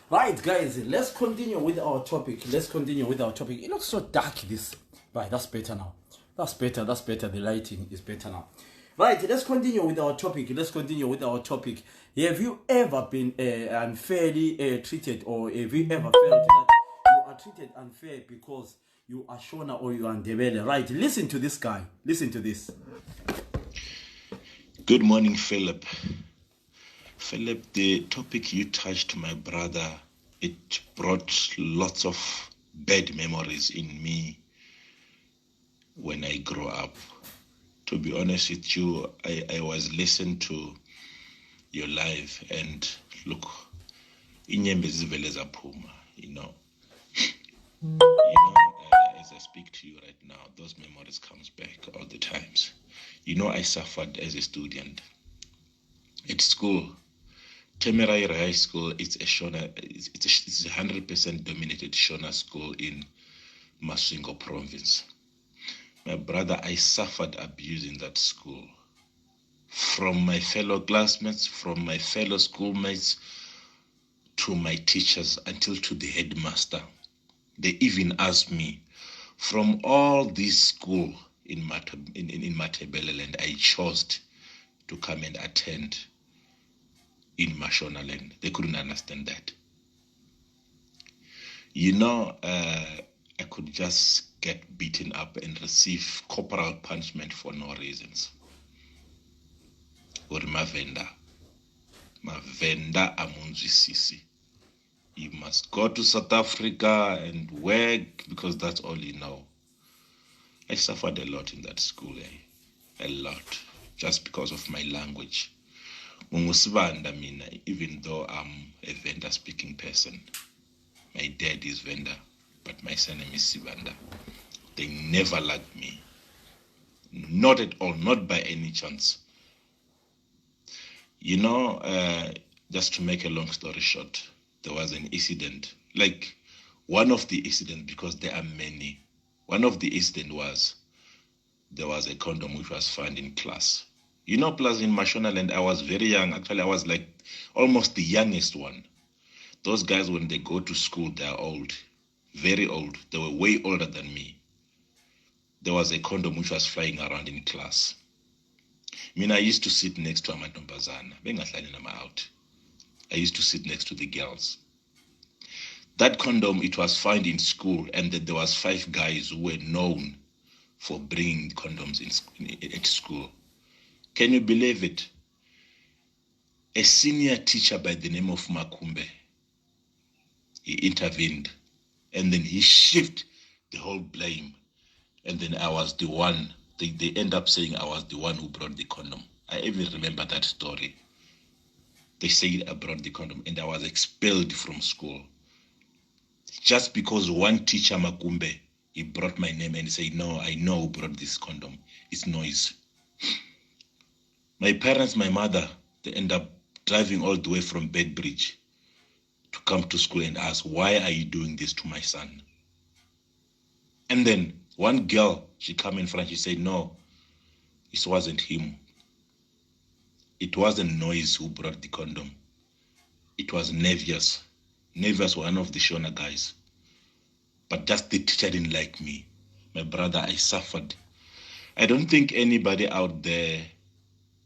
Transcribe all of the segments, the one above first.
Right, guys, let's continue with our topic. It looks so dark, this. Right, that's better now. That's better. The lighting is better now. Right, let's continue with our topic. Have you ever been unfairly treated, or have you ever felt that you are treated unfair because you are Shona or you are Ndebele? Right, listen to this guy. Listen to this. Good morning, Philip. Philip, the topic you touched, my brother, it brought lots of bad memories in me when I grew up. To be honest with you, I was listening to your live, and look, inyembe zivele zaphuma, as I speak to you right now, those memories comes back all the times. I suffered as a student at school. Temerai High School, it's a 100% dominated Shona school in Masvingo province. My brother, I suffered abuse in that school. From my fellow classmates, from my fellow schoolmates, to my teachers, until to the headmaster. They even asked me, from all these schools in Matabeleland, I chose to come and attend in Mashonaland. They couldn't understand that. I could just get beaten up and receive corporal punishment for no reasons. Or mavenda amunzwisisi. You must go to South Africa and work because that's all you know. I suffered a lot in that school, a lot, just because of my language. Even though I'm a Venda speaking person, my dad is Venda, but my surname is Sibanda. They never liked me. Not at all, not by any chance. Just to make a long story short, there was an incident, like one of the incidents, because there are many. One of the incidents was, there was a condom which was found in class. Plus in Mashonaland, I was very young. Actually, I was like almost the youngest one. Those guys, when they go to school, they're old, very old. They were way older than me. There was a condom which was flying around in class. I used to sit next to Amantombazana. I used to sit next to the girls. That condom, it was found in school, and that there was 5 guys who were known for bringing condoms at school. Can you believe it? A senior teacher by the name of Makumbe, he intervened, and then he shifted the whole blame. And then I was the one, they end up saying I was the one who brought the condom. I even remember that story. They said I brought the condom, and I was expelled from school. Just because one teacher, Makumbe, he brought my name and he said, no, I know who brought this condom. It's noise. My parents, my mother, they end up driving all the way from Bedbridge to come to school and ask, why are you doing this to my son? And then one girl, she came in front, she said, no, it wasn't him. It wasn't Noise who brought the condom. It was Nevius. Nevius was one of the Shona guys. But just the teacher didn't like me. My brother, I suffered. I don't think anybody out there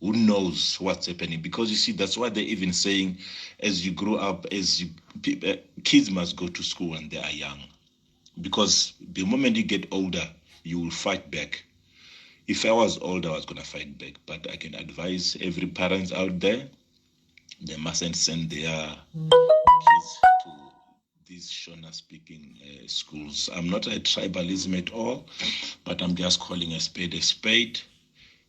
who knows what's happening, because you see, that's why they're even saying, as you grow up, kids must go to school when they are young, because the moment you get older, you will fight back. If I was older, I was going to fight back, but I can advise every parent out there, they mustn't send their kids to these Shona speaking schools. I'm not a tribalism at all, but I'm just calling a spade a spade.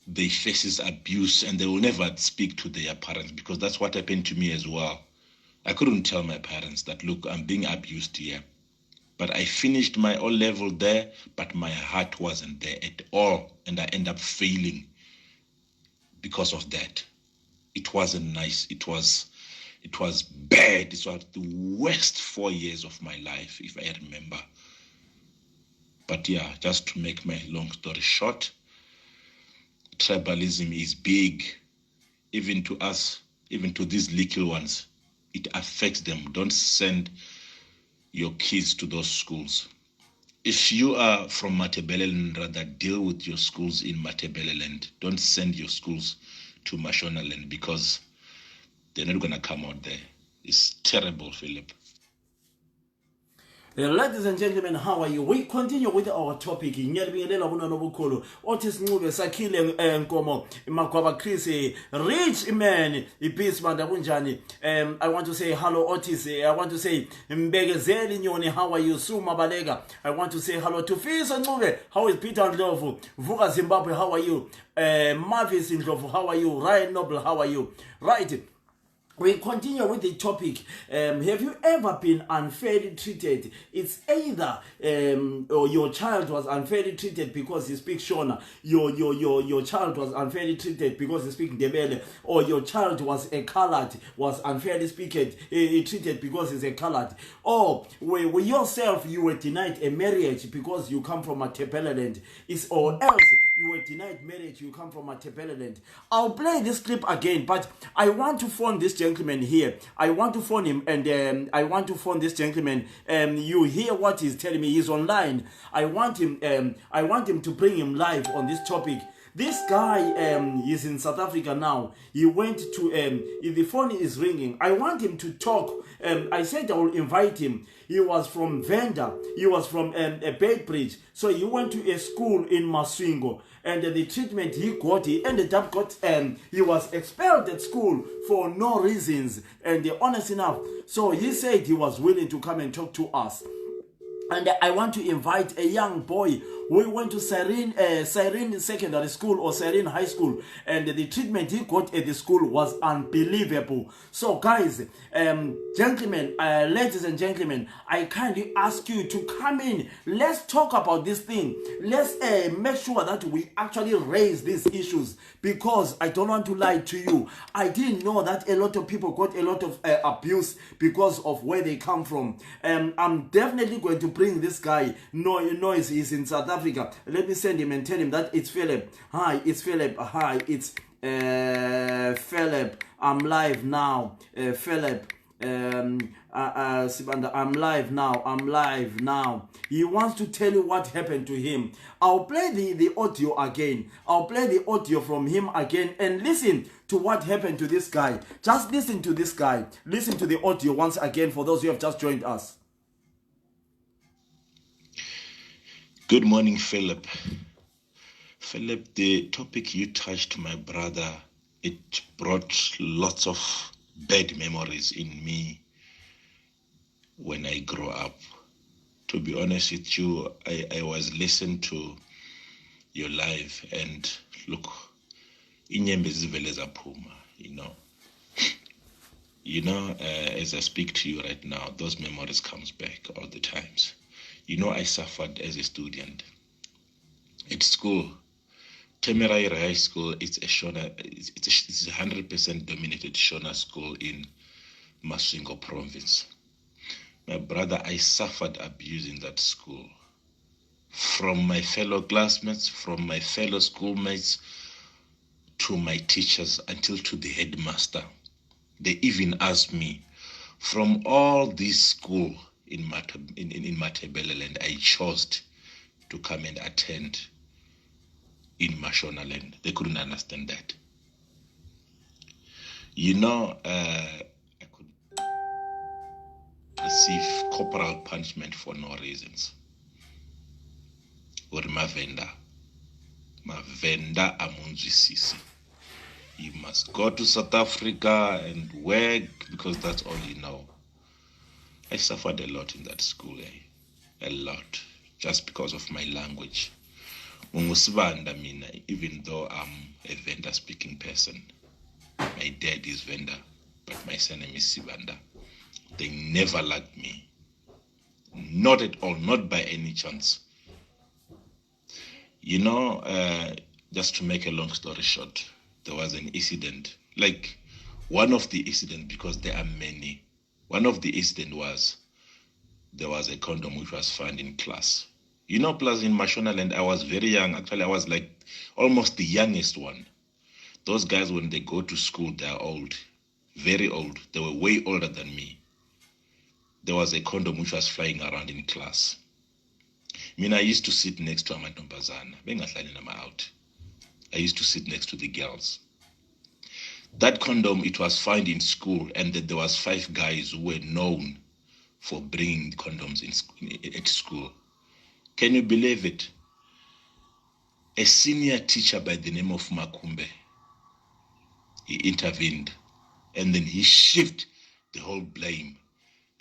They faces abuse, and they will never speak to their parents, because that's what happened to me as well. I couldn't tell my parents that, look, I'm being abused here. But I finished my O-level there, but my heart wasn't there at all, and I ended up failing because of that. It wasn't nice. It was bad. It was the worst 4 years of my life, if I remember. But yeah, just to make my long story short, tribalism is big, even to us, even to these little ones. it affects them. Don't send your kids to those schools. If you are from Matabeleland, rather deal with your schools in Matabeleland. Don't send your schools to Mashonaland because they're not going to come out there. It's terrible, Philip. Ladies and gentlemen, how are you? We continue with our topic. Ngiyabingelela kunono obukhulu. Othi Sincube sakhile Nkomo Magwaba Chris rich man ipeace banda kunjani. I want to say hello Otis. I want to say Mbekezeli Nyoni, how are you? Suma Balega. I want to say hello to Fiso Ncube. How is Peter Ndlovu? Vuka Zimbabwe, how are you? Marvis Ndlovu, how are you? Ryan Noble, how are you? Right. We continue with the topic. Have you ever been unfairly treated? It's either or your child was unfairly treated because he speaks Shona, your child was unfairly treated because he speaks Ndebele, or your child was unfairly treated because he's a colored, or where yourself you were denied a marriage because you come from a Tepeleland, or else you were denied marriage, you come from a Tepeleland. I'll play this clip again, but I want to phone this gentleman here. I want to phone him, and I want to phone this gentleman. You hear what he's telling me? He's online. I want him to bring him live on this topic. This guy is in South Africa now. He went to the phone is ringing. I want him to talk. I said I will invite him. He was from Venda. He was from Bedbridge. So he went to a school in Maswingo. And the treatment he got, he ended up he was expelled at school for no reasons. And honest enough, so he said he was willing to come and talk to us. And I want to invite a young boy who went to Cyrene Secondary School or Cyrene High School, and the treatment he got at the school was unbelievable. So guys, gentlemen, ladies and gentlemen, I kindly ask you to come in. Let's talk about this thing. Let's make sure that we actually raise these issues, because I don't want to lie to you. I didn't know that a lot of people got a lot of abuse because of where they come from. I'm definitely going to bring this guy. Noise is in South Africa. Let me send him and tell him that it's Philip. Hi, it's Philip. Hi, it's Philip. I'm live now. Philip. Sibanda, I'm live now. He wants to tell you what happened to him. I'll play the audio again. I'll play the audio from him again, and listen to what happened to this guy. Just listen to this guy. Listen to the audio once again for those who have just joined us. Good morning, Philip. Philip, the topic you touched, my brother, it brought lots of bad memories in me when I grew up. To be honest with you, I was listening to your live, and look, inyembe zivele zaphuma, as I speak to you right now, those memories comes back all the times. I suffered as a student at school. Temerai High School, it's a 100% dominated Shona school in Maswingo province. My brother, I suffered abuse in that school. From my fellow classmates, from my fellow schoolmates, to my teachers, until to the headmaster. They even asked me, from all these schools in Matabeleland, I chose to come and attend in Mashonaland. They couldn't understand that. I could receive corporal punishment for no reasons. Or mavenda amunzwisisi. You must go to South Africa and work because that's all you know. I suffered a lot in that school, a lot, just because of my language. Even though I'm a Venda speaking person, my dad is Venda, but my surname is Sibanda. They never liked me. Not at all, not by any chance. Just to make a long story short, there was an incident, like one of the incidents, because there are many. One of the incidents was, there was a condom which was found in class. Plus in Mashonaland, I was very young. Actually, I was like almost the youngest one. Those guys, when they go to school, they're old. very old. They were way older than me. There was a condom which was flying around in class. I used to sit next to amantombazana. Out. I used to sit next to the girls. That condom, it was found in school, and that there was 5 guys who were known for bringing condoms at school. Can you believe it? A senior teacher by the name of Makumbe, he intervened, and then he shifted the whole blame.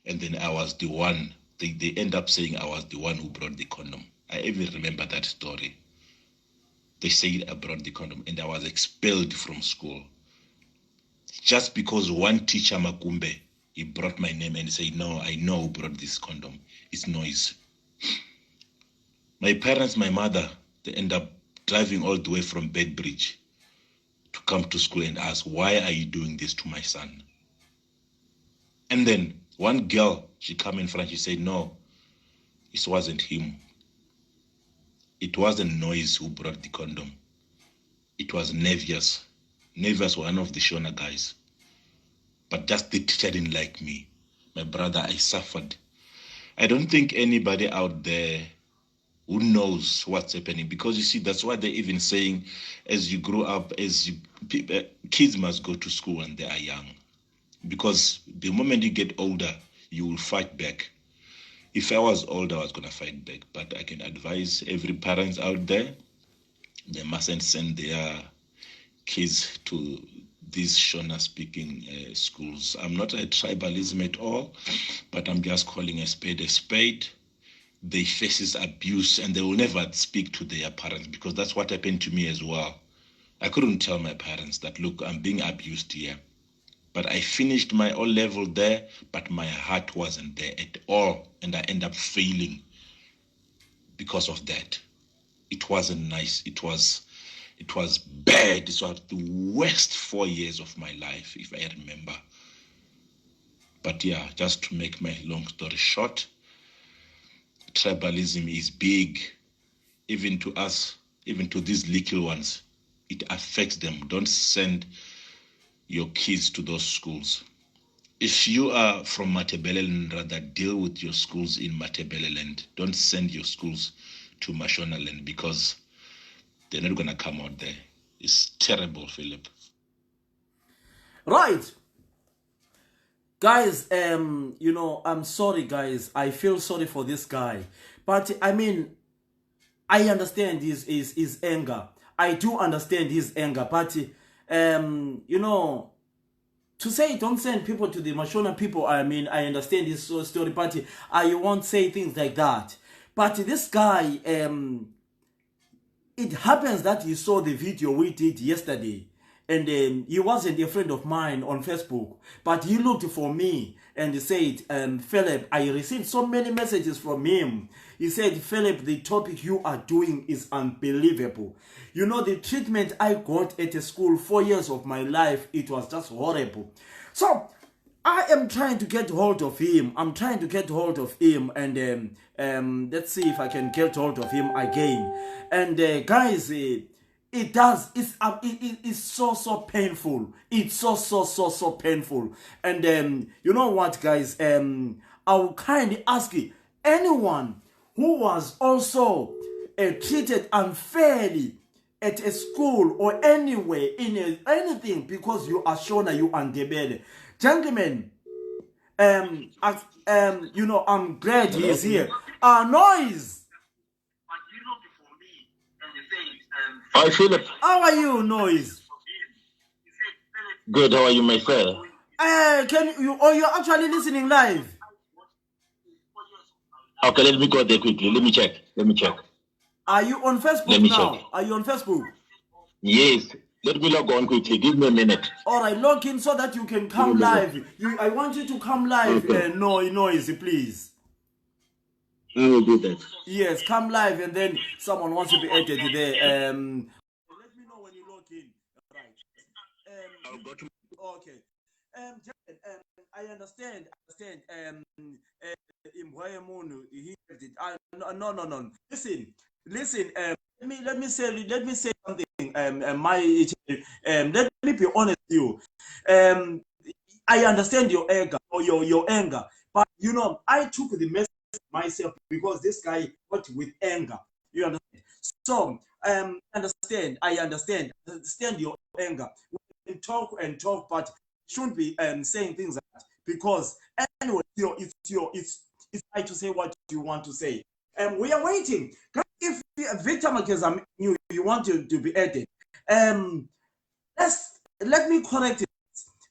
And then I was the one, they end up saying I was the one who brought the condom. I even remember that story. They said I brought the condom, and I was expelled from school. Just because one teacher, Makumbe, he brought my name and said, no, I know who brought this condom. It's noise. My parents, my mother, they end up driving all the way from Bedbridge to come to school and ask, why are you doing this to my son? And then one girl, she come in front, she said, no, it wasn't him. It wasn't Noise who brought the condom. It was Nevius. Nevius was one of the Shona guys. But just the teacher didn't like me. My brother, I suffered. I don't think anybody out there who knows what's happening, because you see, that's why they're even saying, as you grow up, kids must go to school when they are young. Because the moment you get older, you will fight back. If I was older, I was going to fight back. But I can advise every parent out there, they mustn't send their kids to these Shona-speaking schools. I'm not a tribalism at all, but I'm just calling a spade a spade. They faces abuse, and they will never speak to their parents, because that's what happened to me as well. I couldn't tell my parents that, look, I'm being abused here. But I finished my O-level there, but my heart wasn't there at all, and I ended up failing because of that. It wasn't nice. It was bad. It was the worst 4 years of my life, if I remember. But yeah, just to make my long story short, tribalism is big, even to us, even to these little ones. It affects them. Don't send your kids to those schools. If you are from Matabeleland, rather deal with your schools in Matabeleland. Don't send your schools to Mashonaland, because they're not going to come out there. It's terrible, Philip. Right. Guys, I'm sorry, guys. I feel sorry for this guy. But, I understand his anger. I do understand his anger. But, to say don't send people to the Mashona people, I understand his story, but I won't say things like that. But this guy, it happens that he saw the video we did yesterday, and he wasn't a friend of mine on Facebook, but he looked for me and he said, Philip, I received so many messages from him. He said, Philip, the topic you are doing is unbelievable. You know, the treatment I got at a school 4 years of my life, it was just horrible. So I am trying to get hold of him. I'm trying to get hold of him, and let's see if I can get hold of him again. And guys, it's so painful. It's so painful. And you know what, guys? I will kindly ask anyone who was also treated unfairly at a school or anywhere in anything because you are Shona, you are Ndebele. Gentlemen, I'm glad he's here. Noise. Hi, Philip. How are you, Noise? Good. How are you, my friend? You're actually listening live? Okay, let me go there quickly. Let me check. Are you on Facebook Let me now? check. Are you on Facebook? Yes. Let me log on quickly. Give me a minute. All right, log in so that you can come live. I want you to come live, Okay. Noise, please. I will do that. Yes, come live, and then someone wants to be added there. Let me know when you log in. Right. I'll go to. Okay. I understand. He did. No. Listen. Let me say something. Let me be honest with you. I understand your anger or your anger, but you know, I took the message myself because this guy got with anger. You understand? So I understand your anger. We can talk and talk, but shouldn't be saying things like that because anyway, it's right to say what you want to say. We are waiting. If Victor Makeza, you want to be added, let me correct it.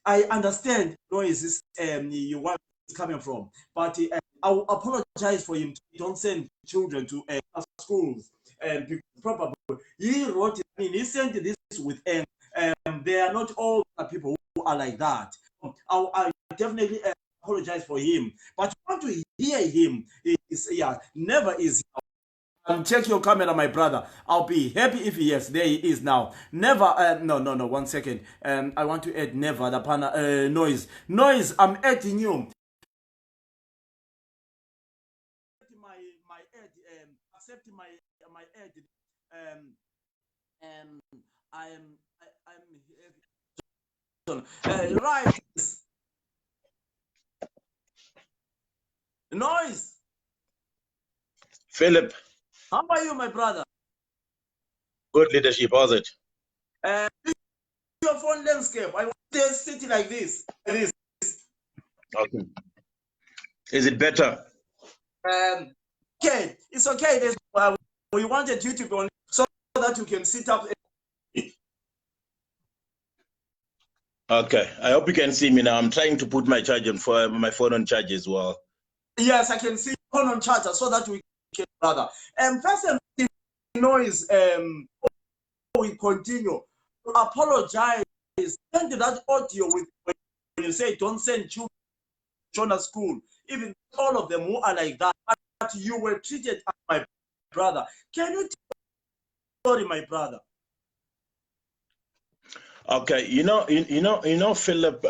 I understand noise is you want is coming from, but I will apologize for him. Don't send children to schools and probably he wrote it. I mean, he sent this with they are not all people who are like that. I definitely apologize for him, but you want to hear him is never is. Check your camera, my brother. I'll be happy if yes, there he is now. Never, no. 1 second. I want to add never the pana noise. Noise. I'm adding you. My ad. Accepting my ad. I'm right. Noise. Philip, How are you, my brother? good leadership, how's it? Your phone landscape. I want to sit like this. Okay. Is it better? Okay, it's okay. We wanted you to go on so that you can sit up. Okay, I hope you can see me now. I'm trying to put my charge on for my phone on charge as well. Yes, I can see phone on charger so that we can brother. First and noise. We continue. Apologize. Send that audio with when you say don't send children to school. Even all of them who are like that, but you were treated as my brother. Can you tell me, my brother? Okay, Philip.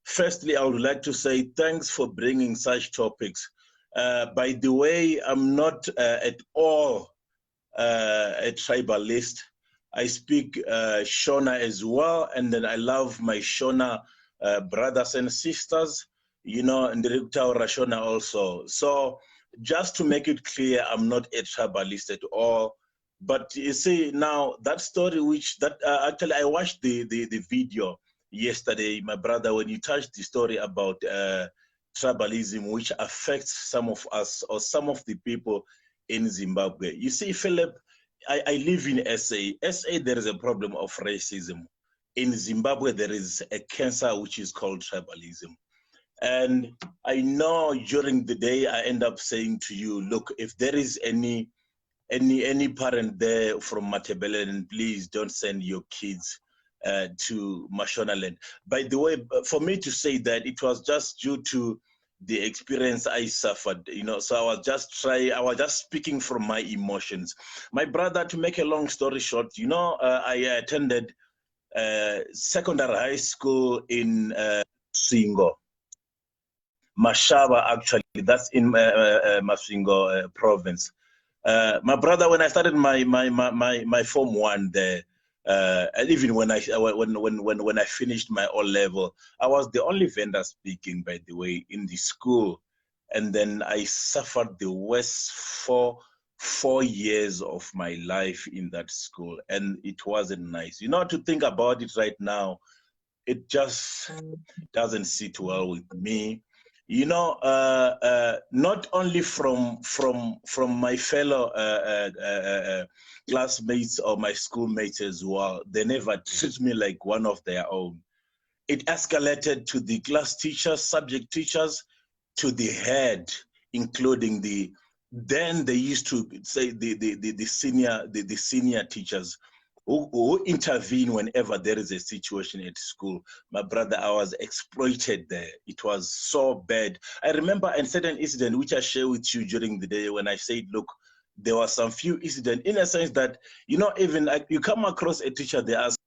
Firstly, I would like to say thanks for bringing such topics. By the way, I'm not at all a tribalist. I speak Shona as well, and then I love my Shona brothers and sisters, and the Riktaura Shona also. So just to make it clear, I'm not a tribalist at all. But you see now that story, actually I watched the video yesterday, my brother, when you touched the story about tribalism, which affects some of us or some of the people in Zimbabwe. You see, Philip, I live in SA. SA, there is a problem of racism. In Zimbabwe, there is a cancer which is called tribalism. And I know during the day, I end up saying to you, look, if there is any parent there from Matabeleland, please don't send your kids to Mashonaland. By the way, for me to say that, it was just due to the experience I suffered, so I was just speaking from my emotions. My brother, to make a long story short, I attended secondary high school in Singo, Mashaba, actually, that's in Masingo province. My brother, when I started my Form 1 there, and even when I finished my O level, I was the only vendor speaking, by the way, in the school, and then I suffered the worst four years of my life in that school, and it wasn't nice. To think about it right now, it just doesn't sit well with me. Not only from my fellow classmates or my schoolmates as well, they never treat me like one of their own. It escalated to the class teachers, subject teachers, to the head, including then they used to say the senior teachers who intervene whenever there is a situation at school. My brother, I was exploited there. It was so bad. I remember a certain incident which I shared with you during the day when I said, look, there were some few incidents in a sense that, even like you come across a teacher, they ask,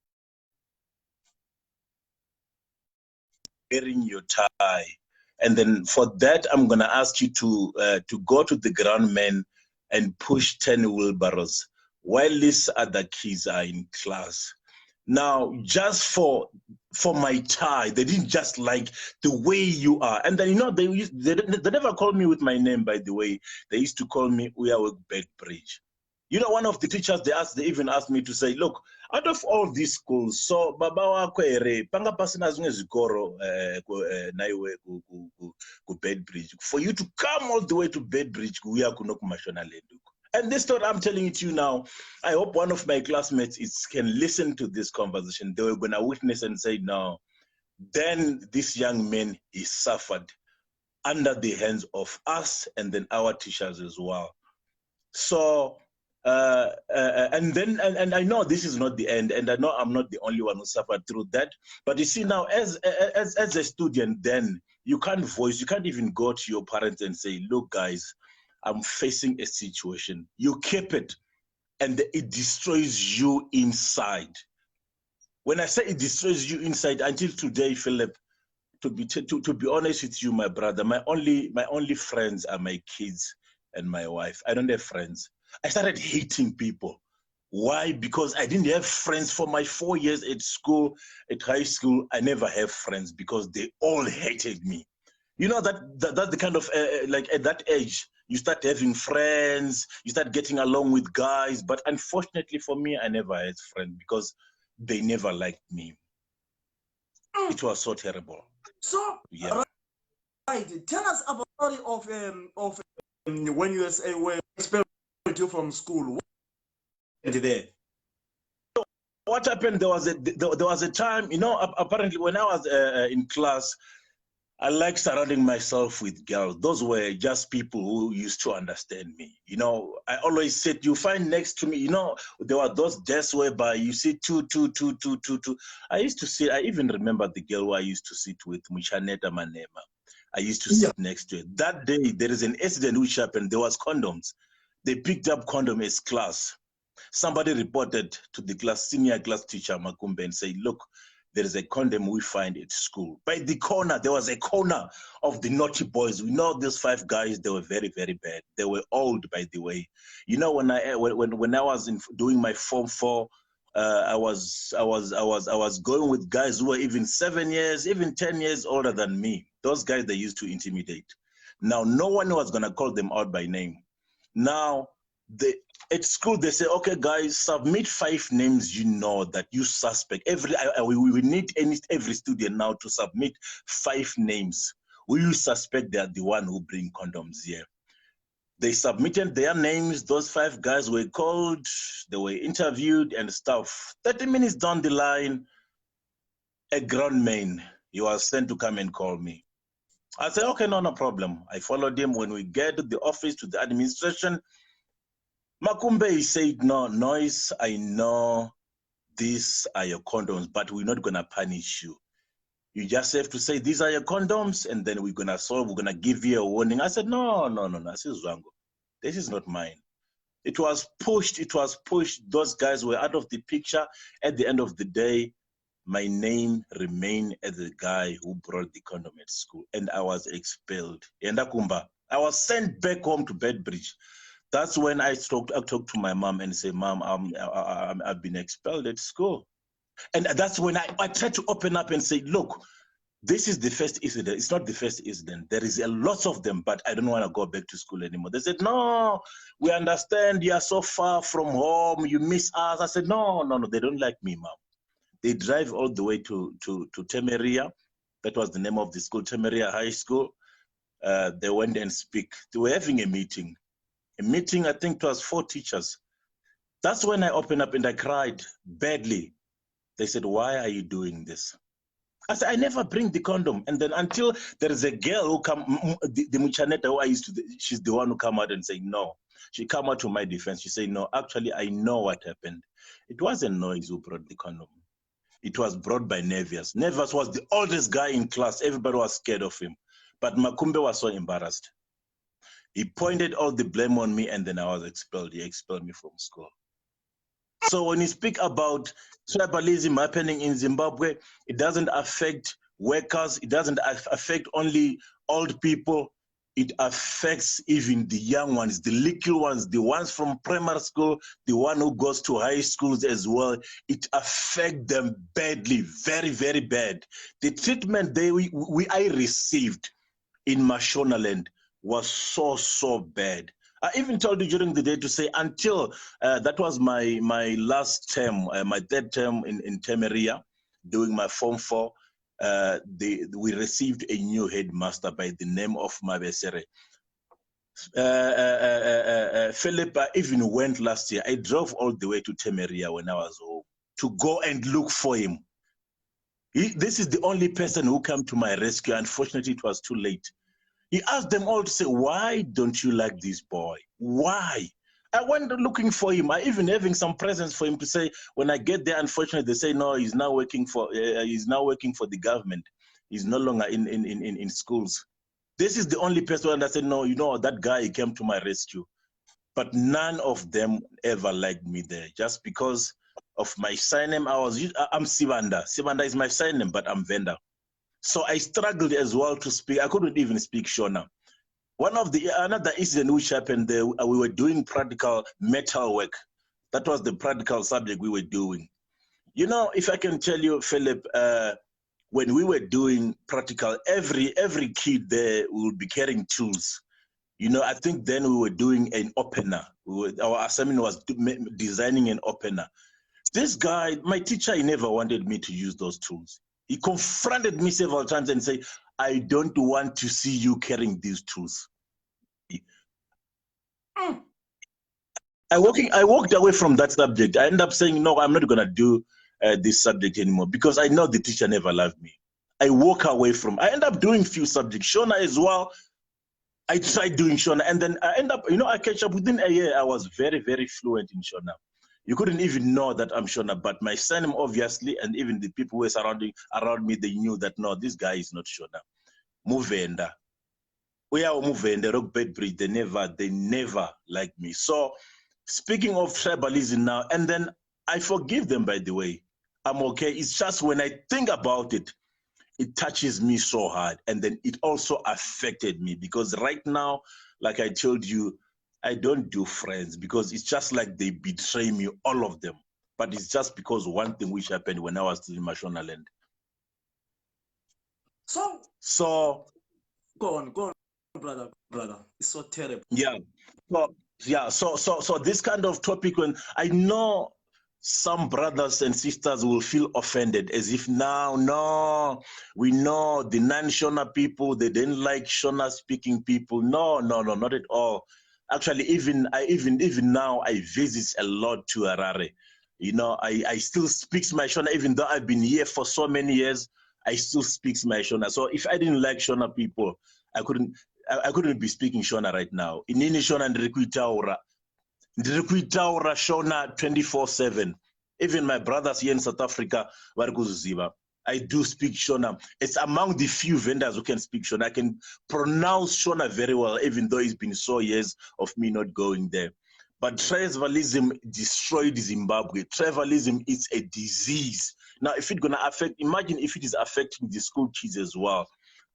wearing your tie. And then for that, I'm going to ask you to go to the ground man and push 10 wheelbarrows while these other kids are in class. Now, just for my tie, they didn't just like the way you are. And then, they never called me with my name, by the way. They used to call me Uyawek Bedbridge. One of the teachers, they even asked me to say, look, out of all these schools, so baba wakho ere panga pasina zvinge zvikoro naiwe ku Bedbridge, for you to come all the way to Bedbridge kuuya kuno kuMashonaland. And this thought I'm telling it to you now, I hope one of my classmates can listen to this conversation. They were going to witness and say, no, then this young man, he suffered under the hands of us and then our teachers as well. So, and I know this is not the end, and I know I'm not the only one who suffered through that. But you see now, as a student, then you can't even go to your parents and say, look, guys, I'm facing a situation. You keep it, and it destroys you inside. When I say it destroys you inside, until today, Philip, to be honest with you, my brother, my only friends are my kids and my wife. I don't have friends. I started hating people. Why? Because I didn't have friends for my 4 years at school, at high school. I never have friends because they all hated me. That's the kind of, like at that age, you start having friends, you start getting along with guys. But unfortunately for me, I never had friends because they never liked me. It was so terrible. So, yeah. Right. Tell us about the story of when you were expelled you from school. What happened? There was a time, apparently when I was in class, I like surrounding myself with girls. Those were just people who used to understand me. I always said, you find next to me, there were those desks whereby you see two. I even remember the girl who I used to sit with, Muchaneta Manema. I used to sit next to her. That day, there is an incident which happened. There was condoms. They picked up condom as class. Somebody reported to the senior class teacher, Makumbe, and said, look, there is a condom we find at school. By the corner, there was a corner of the naughty boys. We know these 5 guys, they were very, very bad. They were old, by the way. When I was doing my Form 4, I was going with guys who were even 7 years, even 10 years older than me. Those guys, they used to intimidate. Now, no one was going to call them out by name. Now, at school, they say, okay, guys, submit 5 names that you suspect. We need every student now to submit 5 names. You suspect they are the one who bring condoms here. They submitted their names. Those 5 guys were called. They were interviewed and stuff. 30 minutes down the line, a grown man, he was sent to come and call me. I said, okay, no problem. I followed him. When we get to the office, to the administration, Makumbe, he said, no, Noise, I know these are your condoms, but we're not going to punish you. You just have to say, these are your condoms, and then we're going to give you a warning. I said, no, this is Zwango. This is not mine. It was pushed. Those guys were out of the picture. At the end of the day, my name remained as the guy who brought the condom at school, and I was expelled. I was sent back home to Bedbridge. That's when I talked to my mom and say, Mom, I've been expelled at school. And that's when I tried to open up and say, look, this is the first incident. It's not the first incident. There is a lot of them, but I don't want to go back to school anymore. They said, no, we understand you are so far from home. You miss us. I said, no, they don't like me, Mom. They drive all the way to Temeria. That was the name of the school, Temeria High School. They went and speak. They were having a meeting. I think it was 4 teachers. That's when I opened up and I cried badly. They said, why are you doing this? I said, I never bring the condom. And then until there is a girl who come, the Muchaneta who I used to, she's the one who come out and say, no. She come out to my defense. She said, no, actually, I know what happened. It wasn't Noise who brought the condom. It was brought by Nevius. Nevius was the oldest guy in class. Everybody was scared of him. But Makumbe was so embarrassed. He pointed all the blame on me, and then I was expelled. He expelled me from school. So when you speak about tribalism happening in Zimbabwe, it doesn't affect workers. It doesn't affect only old people. it affects even the young ones, the little ones, the ones from primary school, the one who goes to high schools as well. It affects them badly, very, very bad. The treatment I received in Mashonaland was so bad. I even told you during the day to say until that was my last term, my third term in Temeria, doing my Form 4. We received a new headmaster by the name of Mabesere. Philip even went last year. I drove all the way to Temeria when I was home to go and look for him. This is the only person who came to my rescue. Unfortunately, it was too late. He asked them all to say, why don't you like this boy? Why? I went looking for him. I even having some presents for him to say, when I get there, unfortunately, they say, no, he's now working for the government. He's no longer in schools. This is the only person that said, no, you know, that guy, he came to my rescue. But none of them ever liked me there just because of my surname. I'm Sibanda. Sibanda is my surname, but I'm Venda. So I struggled as well to speak. I couldn't even speak Shona. Another incident which happened there, we were doing practical metal work. That was the practical subject we were doing. You know, if I can tell you, Philip, when we were doing practical, every kid there will be carrying tools. You know, I think then we were doing an opener. Our assignment was designing an opener. This guy, my teacher, he never wanted me to use those tools. He confronted me several times and said, I don't want to see you carrying these tools. I walked away from that subject. I ended up saying, no, I'm not going to do this subject anymore because I know the teacher never loved me. I walk away from, I end up doing few subjects. Shona as well. I tried doing Shona and then I end up, you know, I catch up within a year. I was very, very fluent in Shona. You couldn't even know that I'm Shona, but my surname obviously, and even the people who were surrounding around me, they knew that no, this guy is not Shona. Muvenda. We are Muvenda, Rockbed Bridge. They never liked me. So speaking of tribalism now, and then I forgive them, by the way. I'm okay. It's just when I think about it, it touches me so hard. And then it also affected me because right now, like I told you, I don't do friends because it's just like they betray me, all of them. But it's just because one thing which happened when I was still in Mashonaland. So go on, brother. It's so terrible. Yeah. So this kind of topic, when I know some brothers and sisters will feel offended as if no, we know the non-Shona people, they didn't like Shona speaking people. No, not at all. Actually, even now, I visit a lot to Harare. You know, I still speak my Shona, even though I've been here for so many years, I still speak my Shona. So if I didn't like Shona people, I couldn't be speaking Shona right now. Inini Shona Ndrikuitaura Shona 24/7. Even my brothers here in South Africa, I do speak Shona. It's among the few vendors who can speak Shona. I can pronounce Shona very well, even though it's been so years of me not going there. But tribalism destroyed Zimbabwe. Tribalism is a disease. Now, if it's gonna affect, imagine if it is affecting the school kids as well.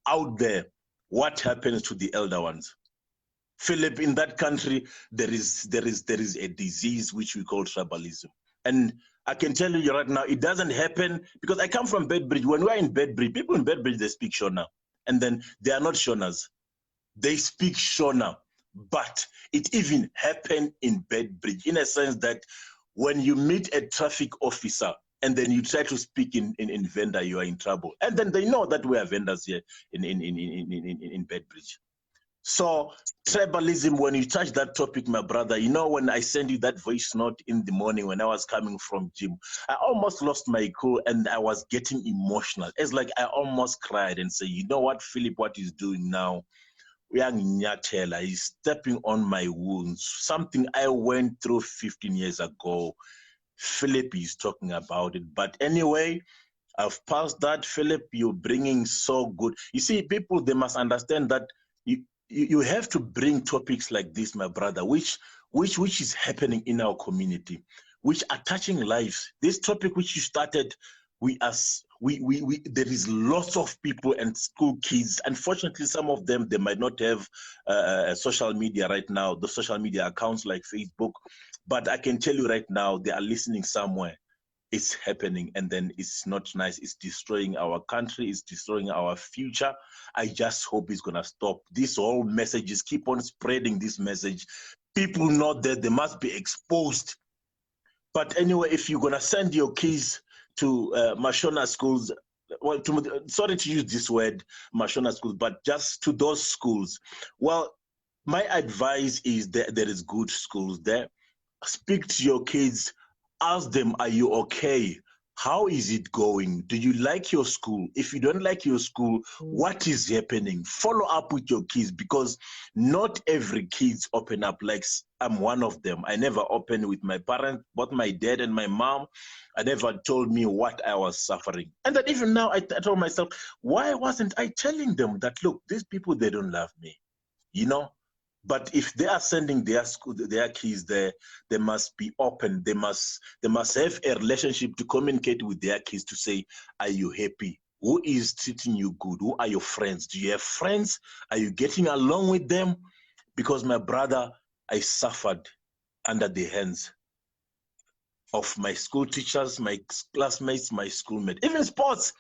Out there, what happens to the elder ones? Philip, in that country, there is a disease which we call tribalism. And I can tell you right now, it doesn't happen because I come from Bedbridge. When we're in Bedbridge, people in Bedbridge, they speak Shona. And then they are not Shonas. They speak Shona. But it even happened in Bedbridge in a sense that when you meet a traffic officer and then you try to speak in Venda, you are in trouble. And then they know that we are vendors here in Bedbridge. So tribalism, when you touch that topic, my brother, you know, when I sent you that voice note in the morning when I was coming from gym, I almost lost my cool and I was getting emotional. It's like I almost cried and said, you know what, Philip, what he's doing now, he's stepping on my wounds. Something I went through 15 years ago. Philip is talking about it. But anyway, I've passed that. Philip, you're bringing so good. You see, people, they must understand that you have to bring topics like this, my brother, which is happening in our community, which are touching lives. This topic which you started there is lots of people and school kids. Unfortunately, some of them, they might not have social media right now, the social media accounts like Facebook, but I can tell you right now, they are listening somewhere. It's happening, and then it's not nice. It's destroying our country. It's destroying our future. I just hope it's gonna stop. These whole messages, keep on spreading this message. People know that they must be exposed. But anyway, if you're gonna send your kids to Mashona schools, well, sorry to use this word, Mashona schools, but just to those schools, well, my advice is that there is good schools there. Speak to your kids, ask them, are you okay? How is it going? Do you like your school? If you don't like your school, what is happening? Follow up with your kids, because not every kids open up. Like, I'm one of them. I never opened with my parents, both my dad and my mom. I never told me what I was suffering. And then even now, I told myself, why wasn't I telling them that, look, these people, they don't love me, you know? But if they are sending their kids there, they must be open. They must have a relationship to communicate with their kids to say, are you happy? Who is treating you good? Who are your friends? Do you have friends? Are you getting along with them? Because my brother, I suffered under the hands of my school teachers, my classmates, my schoolmates, even sports.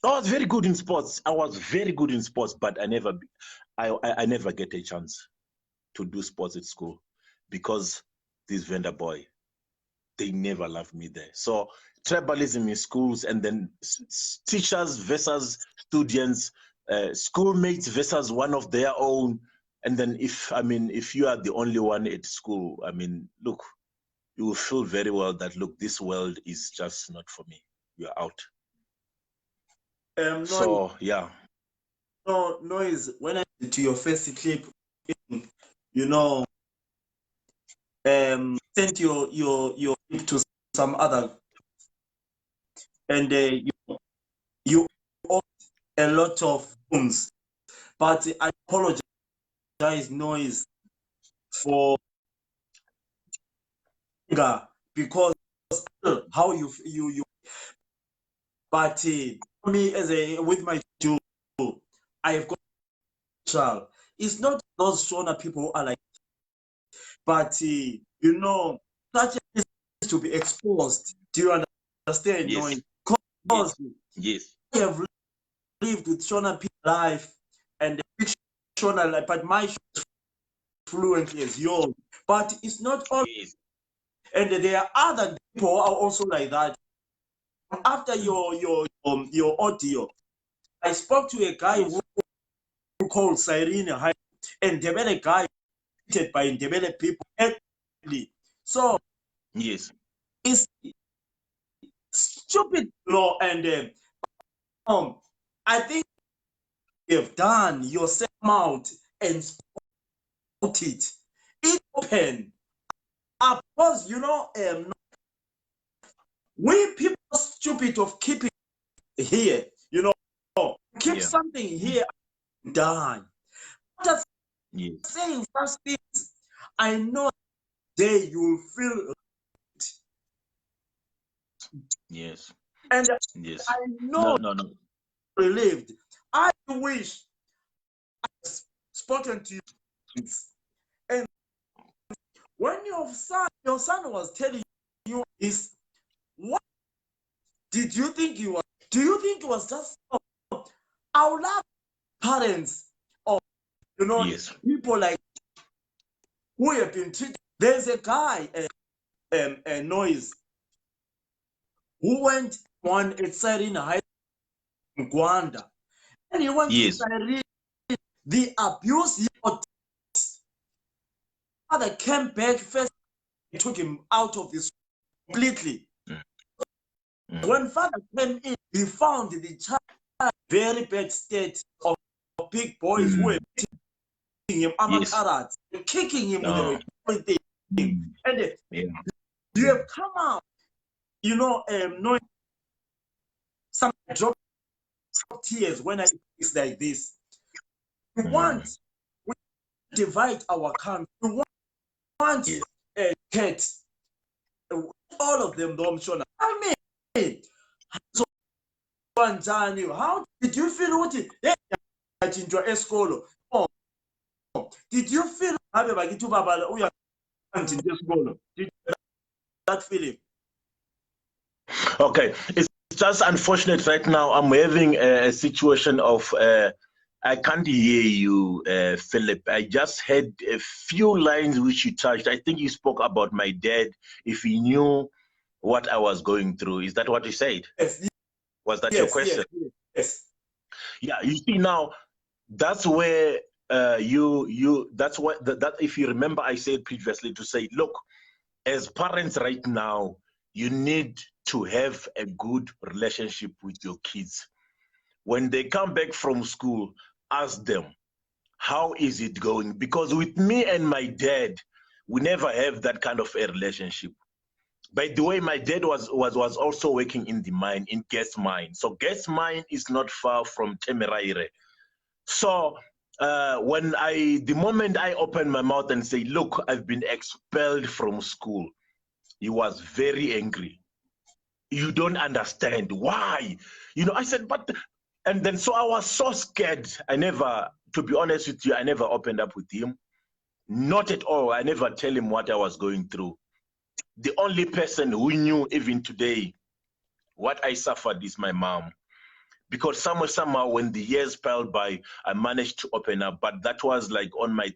I was very good in sports. But I never get a chance to do sports at school because this vendor boy, they never loved me there. So tribalism in schools, and then teachers versus students, schoolmates versus one of their own. And then if you are the only one at school, look, you will feel very well that, look, this world is just not for me. You're out. So yeah. No noise. When I to your first clip, you know, sent your clip to some other, and you owe a lot of rooms, but I apologize, noise, for because how you but me as with my two, I've got child. It's not those Shona people who are like, but you know, such is to be exposed. Do you understand? Yes. Because yes. I have lived with Shona people life and Shona life, but my fluently as yours. But it's not all. Yes. And there are other people who are also like that. After your audio, I spoke to a guy who called Cyrene High, and there were a guy by Ndebele people. So yes, it's stupid law, and I think you've done yourself out and spout it. It's open. Of course, you know, we people are stupid of keeping here, you know, keep something here, done. Just saying first things, I know day you'll feel it. Yes. And yes. I know no. relieved. I wish I was spoken to you. And when your son was telling you this, what did you think you was? Do you think it was just our love parents or people like who have been treated? There's a guy, a noise, who went one at Serena High in Rwanda, and he went to Serena. The abuse he got, father came back first, he took him out of this completely. When father came in, he found the child very bad state of big boys who were beating him, carrots, kicking him with everything. And you have come out, you know, knowing some drop tears when I it's like this. We want we divide our country. We want cats. All of them don't show. I mean, How did you feel what it into a school? Did you feel that feeling? Okay, it's just unfortunate right now. I'm having a situation of I can't hear you, Philip. I just had a few lines which you touched. I think you spoke about my dad. If he knew what I was going through, is that what you said? Yes. Was that your question? Yes. Yeah. You see now, that's where that's what that if you remember, I said previously to say, look, as parents right now, you need to have a good relationship with your kids. When they come back from school, ask them, how is it going? Because with me and my dad, we never have that kind of a relationship. By the way, my dad was also working in the mine, in gas mine. So gas mine is not far from Temeraire. So the moment I opened my mouth and say, look, I've been expelled from school, he was very angry. You don't understand why. I said, but, and then so I was so scared. To be honest with you, I never opened up with him. Not at all. I never tell him what I was going through. The only person who knew even today what I suffered is my mom. Because somehow when the years piled by, I managed to open up. But that was like on my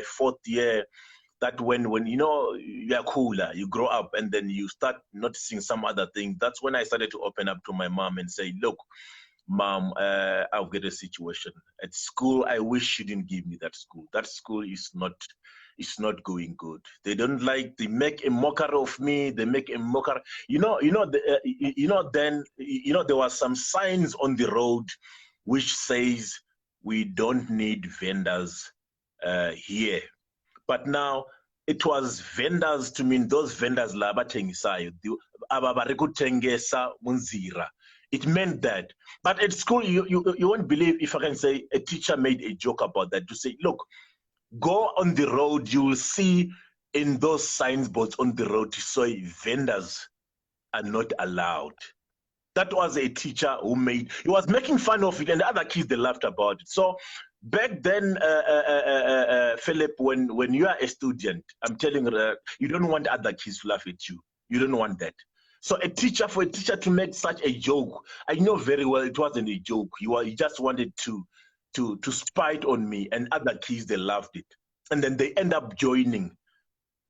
fourth year, that when you're cooler, you grow up and then you start noticing some other things. That's when I started to open up to my mom and say, look, Mom, I've got a situation at school. I wish you didn't give me that school. That school is not going good. They don't like. They make a mockery of me. They make a mockery. There was some signs on the road which says we don't need vendors here. But now it was vendors, to mean those vendors la abathengisayo abari kuthengisa munzira. It meant that. But at school, you won't believe if I can say a teacher made a joke about that to say, look, go on the road, you will see in those signboards on the road to say vendors are not allowed. That was a teacher he was making fun of it, and the other kids, they laughed about it. So back then, Philip, when you are a student, I'm telling you, you don't want other kids to laugh at you. You don't want that. So for a teacher to make such a joke, I know very well it wasn't a joke. He just wanted to spite on me, and other kids, they loved it. And then they end up joining,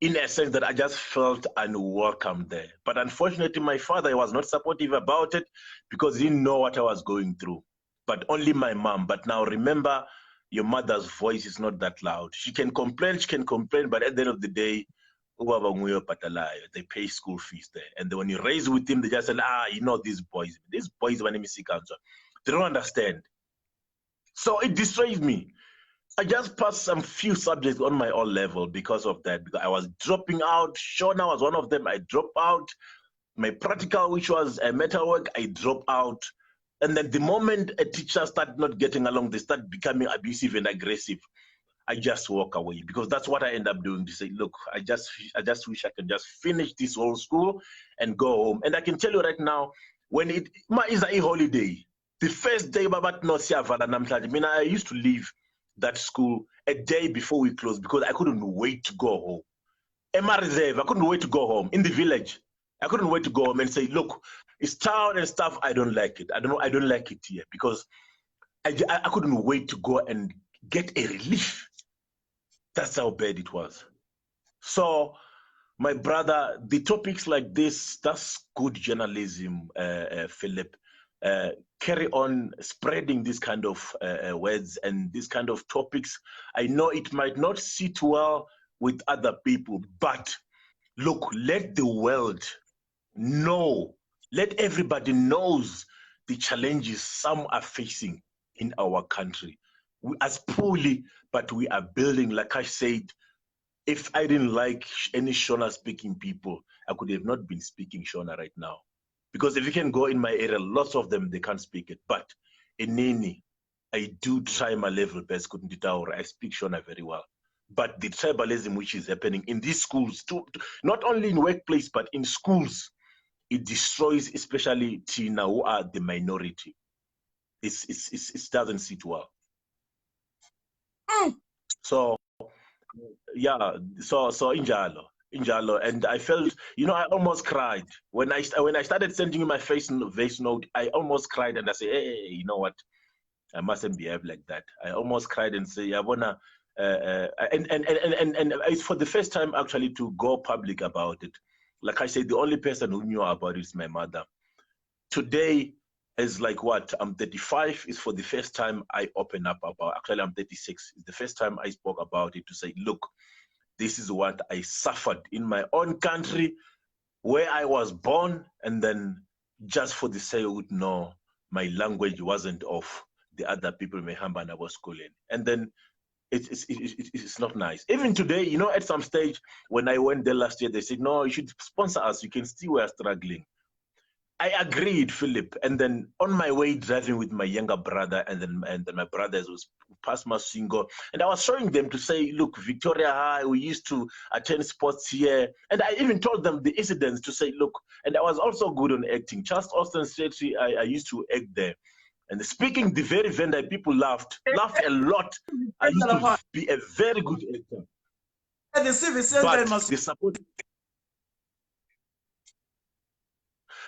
in a sense that I just felt unwelcome there. But unfortunately, my father was not supportive about it because he didn't know what I was going through, but only my mom. But now remember, your mother's voice is not that loud. She can complain, but at the end of the day, they pay school fees there. And then when you raise with them, they just say, these boys, they don't understand. So it destroys me. I just passed some few subjects on my own level because of that, because I was dropping out. Shona was one of them. I dropped out. My practical, which was a metalwork, I dropped out. And then the moment a teacher started not getting along, they start becoming abusive and aggressive. I just walk away, because that's what I end up doing, to say, look, I just wish I could just finish this whole school and go home. And I can tell you right now, when it is a holiday, the first day, I used to leave that school a day before we closed because I couldn't wait to go home. Emma Reserve, I couldn't wait to go home in the village. I couldn't wait to go home and say, look, it's town and stuff. I don't like it. I don't like it here, because I couldn't wait to go and get a relief. That's how bad it was. So, my brother, the topics like this, that's good journalism, Philip. Carry on spreading this kind of words and this kind of topics. I know it might not sit well with other people, but look, let the world know, let everybody knows the challenges some are facing in our country. We are poorly, but we are building. Like I said, if I didn't like any Shona speaking people, I could have not been speaking Shona right now. Because if you can go in my area, lots of them, they can't speak it. But in Nini, I do try my level best, I speak Shona very well. But the tribalism which is happening in these schools, too, not only in workplace, but in schools, it destroys especially Tina, who are the minority. It doesn't sit well. So yeah, so Injalo, and I felt, I almost cried when I started sending you my voice note. I almost cried and I say, hey, you know what? I mustn't behave like that. I almost cried and say, I wanna, and it's for the first time actually to go public about it. Like I said, the only person who knew about it is my mother. Today is like what? I'm 35. Is for the first time I open up about. Actually, I'm 36. It's the first time I spoke about it to say, look, this is what I suffered in my own country, where I was born, and then just for the sake of no, my language wasn't of the other people and I was schooling, and then it's not nice. Even today, at some stage when I went there last year, they said, no, you should sponsor us. You can see we're struggling. I agreed, Philip. And then on my way driving with my younger brother, and then my brothers was past Masingo, and I was showing them to say, look, Victoria High, we used to attend sports here. And I even told them the incidents to say, look, and I was also good on acting. Charles Austin said, I used to act there. And speaking the very vendor, people laughed a lot. I used to be a very good actor. And the civic center must the support.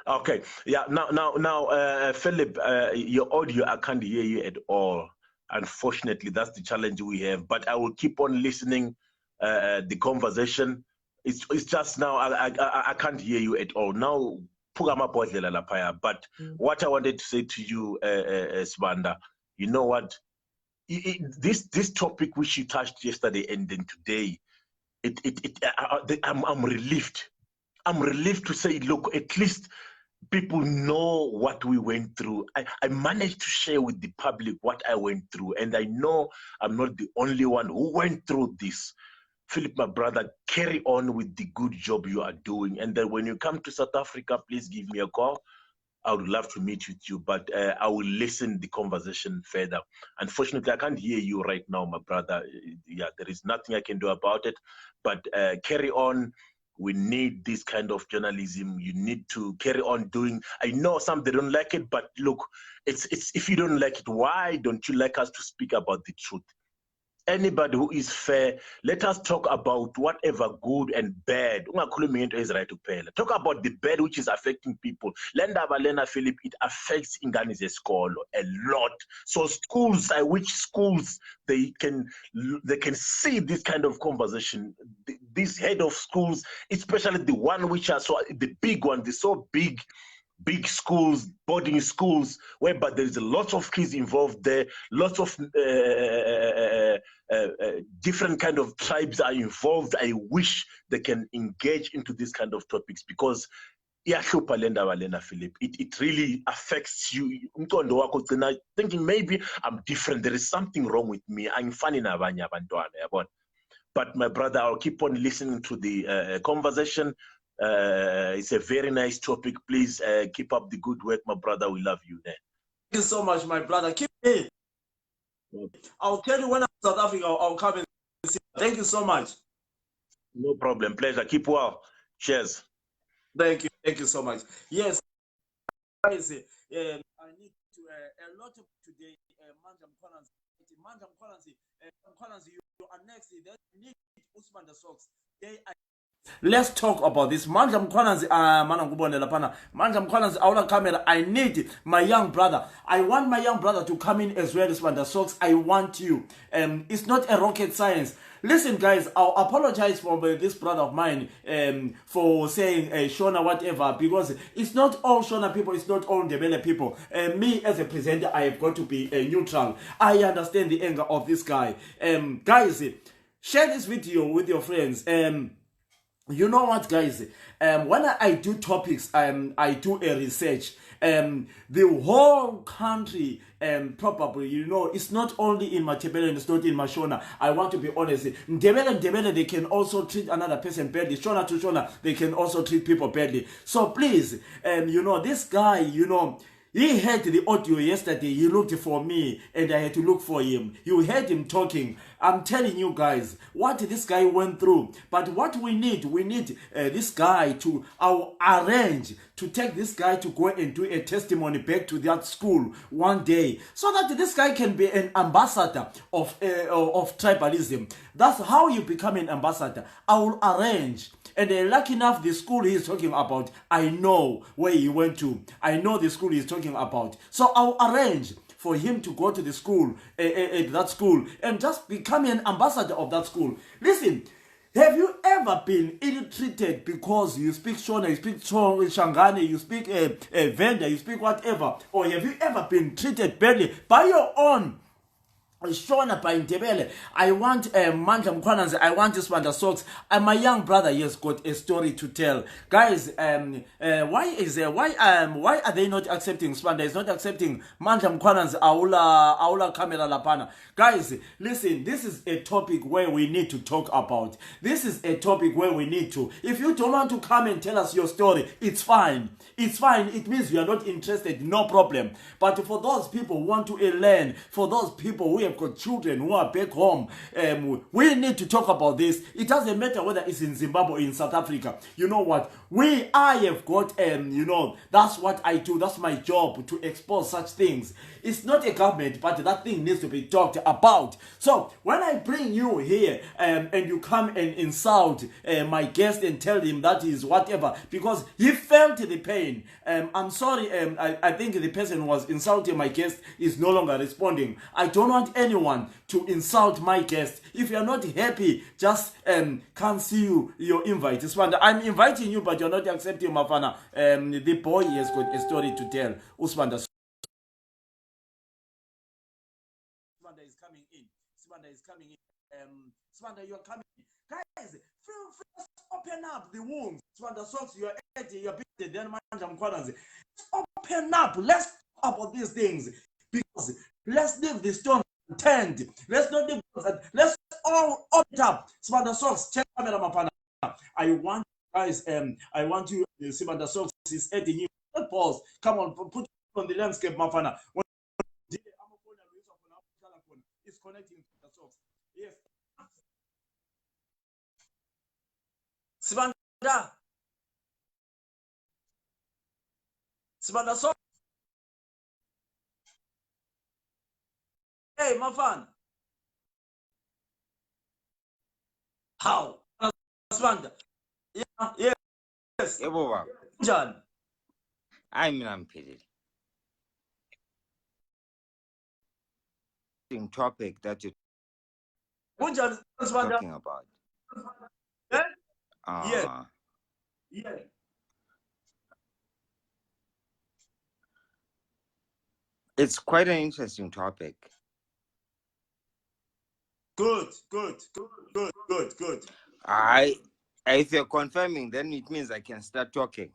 Okay, yeah. Now, Philip, your audio, I can't hear you at all. Unfortunately, that's the challenge we have. But I will keep on listening. The conversation. It's just now I can't hear you at all. Now, but what I wanted to say to you, Sibanda, you know what? This topic which you touched yesterday and then today, I'm relieved. I'm relieved to say, look, at least people know what we went through. I managed to share with the public what I went through, and I know I'm not the only one who went through this. Philip, my brother, carry on with the good job you are doing. And then when you come to South Africa, please give me a call. I would love to meet with you, but I will listen the conversation further. Unfortunately, I can't hear you right now, my brother. Yeah, there is nothing I can do about it, but carry on. We need this kind of journalism. You need to carry on doing. I know some they don't like it, but look, it's if you don't like it, why don't you like us to speak about the truth? Anybody who is fair, let us talk about whatever good and bad. Talk about the bad which is affecting people. Lenda Valena Philip, it affects Ingani school a lot. So schools, which schools they can see this kind of conversation. This head of schools, especially the one which are so the big one, the so big schools, boarding schools, whereby there is a lot of kids involved there, lots of different kind of tribes are involved. I wish they can engage into this kind of topics, because Philip, it really affects you. Thinking maybe I'm different, there is something wrong with me. I'm funny. But my brother, I'll keep on listening to the conversation. It's a very nice topic. Please keep up the good work, my brother. We love you. Thank you so much, my brother. Keep it. I'll tell you when I'm in South Africa, I'll come and see. Thank you so much. No problem. Pleasure. Keep well. Cheers. Thank you so much. Yes, guys, I need to a lot of today. Manjam Kwananzi, you are next. Then need Usman the Socks. Let's talk about this. Manja Mkwananzi, Manja Mkwananzi, our camera. I need my young brother. I want my young brother to come in as well as Wanda Socks. I want you. It's not a rocket science. Listen, guys, I'll apologize for this brother of mine for saying Shona whatever, because it's not all Shona people, it's not all Ndebele people. Me as a presenter, I have got to be neutral. I understand the anger of this guy. Guys, share this video with your friends. You know what, guys? When I do topics, I do a research. The whole country, probably, it's not only in Matebele and it's not in Mashona. I want to be honest. Ndebele, they can also treat another person badly. Shona to Shona, they can also treat people badly. So please, this guy, he heard the audio yesterday. He looked for me and I had to look for him. You heard him talking. I'm telling you guys what this guy went through. But what we need this guy to arrange to take this guy to go and do a testimony back to that school one day, so that this guy can be an ambassador of tribalism. That's how you become an ambassador. I will arrange. And lucky enough, the school he's talking about, I know where he went to. I know the school he's talking about. So I'll arrange for him to go to the school, at that school, and just become an ambassador of that school. Listen, have you ever been ill-treated because you speak Shona, you speak Shangani, you speak Venda, you speak whatever? Or have you ever been treated badly by your own Shona by Ndebele? I want Mandla Mkhwananzi, I want this Wanda Socks. My young brother has got a story to tell. Guys, why are they not accepting Spanda is not accepting Mandla Mkhwananzi aula camera lapana? Guys, listen, this is a topic where we need to talk about. This is a topic where we need to. If you don't want to come and tell us your story, it's fine. It's fine. It means you are not interested, no problem. But for those people who want to learn, for those people who have got children who are back home, we need to talk about this. It doesn't matter whether it's in Zimbabwe or in South Africa. You know what? I have got, that's what I do. That's my job, to expose such things. It's not a government, but that thing needs to be talked about. So when I bring you here and you come and insult my guest and tell him that is whatever, because he felt the pain. I'm sorry, I think the person who was insulting my guest is no longer responding. I don't want anyone to insult my guest. If you're not happy, just cancel your invite. I'm inviting you, but you're not accepting Mafana. The boy has got a story to tell. Usmanda is coming in. Swanda is coming in. Swanda, you're coming in. Guys, first open up the wounds. Swanda Socks, you're 80, you're busy, then Mandla Mkhwananzi. Open up. Let's talk about these things. Because let's leave the stone turned. Let's not leave that. Let's all open it up. Swanda Socks, check camera Mapana. I want guys, I want you, Swanda Socks is editing you. Don't pause. Come on, put it on the landscape, Mafana. It's connecting to the source. Yes. Sibanda source. Hey, Mafan. How? Sibanda. Yeah, yes. Yebo, John. I'm Nampiri. Topic that you're talking about. Yeah. Yeah. It's quite an interesting topic. Good. If you're confirming, then it means I can start talking.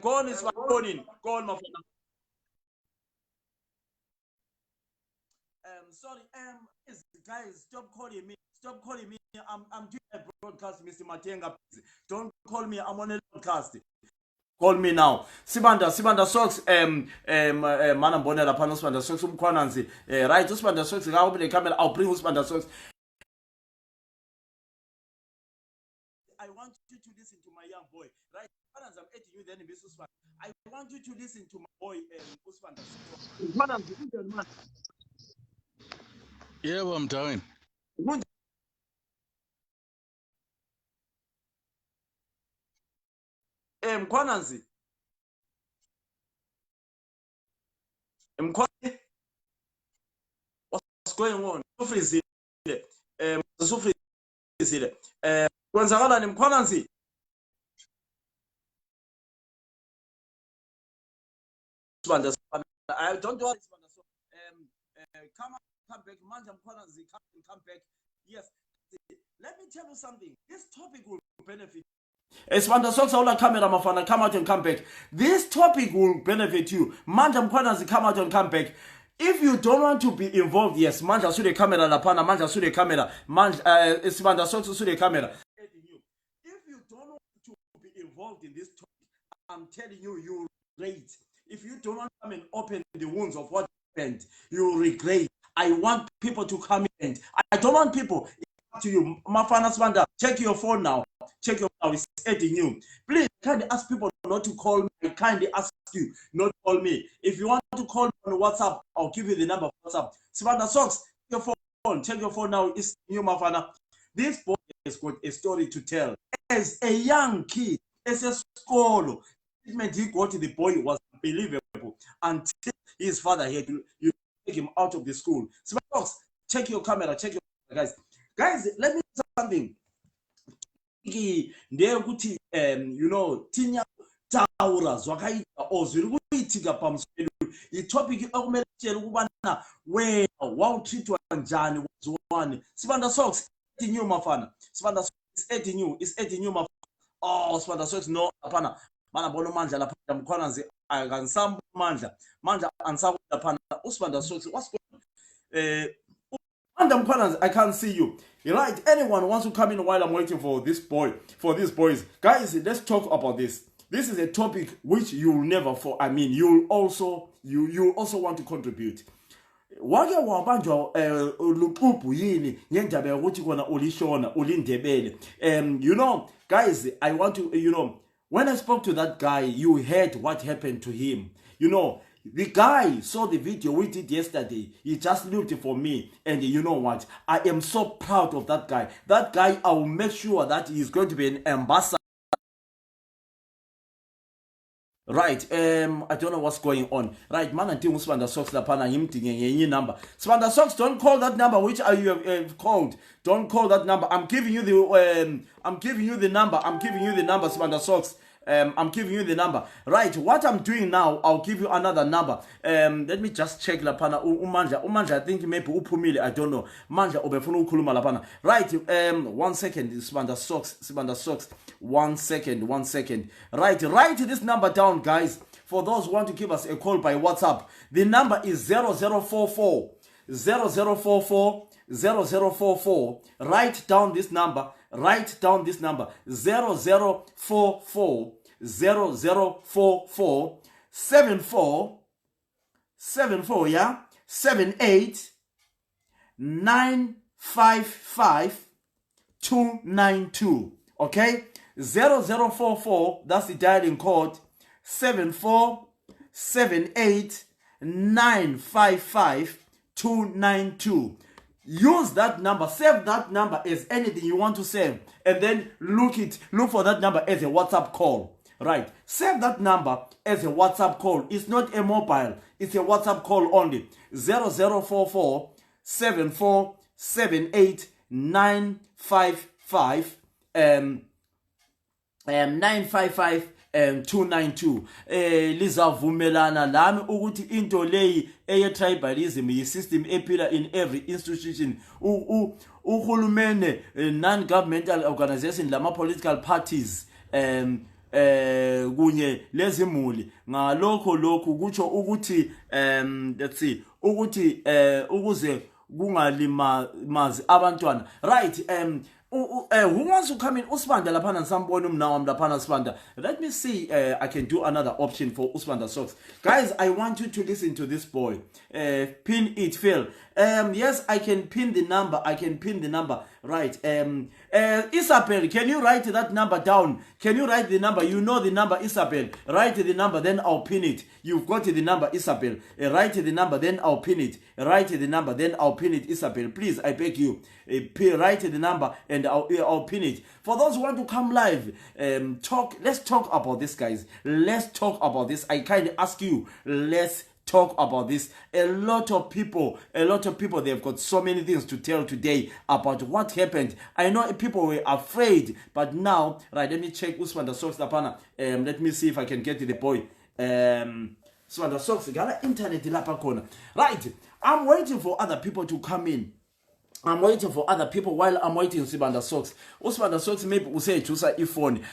Go on, is going. Go on, my friend. Sorry, guys, stop calling me. Stop calling me. I'm doing a broadcast, Mr. Matenga. Please. Don't call me. I'm on a broadcast. Call me now. Sibanda Socks, Manam Bonera Panos Sibanda Socks, Mkhwananzi. Right, Sibanda Socks, I'll be the camera. I'll bring Sibanda Socks. I want you to listen to my young boy. Right, I'm adding you then, Mrs. I want you to listen to my boy, Usman. Yeah, well, I'm doing. Mkhwananzi. What's going on? Kwenzakala ni Mkhwananzi. I don't want come back, Mandla Mkhwananzi, come back. Yes. Let me tell you something. This topic will benefit. Swanda Socks, all camera Mafana, come out and come back. This topic will benefit you. Mandla Mkhwananzi, come out and come back. If you don't want to be involved, yes, manja sude camera lapana, manja sude camera, manja Sibanda Socks sude camera. If you don't want to be involved in this topic, I'm telling you, you'll regret. If you don't want to come and open the wounds of what happened, you'll regret. I want people to come in. I don't want people. It's up to you. Mafana Sibanda, check your phone now. Check your phone. It's adding you. Please, kindly ask people not to call me. I kindly ask you not to call me. If you want to call me on WhatsApp, I'll give you the number of WhatsApp. Sibanda Socks, your phone. Check your phone now. It's new, Mafana. This boy has got a story to tell. As a young kid, as a scholar, the treatment he got to the boy was unbelievable until his father had to take him out of the school. Sibanda Socks, check your camera. Check your camera, guys. Guys, let me say something. You know, tinya taura zwakaita ozwiri kuitika pamusoro itopic ekumele tshela ukubana wena wawutreatwa njani wazwani. Sibanda Socks adding you mafana. Sibanda Socks is adding you mafana. Oh, Sibanda Socks no apana mana bono manja lapha mkhona nzi akansamba manja ansaku lapha uSibanda Socks what's going I can't see you. Right? Anyone wants to come in while I'm waiting for these boys. Guys, let's talk about this. This is a topic which you'll never you'll also want to contribute. Wake wabanjwa luquphu yini ngendaba yokuthi kona ulishona ulindebele. You know, guys, I want to, you know, when I spoke to that guy, you heard what happened to him. You know, the guy saw the video we did yesterday. He just looked for me. And you know what? I am so proud of that guy. That guy, I will make sure that he is going to be an ambassador. Right, I don't know what's going on. Right, man, until Sibanda Socks lapana him any number. Sibanda Socks, don't call that number which are you have called. Don't call that number. I'm giving you the number. Sibanda Socks. I'm giving you the number. Right, what I'm doing now, I'll give you another number. Let me just check lapana. Umanja, I think maybe upumile, I don't know. Manja obefunu ukuluma lapana. Right, 1 second, Sibanda Socks. 1 second. Right, write this number down, guys. For those who want to give us a call by WhatsApp, the number is 0044 0044. Write down this number 0044 74 yeah 78 955 292. Okay, 0044, that's the dialing code. 74 78 955 292. Use that number, save that number as anything you want to save, and then look for that number as a WhatsApp call. Right, save that number as a WhatsApp call. It's not a mobile, it's a WhatsApp call only. 0044 74 78 955 955 292. Lizavumelana lami ukuthi into leyi eye tribalism yi system ephila in every institution. Uhulumene, non-governmental organization, lama political parties kunye lezimuli ngalokho kutsho ukuthi let's see ukuthi ukuze kungalimazi abantwana. Right, who wants to come in? Usibanda lapana sambona umnawa lapana Sibanda. Let me see. I can do another option for Usibanda Socks. Guys, I want you to listen to this boy. Pin it, Phil. Yes, I can pin the number. Right. Isabel, can you write that number down? Can you write the number? You know the number, Isabel. Write the number, then I'll pin it. You've got the number, Isabel. Write the number, then I'll pin it. Write the number, then I'll pin it, Isabel. Please, I beg you. Write the number and I'll pin it. For those who want to come live, let's talk about this, guys. Let's talk about this. I kindly ask you, let's talk about this. A lot of people, they've got so many things to tell today about what happened. I know people were afraid, but now, right, let me check Usibanda Socks lapana. Let me see if I can get to the boy. Usibanda Socks, gala internet lapha khona. Right, I'm waiting for other people to come in. I'm waiting for other people while I'm waiting Sibanda Socks. Usibanda Socks maybe will say Jusa iPhone.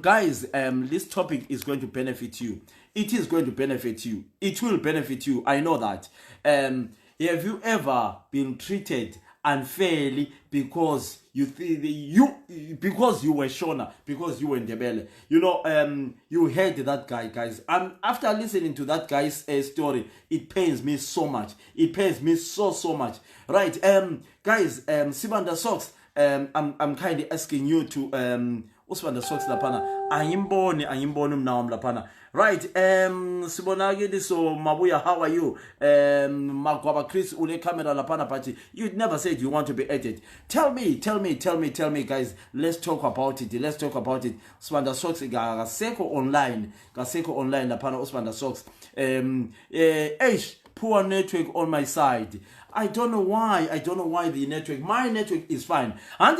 Guys, this topic is going to benefit you. It is going to benefit you. It will benefit you. I know that. Have you ever been treated unfairly because because you were Shona, because you were Ndebele? You know, you heard that guy, guys. After listening to that guy's story, it pains me so much. It pains me so much. Right, guys, Sibanda Socks, I'm kindly asking you to Usibanda Socks lapana. Ayimboni mnawam lapana. Right, Sibonage so Mabuya, how are you? Magwaba Chris ule camera lapana party. You never said you want to be edited. Tell me, guys. Let's talk about it. Usibanda Socks gaseko online lapana Usibanda Socks. Poor network on my side. I don't know why the network. My network is fine. I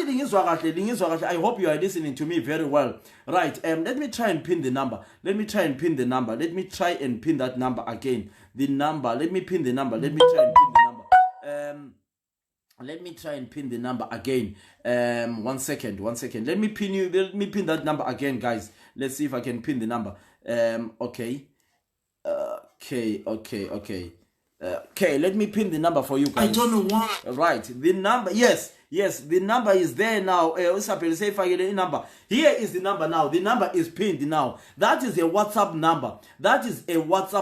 hope you are listening to me very well. Right. Let me try and pin the number. Let me try and pin that number again. The number. Let me pin the number. Let me try and pin the number again. 1 second. Let me pin that number again, guys. Let's see if I can pin the number. Okay, let me pin the number for you guys. I don't know why. Right, the number, yes, the number is there now. Say if I get a number. Here is the number now. The number is pinned now. That is a WhatsApp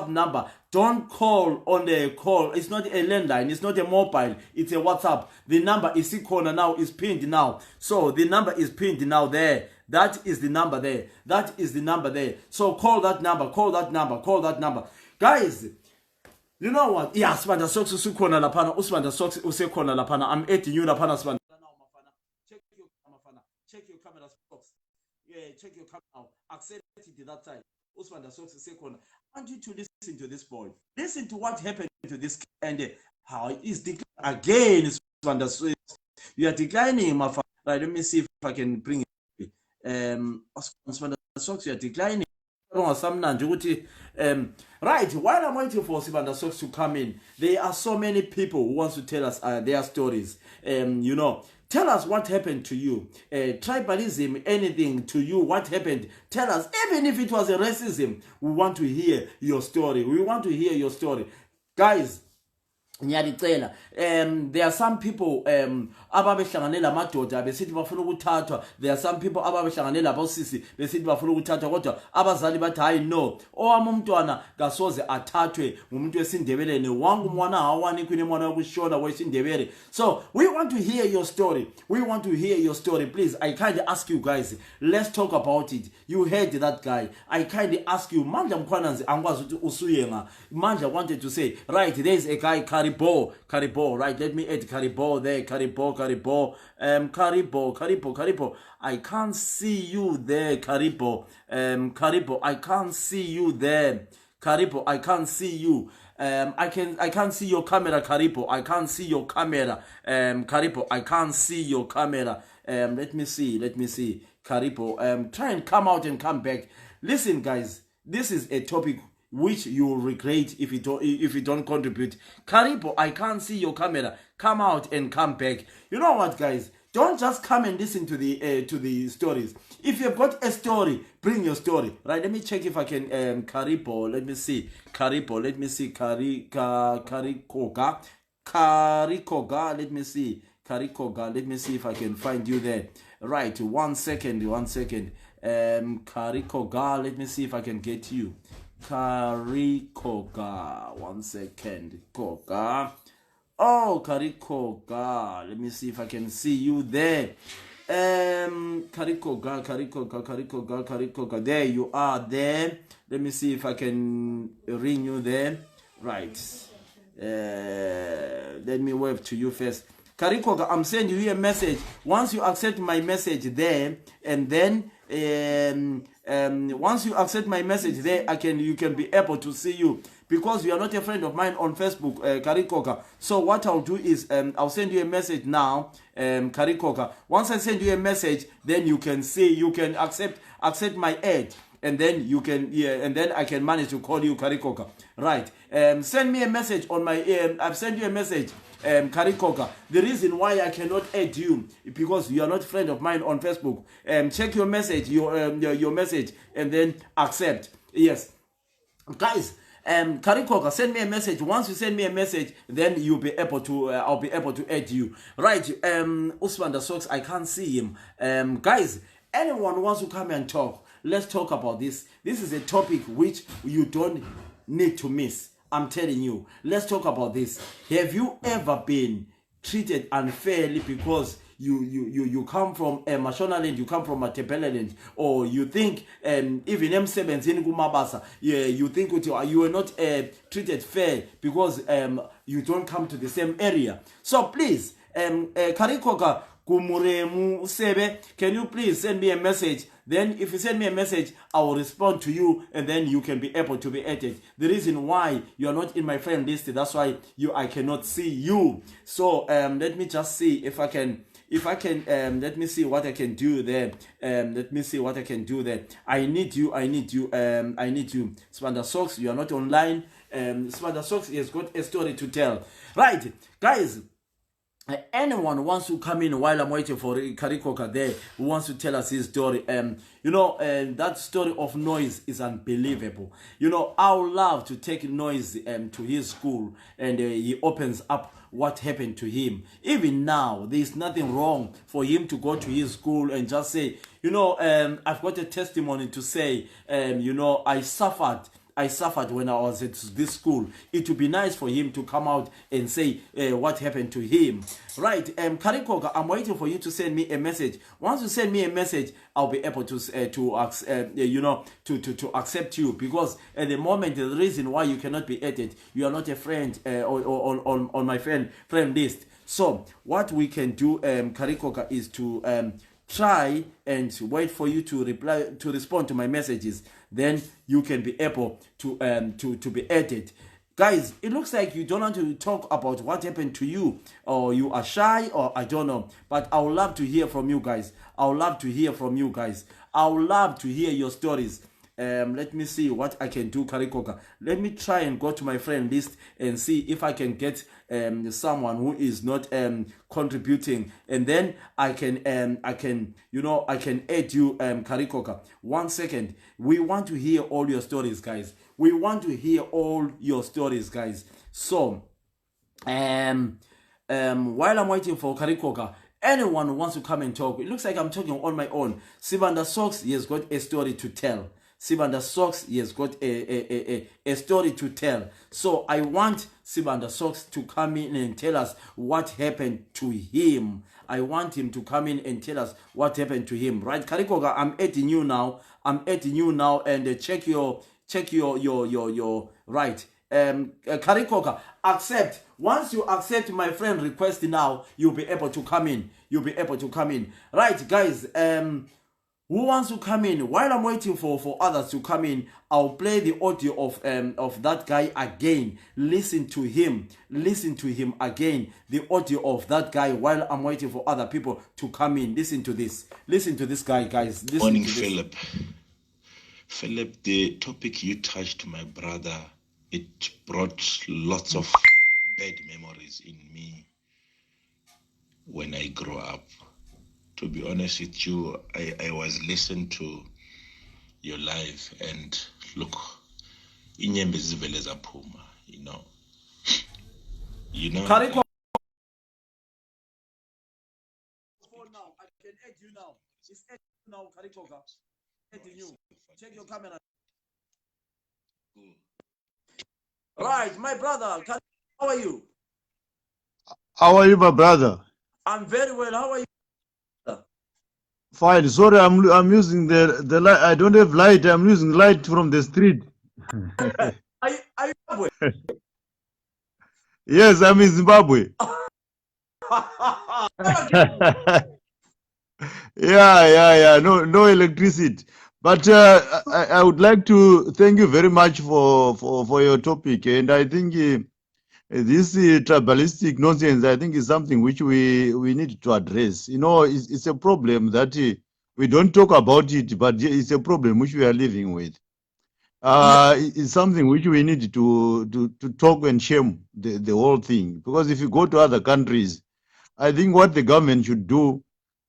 number. Don't call on the call. It's not a landline. It's not a mobile. It's a WhatsApp. The number is corner now. Is pinned now. So the number is pinned now there. That is the number there. So call that number. Guys, you know what? Yeah, Sibanda Socks usukhona lapana. Usibanda Socks usekhona lapana. I'm adding you lapana Sibanda. Check your camera box. Yeah, check your camera now. Accept it that side. Usibanda Socks usekhona. I want you to listen to this boy. Listen to what happened to this and how it is declining again. Usibanda Socks. You are declining, my father. Right, let me see if I can bring it. Usibanda Socks, you are declining. Right, while I'm waiting for Sibanda Socks to come in, there are so many people who want to tell us their stories. You know, tell us what happened to you. Tribalism, anything to you, what happened. Tell us, even if it was a racism, we want to hear your story. Guys, there are some people ababehlanganela amadoda besithi bafuna ukuthathwa. There are some people ababehlanganela abosisi besithi bafuna ukuthathwa, kodwa abazali bathi hayi no, owami umntwana kasoze athathwe ngumuntu wesindebeleni, wangu mwana hawani kwini mwana wokushona wesindebele. So we want to hear your story. Please, I kindly ask you guys, let's talk about it. You heard that guy. I kindly ask you, Mandla Mkwananzi angwazi ukuthi usuyenga. Mandla wanted to say, right, there is a guy Karibo, right? Let me add Karibo there. Karibo. I can't see you there, Karibo. Karibo, I can't see you there. Karibo, I can't see you. I can't see your camera, Karibo. I can't see your camera. Karibo, I can't see your camera. Let me see. Karibo, try and come out and come back. Listen, guys, this is a topic which you will regret if you don't contribute. Karibo, I can't see your camera. Come out and come back. You know what, guys? Don't just come and listen to the stories. If you've got a story, bring your story. Right? Let me check if I can. Karibo. Let me see. Karibo. Let me see. Karikoga. Let me see. Karikoga. Let me see if I can find you there. Right. 1 second. Karikoga. Let me see if I can get you. Karikoga. 1 second. Koga. Oh, Karikoga. Let me see if I can see you there. Karikoga. There you are there. Let me see if I can ring you there. Right. Let me wave to you first. Karikoga, I'm sending you a message. Once you accept my message there, and then once you accept my message there, you can be able to see you, because you are not a friend of mine on Facebook, Karikoga. So what I'll do is I'll send you a message now, Karikoga. Once I send you a message, then you can see, you can accept my ad, and then you can, and then I can manage to call you, Karikoga. Right. Send me a message on my I've sent you a message Karikoka, the reason why I cannot add you because you are not a friend of mine on Facebook. Check your message, your message, and then accept. Yes, guys. Karikoka, send me a message. Once you send me a message, then you'll be able to. I'll be able to add you. Right. Usman the Socks, I can't see him. Guys, anyone wants to come and talk? Let's talk about this. This is a topic which you don't need to miss. I'm telling you. Let's talk about this. Have you ever been treated unfairly because you come from Mashonaland, you come from Matebeleland, or you think even M17 Gumabasa, you think you were not treated fair because you don't come to the same area. So please, Karikoka Kumuremu Sebe, can you please send me a message? Then if you send me a message, I will respond to you, and then you can be able to be added. The reason why you are not in my friend list, that's why I cannot see you. So let me just see if I can let me see what I can do there. Let me see what I can do there. I need you. Spanda Socks, you are not online. Spanda Socks has got a story to tell. Right, guys. Anyone wants to come in while I'm waiting for Karikoka there, who wants to tell us his story. That story of Noise is unbelievable. I would love to take Noise to his school, and he opens up what happened to him. Even now, there's nothing wrong for him to go to his school and just say, I've got a testimony to say, I suffered when I was at this school. It would be nice for him to come out and say what happened to him. Right, Karikoka, I'm waiting for you to send me a message. Once you send me a message, I'll be able to accept you, because at the moment the reason why you cannot be added, you are not a friend on my friend list. So what we can do, Karikoka, is to try and wait for you to respond to my messages. Then you can be able to be added. Guys, it looks like you don't want to talk about what happened to you, or you are shy, or I don't know. But I would love to hear from you guys. I would love to hear your stories. Let me see what I can do, Karikoka. Let me try and go to my friend list and see if I can get someone who is not contributing, and then I can add you, Karikoka. 1 second. We want to hear all your stories, guys. So while I'm waiting for Karikoka, anyone who wants to come and talk, it looks like I'm talking on my own. Sibanda Socks, he has got a story to tell. Sibanda Socks, he has got a story to tell. So I want Sibanda Socks to come in and tell us what happened to him. I want him to come in and tell us what happened to him. Right, Karikoga, I'm adding you now, and check your right. Karikoka, accept. Once you accept my friend request now, you'll be able to come in. Right, guys. Who wants to come in? While I'm waiting for others to come in, I'll play the audio of that guy again. Listen to him again. The audio of that guy while I'm waiting for other people to come in. Listen to this guy, guys. Morning, Philip. Philip, the topic you touched, my brother, it brought lots of bad memories in me when I grew up. To be honest with you, I was listening to your live, and look, inyembe zivele zaphuma, you know. Kariko, now I can add you now. It's add you now, Karikoka. Adding you. Check your camera. Right, my brother. How are you? How are you, my brother? I'm very well. How are you? Fine. Sorry, I'm using the light. I don't have light. I'm using light from the street. Are you Zimbabwe? Yes, I'm in Zimbabwe. Yeah. No electricity. But I would like to thank you very much for your topic, and I think this tribalistic nonsense, I think, is something which we need to address. It's a problem that we don't talk about it, but it's a problem which we are living with. It's something which we need to talk and shame the whole thing. Because if you go to other countries, I think what the government should do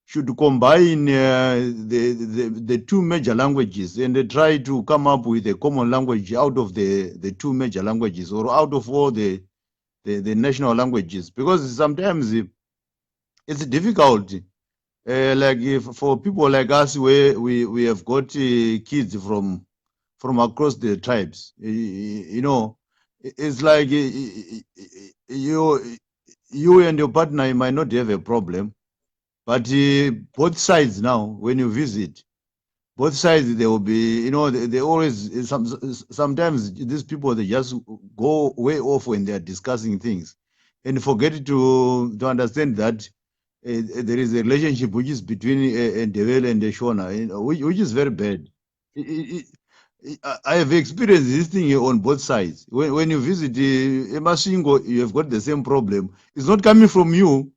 should combine the two major languages and they try to come up with a common language out of the two major languages or out of all the national languages. Because sometimes it's difficult. Like if for people like us, where we have got kids from across the tribes, you know, it's like you and your partner might not have a problem, but both sides now, when you visit, both sides they will be, you know, they always sometimes these people they just go way off when they are discussing things, and forget to understand that there is a relationship which is between Ndebele and Shona, you know, which is very bad. I have experienced this thing on both sides. When you visit Emashingo, you have got the same problem. It's not coming from you,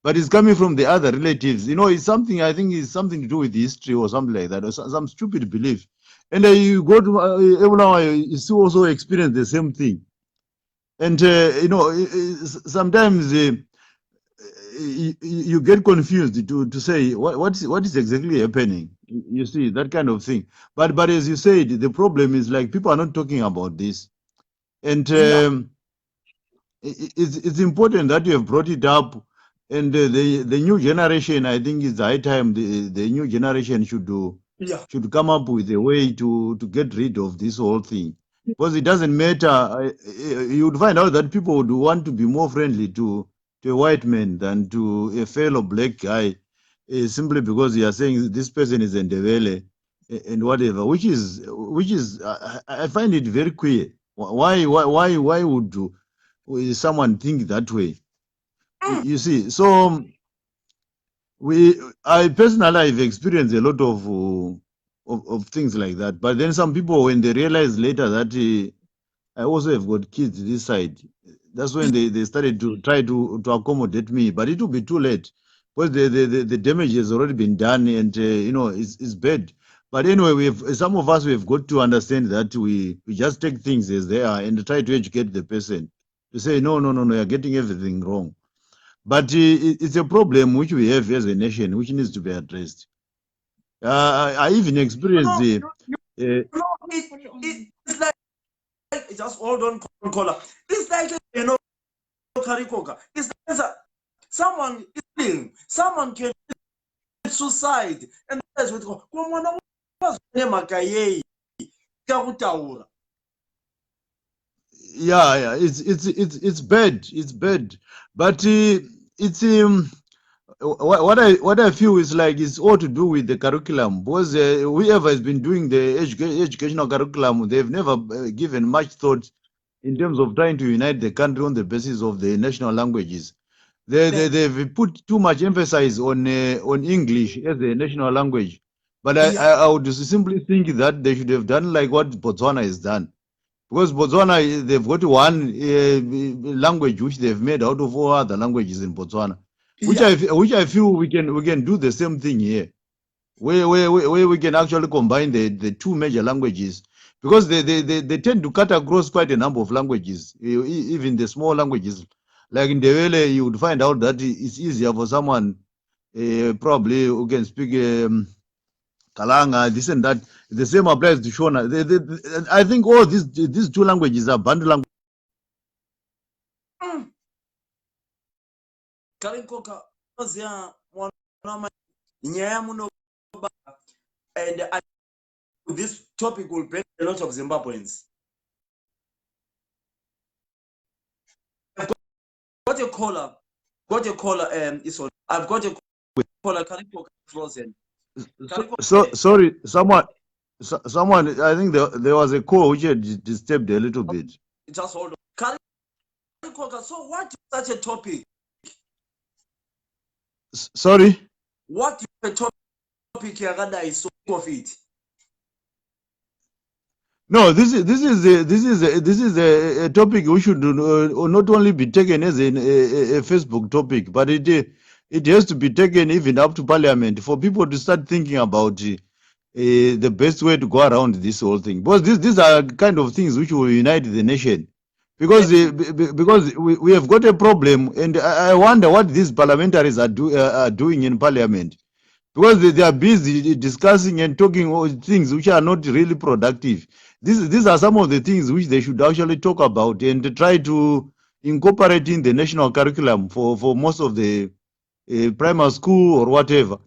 but it's coming from the other relatives. You know, it's something, I think it's something to do with history or something like that, or some stupid belief. And you go to Ebulawa, you still also experience the same thing. And, you know, sometimes you get confused to say what is exactly happening. You see, that kind of thing. But as you said, the problem is like people are not talking about this. And it's important that you have brought it up. And the new generation, I think it's high time the new generation should come up with a way to get rid of this whole thing. Because it doesn't matter. You would find out that people would want to be more friendly to a white man than to a fellow black guy, simply because you are saying this person is Ndebele and whatever, which is I find it very queer. Why would someone think that way? You see, so I personally have experienced a lot of things like that. But then some people, when they realize later that I also have got kids this side, that's when they started to try to accommodate me. But it will be too late because the damage has already been done, and you know it's bad. But anyway, some of us we have got to understand that we just take things as they are and try to educate the person to say no, you're getting everything wrong. But it's a problem which we have as a nation, which needs to be addressed. I even experienced It's like just hold on, caller. It's like Karikoka. It's like someone is killing, someone can suicide, and that's what yeah, it's bad. It's bad, but it's what I feel is like it's all to do with the curriculum. Because whoever has been doing the educational curriculum, they've never given much thought in terms of trying to unite the country on the basis of the national languages. They've put too much emphasis on English as a national language. But I would simply think that they should have done like what Botswana has done. Because Botswana, they've got one language which they've made out of all other languages in Botswana, which I feel we can do the same thing here, where we can actually combine the two major languages, because they tend to cut across quite a number of languages, even the small languages. Like in Ndebele, you would find out that it's easier for someone probably who can speak Kalanga, this and that. The same applies to Shona. I think all these two languages are bundle languages. And this topic will bring a lot of Zimbabweans. I've got a caller. I've got a caller. Karikoka frozen. So sorry, someone. I think there was a call which had disturbed a little bit. Just hold on. Karikoka, so what is such a topic? Sorry. What is the topic Yagada is so of it? No, this is a topic we should not only be taken as a Facebook topic, but it has to be taken even up to Parliament for people to start thinking about the best way to go around this whole thing. Because these are kind of things which will unite the nation. Because because we have got a problem, and I wonder what these parliamentaries are doing in parliament. Because they are busy discussing and talking things which are not really productive. These are some of the things which they should actually talk about and try to incorporate in the national curriculum for most of the primary school or whatever.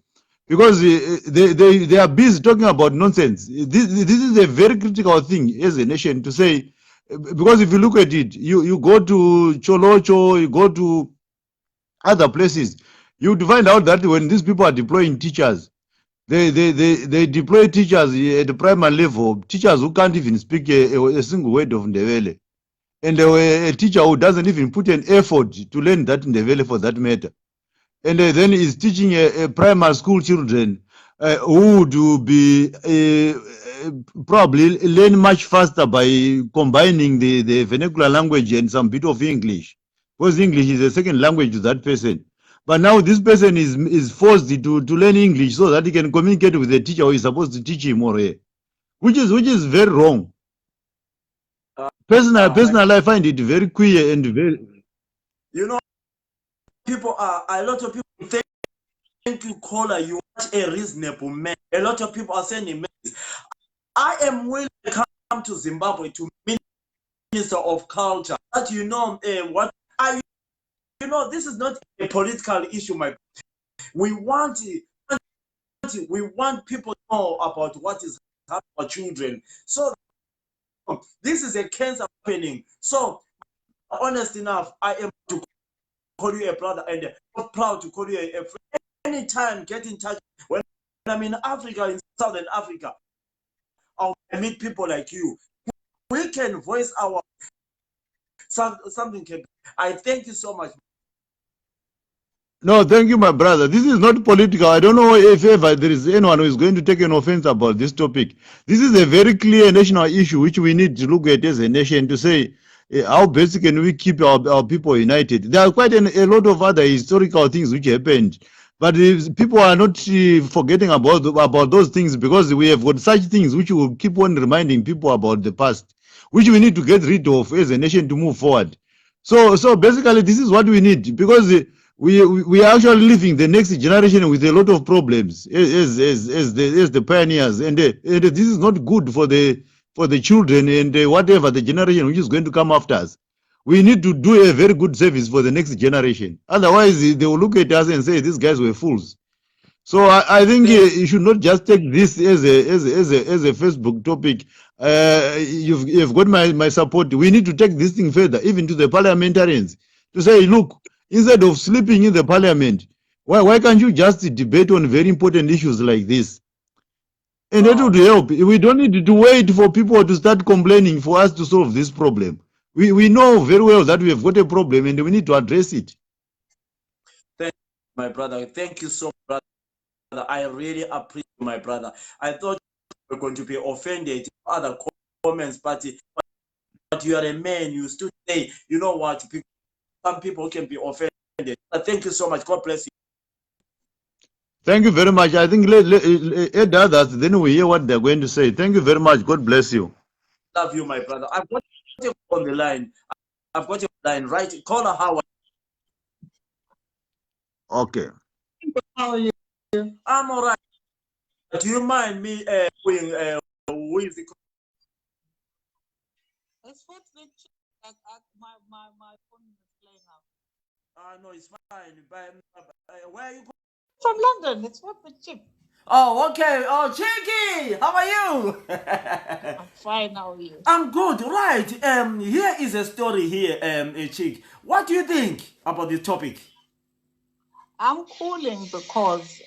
Because they are busy talking about nonsense. This is a very critical thing as a nation to say, because if you look at it, you go to Cholocho, you go to other places, you would find out that when these people are deploying teachers, they deploy teachers at the primary level, teachers who can't even speak a single word of Ndebele. And a teacher who doesn't even put an effort to learn that Ndebele for that matter. And then is teaching a primary school children who would be probably learn much faster by combining the vernacular language and some bit of English, because English is a second language to that person. But now this person is forced to learn English so that he can communicate with the teacher who is supposed to teach him or her, which is very wrong. Personally, I find it very queer and very. You know, a lot of people thank you, caller. You are a reasonable man. A lot of people are sending messages. I am willing to come to Zimbabwe to Minister of Culture. But you know what? This is not a political issue, my. We want people to know about what is happening for children. So this is a cancer happening. So honest enough, I am to call you a brother and I'm proud to call you a friend. Anytime, get in touch. When I'm in Africa, in Southern Africa, I'll meet people like you. We can voice our something. I thank you so much. No, thank you, my brother. This is not political. I don't know if ever there is anyone who is going to take an offense about this topic. This is a very clear national issue which we need to look at as a nation to say how best can we keep our people united. There are quite a lot of other historical things which happened, but people are not forgetting about those things, because we have got such things which will keep on reminding people about the past, which we need to get rid of as a nation to move forward. So basically, this is what we need, because we are actually leaving the next generation with a lot of problems as the pioneers, and this is not good for the children and whatever the generation which is going to come after us. We need to do a very good service for the next generation. Otherwise, they will look at us and say these guys were fools. So I think you should not just take this as a Facebook topic. You've got my support. We need to take this thing further, even to the parliamentarians, to say, look, instead of sleeping in the parliament, why can't you just debate on very important issues like this? And that would help. We don't need to wait for people to start complaining for us to solve this problem. We know very well that we have got a problem and we need to address it. Thank you, my brother. Thank you so much, brother. I really appreciate you, my brother. I thought you were going to be offended by other comments, but you are a man. You stood say, you know what? Some people can be offended. Thank you so much. God bless you. Thank you very much. I think let others, then we hear what they're going to say. Thank you very much. God bless you. Love you, my brother. I've got you on the line. I've got you on the line, right? Caller Howard. Okay. How are you? I'm all right. Do you mind me doing who is it? It's what the my phone is playing out. No, it's fine. Where are you going? From London, it's what the chip. Oh, okay. Oh, Cheeky, how are you? I'm fine. How are you? I'm good. Right. Here is a story here, Chick. What do you think about this topic? I'm calling because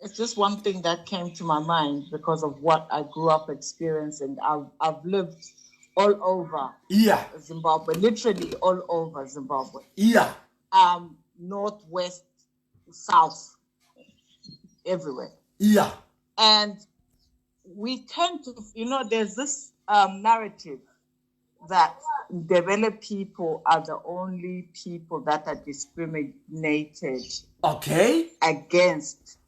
it's just one thing that came to my mind because of what I grew up experiencing. I've lived all over Zimbabwe, literally all over Zimbabwe. Yeah. Northwest, south, everywhere. Yeah. And we tend to, there's this narrative that developed people are the only people that are discriminated against.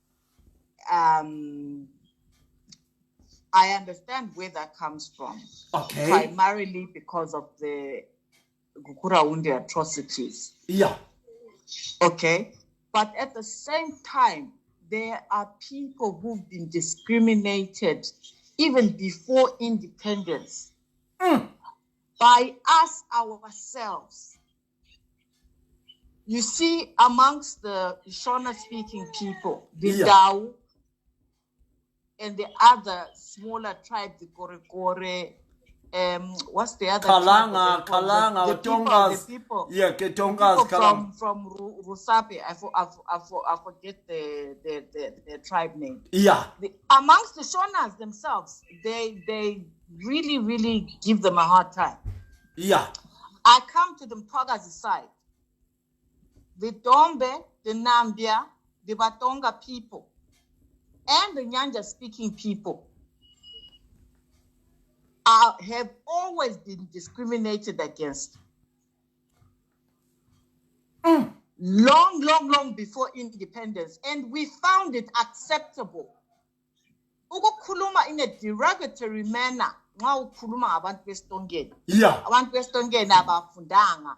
I understand where that comes from. Okay. Primarily because of the Gukurahundi atrocities. Yeah. Okay. But at the same time, there are people who've been discriminated even before independence by us ourselves. You see, amongst the Shona-speaking people, the Dao and the other smaller tribes, the Korekore, what's the other Kalanga, the Tongas. people, Yeah, Tongas, Kalanga. From Rusape, I forget the tribe name. Yeah. Amongst the Shonas themselves, they really, really give them a hard time. Yeah. I come to the Mpagazi side. The Dombe, the Nambia, the Batonga people, and the Nyanja-speaking people have always been discriminated against. Long before independence. And we found it acceptable. Ukukhuluma in a derogatory manner. Ukukhuluma abantu beStongeni. Yeah. Abantu beStongeni abafundanga,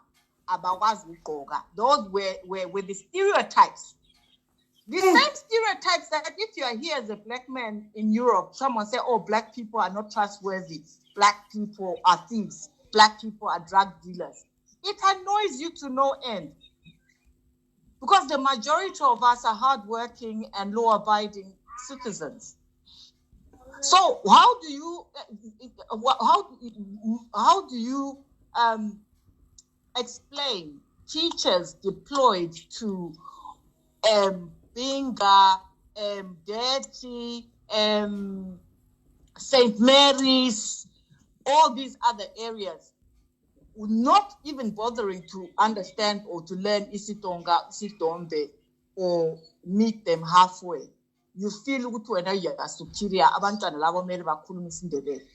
abakwazi ukugqoka. Those were the stereotypes. The same stereotypes that if you are here as a black man in Europe, someone say, oh, black people are not trustworthy. Black people are thieves. Black people are drug dealers. It annoys you to no end. Because the majority of us are hardworking and law-abiding citizens. So how do you explain teachers deployed to Binga, Dirty, St. Mary's, all these other areas, not even bothering to understand or to learn isiTonga, isiTombe, or meet them halfway? You feel ukuthi wena you're superior, abantwana labo mele bakhuluma isiNdebele.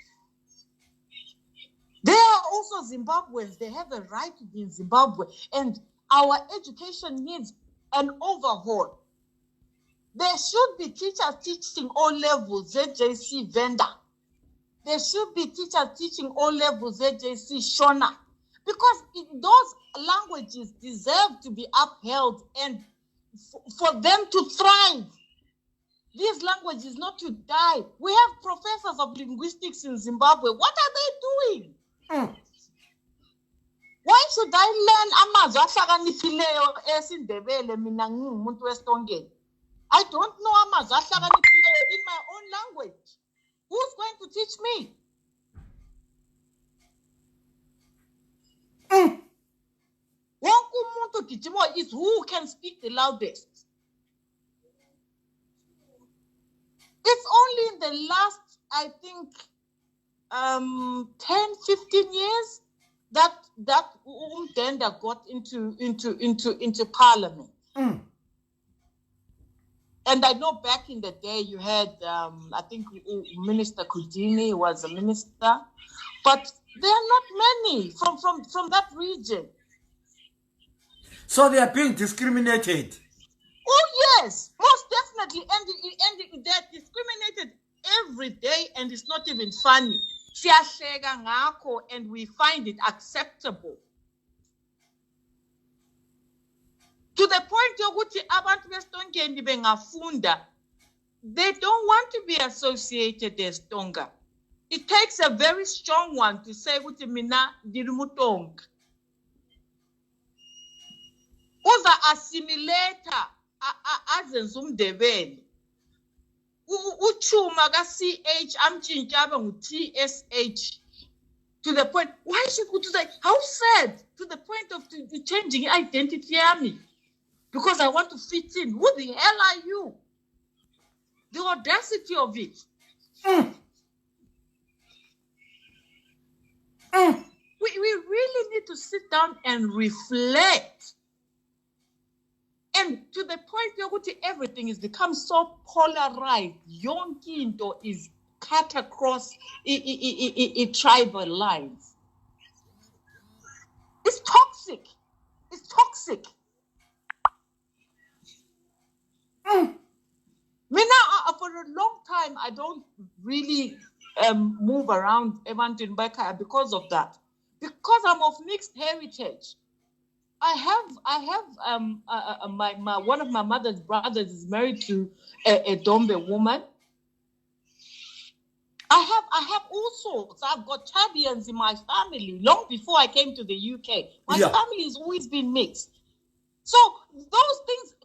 They are also Zimbabweans. They have a right to be in Zimbabwe. And our education needs an overhaul. There should be teachers teaching all levels, ZJC vendor. There should be teachers teaching all levels, ZJC Shona. Because those languages deserve to be upheld and for them to thrive. These languages not to die. We have professors of linguistics in Zimbabwe. What are they doing? Why should I learn amazwi ahlakanifileyo esiNdebele mina ngingumuntu weStongeni? I don't know amazwi ahlakanifileyo in my own language. Who's going to teach me? Wonke umuntu gijimo is who can speak the loudest. It's only in the last, I think, 10, 15 years that Umdenda got into parliament. And I know back in the day you had, I think Minister Kudini was a minister, but there are not many from that region. So they are being discriminated. Oh yes, most definitely, and they're discriminated every day, and it's not even funny. Siyahleka ngakho, and we find it acceptable. To the point yokuthi abantu beStongeni bengafunda, they don't want to be associated as Tonga. It takes a very strong one to say ukuthi mina ndirimutonga. Uza assimilator azenza umndebele. Uchuma ka-CH amtshintsha abe ngu-TSH. To the point, why should we say, how sad, to the point of changing identity yami? Because I want to fit in. Who the hell are you? The audacity of it. We really need to sit down and reflect. And to the point where everything has become so polarized, yonke into is cut across tribal lines. It's toxic. It's toxic. Mina, a long time, I don't really move around Evantin Baka because of that. Because I'm of mixed heritage. I have my one of my mother's brothers is married to a Dombe woman. I have all sorts. I've got Chadians in my family long before I came to the UK. My family has always been mixed. So those things,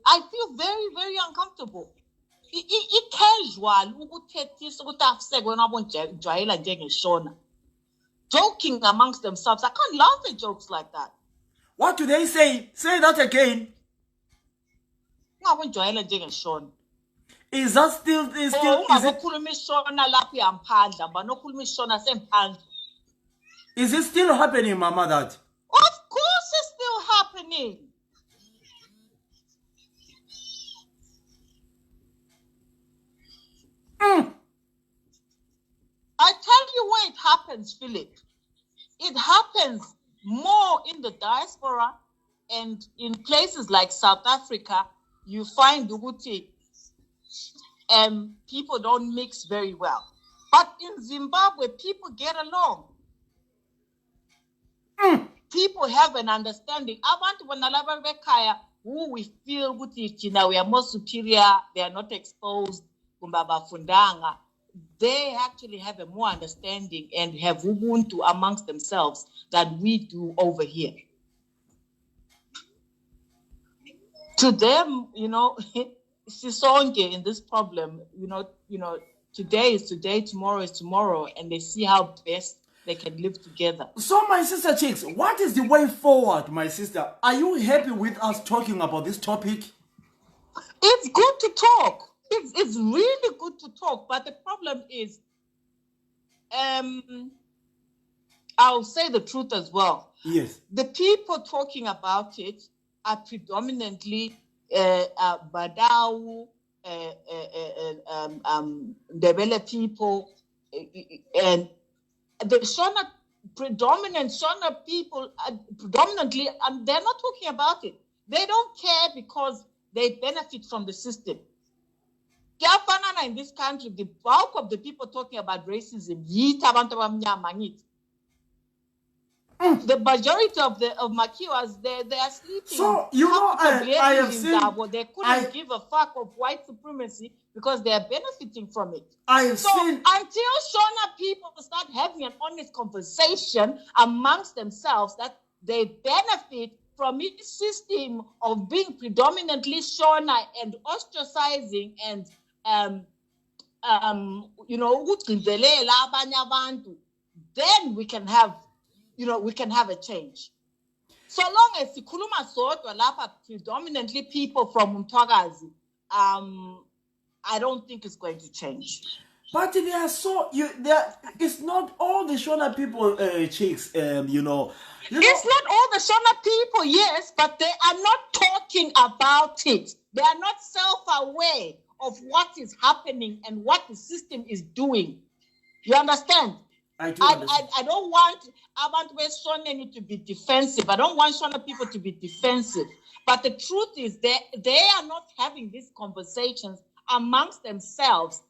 I feel very, very uncomfortable. It casual joking amongst themselves. I can't laugh at jokes like that. What do they say? Say that again. Is that still is it still happening, Mama? That of course it's still happening. I tell you where it happens, Philip. It happens more in the diaspora and in places like South Africa. You find Uguti people don't mix very well. But in Zimbabwe, people get along. People have an understanding. Who we feel we are more superior, they are not exposed. They actually have a more understanding and have Ubuntu amongst themselves than we do over here. To them, Sisonge in this problem, today is today, tomorrow is tomorrow, and they see how best they can live together. So, my sister Chicks, what is the way forward, my sister? Are you happy with us talking about this topic? It's good to talk. It's really good to talk, but the problem is, I'll say the truth as well. Yes. The people talking about it are predominantly Badau, Ndebele people, and the Shona predominant Shona people predominantly, and they're not talking about it. They don't care because they benefit from the system. In this country, the bulk of the people talking about racism, the majority of Makiwas, they are sleeping. So I have seen. They couldn't give a fuck of white supremacy because they are benefiting from it. Until Shona people start having an honest conversation amongst themselves that they benefit from its system of being predominantly Shona and ostracizing and then we can have a change. So long as sikhuluma sodwa lapha predominantly people from Mtwakazi, I don't think it's going to change. But they are it's not all the Shona people, Chicks, It's not all the Shona people, yes, but they are not talking about it. They are not self-aware of what is happening and what the system is doing. You understand? I do understand. I don't want Shona to be defensive. I don't want Shona people to be defensive. But the truth is they are not having these conversations amongst themselves.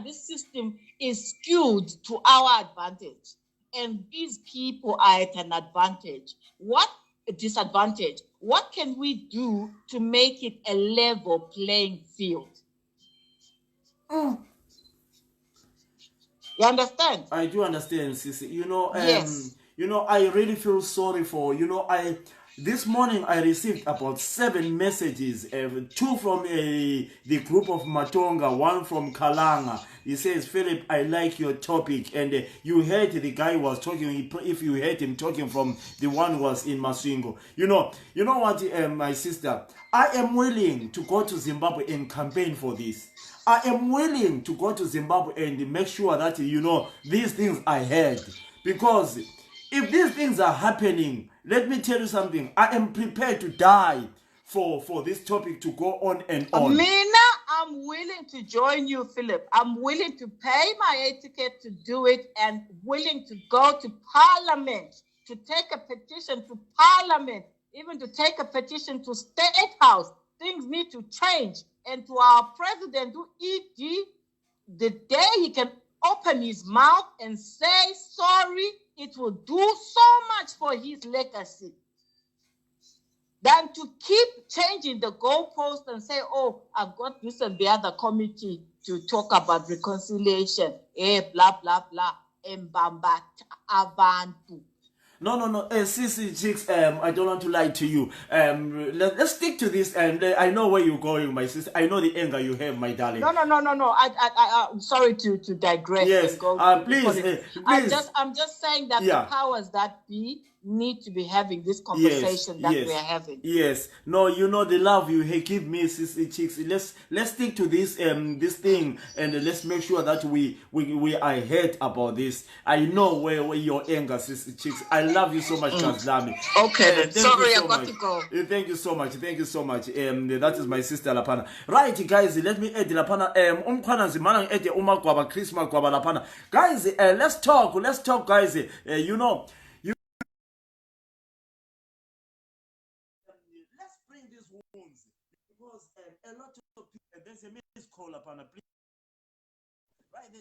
This system is skewed to our advantage. And these people are at an advantage. What a disadvantage? What can we do to make it a level playing field? You understand? I do understand, Sissy. Yes. I really feel sorry for, this morning I received about 7 messages, 2 from the group of Matonga, 1 from Kalanga. He says, Philip, I like your topic. And you heard the guy was talking, if you heard him talking from the one who was in Masvingo. You know what, my sister, I am willing to go to Zimbabwe and campaign for this. I am willing to go to Zimbabwe and make sure that, these things are heard. Because if these things are happening, let me tell you something. I am prepared to die for this topic to go on and on. Mina, I'm willing to join you, Philip. I'm willing to pay my ticket to do it and willing to go to Parliament, to take a petition to Parliament, even to take a petition to State House. things need to change. And to our president, who ED, the day he can open his mouth and say sorry, it will do so much for his legacy than to keep changing the goalpost and say, oh, I've got this and the other committee to talk about reconciliation, blah, blah, blah, mbamba abantu. No, Sissy Chicks, I don't want to lie to you. Let's stick to this, and I know where you're going, my sister. I know the anger you have, my darling. No. I'm sorry to digress. Yes, and go please, please. I'm just saying that the powers that be need to be having this conversation that we're having. Yes. No, you know the love you give me, Sissy Chicks. Let's stick to this this thing, and let's make sure that we are ahead about this. I know where your anger, Sissy Chicks. I love you so much, Kazlami. Okay, sorry, I got to go. Thank you so much. That is my sister Lapana. Right, guys, let me add Lapana. Chris Magwaba Lapana. Guys, let's talk, guys. You know. Let's bring these wounds because a lot of people, there's a missed call upon a please. Right,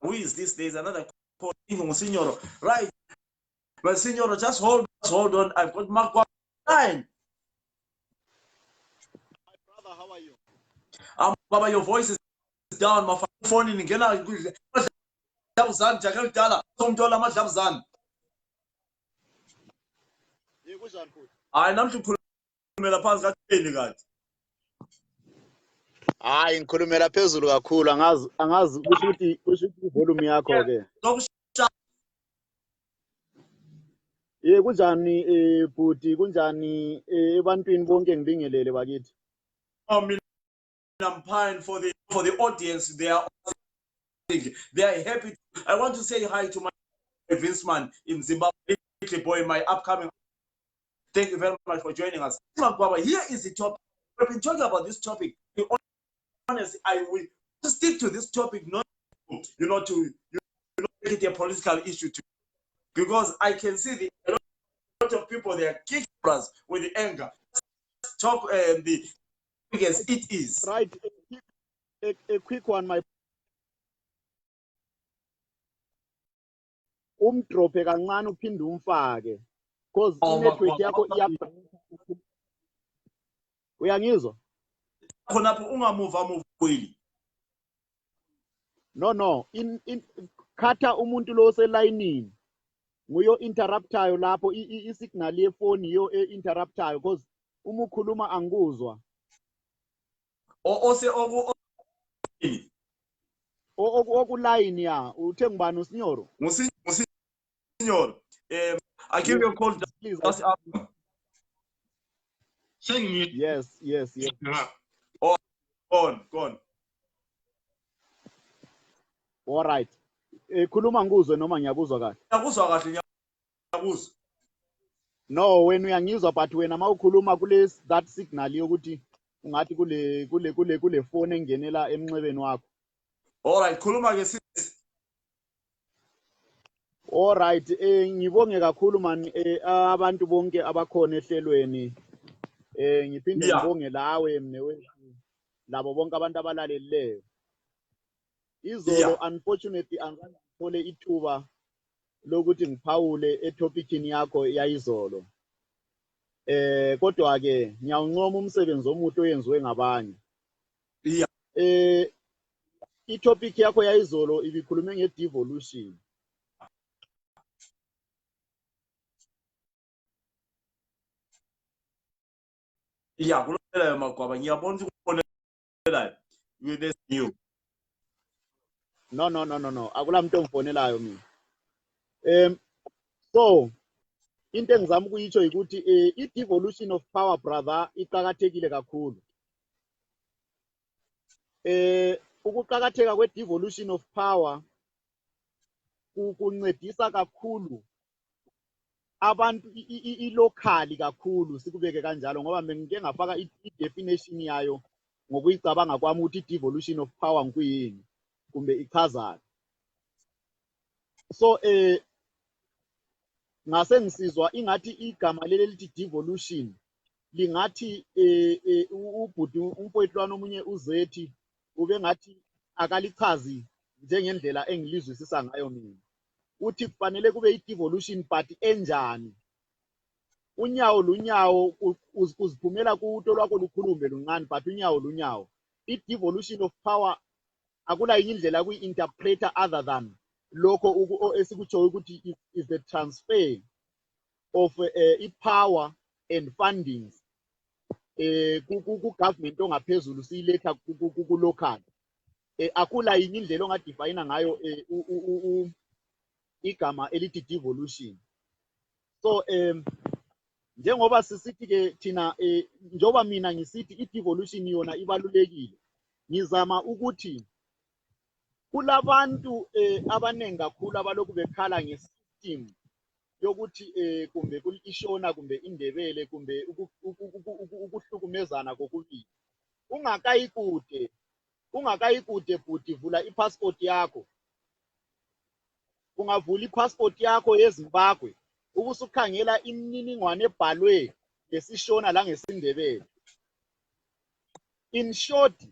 who is this? There's another call, Monsignor. Right, Monsignor, just hold on. I've got Mark 9. My brother, how are you? Baba, your voice is down. My phone in again. I know to khulumela phansi kathini kanti. Hayi ngikhulumela phezulu kakhulu angazi ukuthi volume yakho ke. Kunjani bhuti kunjani ebantwini bonke ngibingelele bakithi. I'm fine for the audience. They are happy. I want to say hi to my Vinceman in Zimbabwe, boy, my upcoming. Thank you very much for joining us. Here is the topic. We've been talking about this topic. To be honest, I will stick to this topic, not to make it a political issue too, because I can see a lot of people they are kicking us with the anger. Let's talk the as it is. Right, a quick one, my. Umdrope kancane uphinde umfake because network yakho uyangizwa khonapho ungamuva kweli. No in khatha umuntu lo selayinini nguyo interruptayo lapho isignal yefoni yo interruptayo because uma ukhuluma angikuzwa okulayini ya uthe ngibani usinyoro Signor, I give you a call, please. Yes. Oh, go on. All right. Khuluma ngizwe noma ngiyakuzwa kahle. Ngiyakuzwa kahle, ngiyakuzwa. No, when uyangizwa but wena mawukhuluma kule that signal yokuthi ungathi kule phone engenela emnxebeni wakho. All right, khuluma ke sis. All right, ngibonge kakhulu man abantu bonke abakhona ehlelweni. Ngiphinde ngibonge lawe mnewethu labo bonke abantu abalaleleyo. Izolo unfortunately angithole ithuba lokuthi ngiphawule etopicini yakho yayizolo. Kodwa ke ngiyawuncoma umsebenzi omuhle oyenziwe ngabanye. Itopic yakho yayizolo ibikhulume ngedevolution. Kulungile Magwaba, ngiyabona ukuthi with this new. No. Akula muntu ongifonelayo mina. So into engizama ukuyitsho ukuthi i-devolution of power brother iqhakathekile kakhulu. Ukuqhakatheka kwe-devolution of power kuncedisa kakhulu abantu ilocally kakhulu sikubeke kanjalo ngoba ngike ngafaka i-definition yayo ngokuyicabanga kwami ukuthi i-devolution of power ngikuyini kumbe ichazana. So ngase ngisizwa ingathi igama leli lithi devolution lingathi ubhuti umpoyitlwana omunye uzethi ube ngathi akalichazi njengendlela engilizwisisa ngayo mina. Uthi kufanele kube i-devolution party enjani. Unyawo lunyawo uziphumela kuto lwakho lukhulume luncane, but unyawo lunyawo. I-devolution of power akula yinye indlela kuyi-interpreter other than lokho esikutsho ukuthi is the transfer of i-power and fundings ku-government ongaphezulu siyiletha ku-local. Akula yinye indlela ongadefine ngayo igama elithi devolution. So njengoba sisithi-ke thina njengoba mina ngisithi i-devolution yona ibalulekile, ngizama ukuthi kulabantu abaningi kakhulu abalokhu bekhala nge-system yokuthi kumbe ishona kumbe indebele kumbe ukuhlukumezana kokubili. Ungakayikude bhuti, vula i-passport yakho. Ungavula i-passport yakho yeZimbabwe ubusukhangela imininingwane ebhalwe ngesishona la ngesindebele. In short,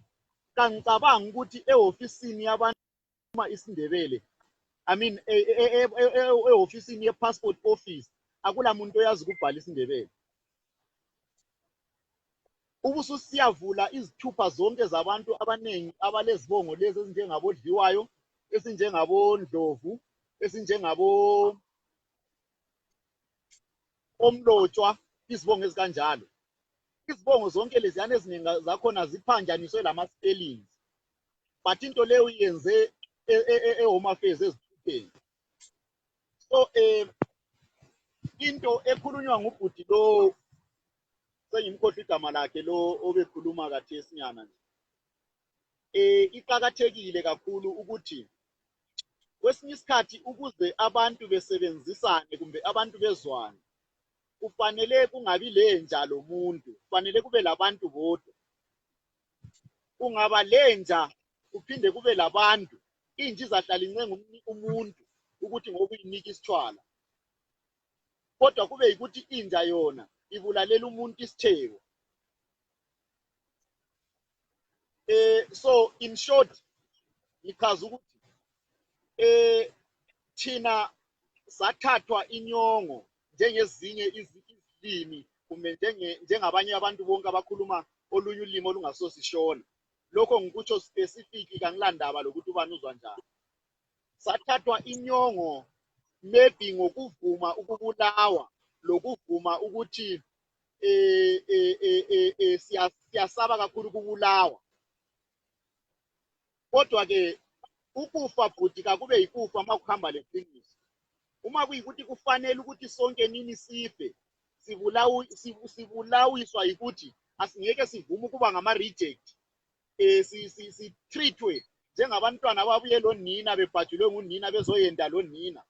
kangicabanga ukuthi ehofisini yabantu isindebele, I mean ehofisini ye-passport office akula muntu oyazi ukubhala isindebele. Ubususiyavula izithupha zonke zabantu abaningi abalezibongo lezi ezinjengabodliwayo, esinjengabondlovu, esinjengabo omlotshwa, izibongo ezikanjalo. Izibongo zonke leziyana eziningi zakhona ziphanjaniswe lama-spellings, but into leyo uyenze e-Home Affairs ezithupheni. So into ekhulunywa ngubhuti lo sengimkhohlwa igama lakhe lo obekhuluma kathesinyana nje, iqakathekile kakhulu ukuthi kwesinye isikhathi ukuze abantu besebenzisane kumbe abantu bezwane, kufanele kungabi lenja lomuntu, kufanele kube labantu bodwa. Kungaba lenja kuphinde kube labantu, inja izahlala incenga umuntu ukuthi ngoba uyinika isithwala, kodwa kube yikuthi inja yona ibulalela umuntu isitheko. So in short, ngichaza ukuthi thina sathathwa inyongo njengezinye izilimi kumbe njengabanye abantu bonke abakhuluma olunye ulimi olungasosishona. Lokho ngikutsho specific, kangilandaba lokuthi ubani uzwa njani. Sathathwa inyongo maybe ngokuvuma ukubulawa lokuvuma ukuthi siyasaba kakhulu ukubulawa. Kodwa-ke ukufa bhuti kakube yikufa uma kuhamba leqiniso. Uma kuyikuthi kufanele ukuthi sonke nini sife, sibulawiswa yikuthi asingeke sivume ukuba ngama-reject, si-treatwe njengabantwana ababuye lonina bebhajulwe ngunina bezoyenda lonina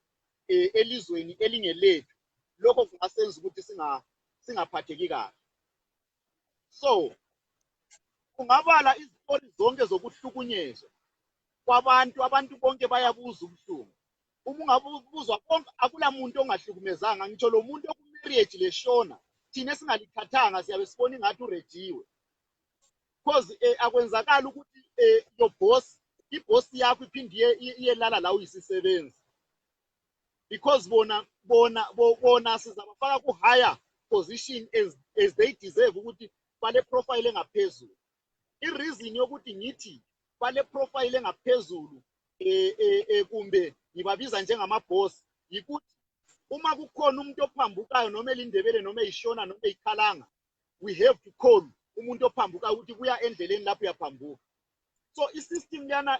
elizweni elingelethu. Lokho kungasenza ukuthi singaphatheki kahle. So ungabala izikoli zonke zokuhlukunyezwa kwabantu, abantu bonke bayabuza ubuhlungu. Uma ungabuzwa konke, akula muntu ongahlukumezanga. Ngitsho lo muntu okumarriage leshona, thina esingalithathanga siyabe sibona ingathi urejiwe. Because akwenzakala ukuthi your boss, i-boss yakho iphinde iyelala la uyisisebenzi. Because bona sizabafaka ku-higher position as they deserve ukuthi bale profile engaphezulu. I-reason yokuthi ngithi bale profile engaphezulu kumbe ngibabiza njengama-boss yikuthi uma kukhona umuntu ophambukayo noma elindebele noma eyishona noma eyikhalanga, we have to call umuntu ophambukayo ukuthi kuya endleleni lapho uyaphambuka. So i-system yana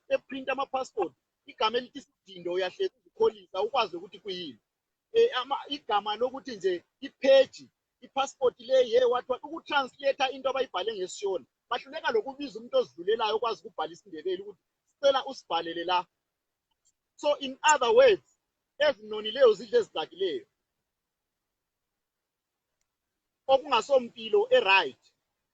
eprint ama-passport, igama elithi isidindo uyahleka ukukholisa ukwazi ukuthi kuyini. Igama lokuthi nje ipheji, i-passport le wathi ukutranslate into abayibhale ngesishona, bahluleka lokubiza umuntu ozidlulelayo okwazi ukubhala isindebele ukuthi sicela usibhalele la. So in other words, ezinonileyo zidle ezidakileyo, okungasompilo right,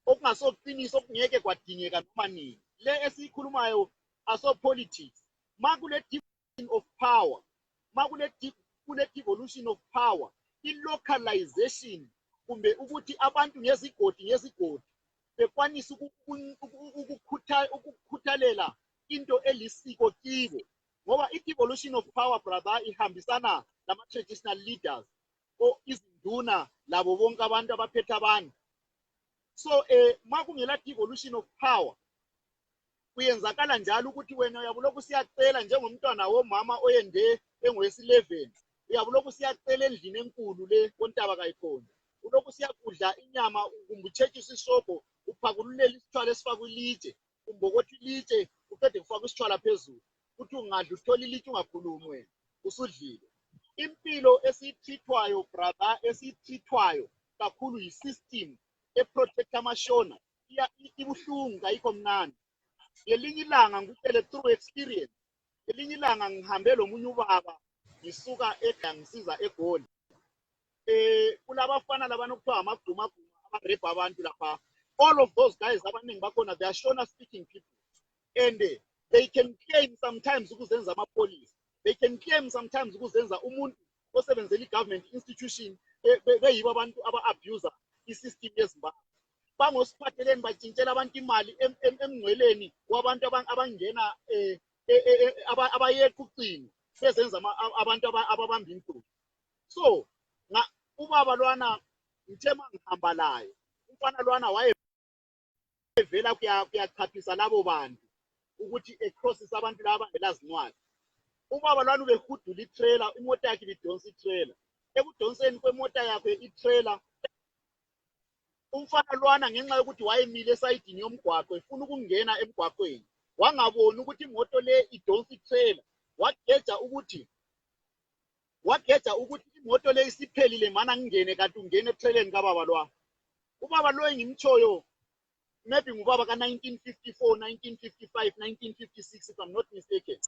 okungasoqiniso okungeke kwadingeka noma nini. Le esiyikhulumayo aso-politics. Ma kule devolution of power, ma kule devolution of power, i-localization kumbe ukuthi abantu ngezigodi bekwanisa ukukhuthalela into elisiko kibo, ngoba i-devolution of power brother ihambisana nama-traditional leaders izinduna labo bonke abantu abaphethe abantu. So ma kungela devolution of power kuyenzakala njalo ukuthi wena uyabulokhu siyacela njengomntwana womama oyende engoyesi-11, uyabulokhu siyacela endlini enkulu le kontaba kayikhona, ulokhu siyakudla inyama kumbe utshetshiswe isobho, uphakululele isithwala esifakwe ilitshe, kumbe ukuthi ilitshe uqede kufaka isithwala phezulu, ukuthi ungadla uthole ilitshe ungakhulumi wena usudlile. Impilo esiyithithwayo brother, esiyithithwayo kakhulu yi-system eprotect amashona ibuhlungu kayikho mnandi. Ngelinye ilanga ngikutshele through experience, ngelinye ilanga ngihambe lomunye ubaba ngisuka ekhaya ngisiza eGoli. Kulabafana labana kuthiwa amagumaguma abarepha abantu lapha. All of those guys abaningi bakhona, they are Shona speaking people, and they can claim sometimes ukuzenza amapolice, they can claim sometimes ukuzenza umuntu osebenzela i-government institution beyibo abantu aba-abuser i-system yeZimbabwe. Bangosiphatheleni batshintshela abantu imali emngcweleni wabantu abangena abayeqa ucingo bezenza abantu ababamba inkunzi. So ubaba lwana ngithe mangihamba laye, umfana lwana wayevela kuyachaphisa labo bantu ukuthi ecrossisa abantu laba ngelazincwadi. Ubaba lwana ubehudula itrailer, imoto yakhe ibidonsa itrailer. Ekudonseni kwemota yakhe itrailer, umfana lwana ngenxa yokuthi wayemile esayidini yomgwaqo efuna ukungena emgwaqweni, wangaboni ukuthi imoto le idonsa itrailer, wageja ukuthi imoto le isiphelile mana ngingene kanti ungene etraileni kababa lwa. Ubaba lo engimtshoyo maybe ngubaba ka-1954, 1955, 1956 if I'm not mistaken.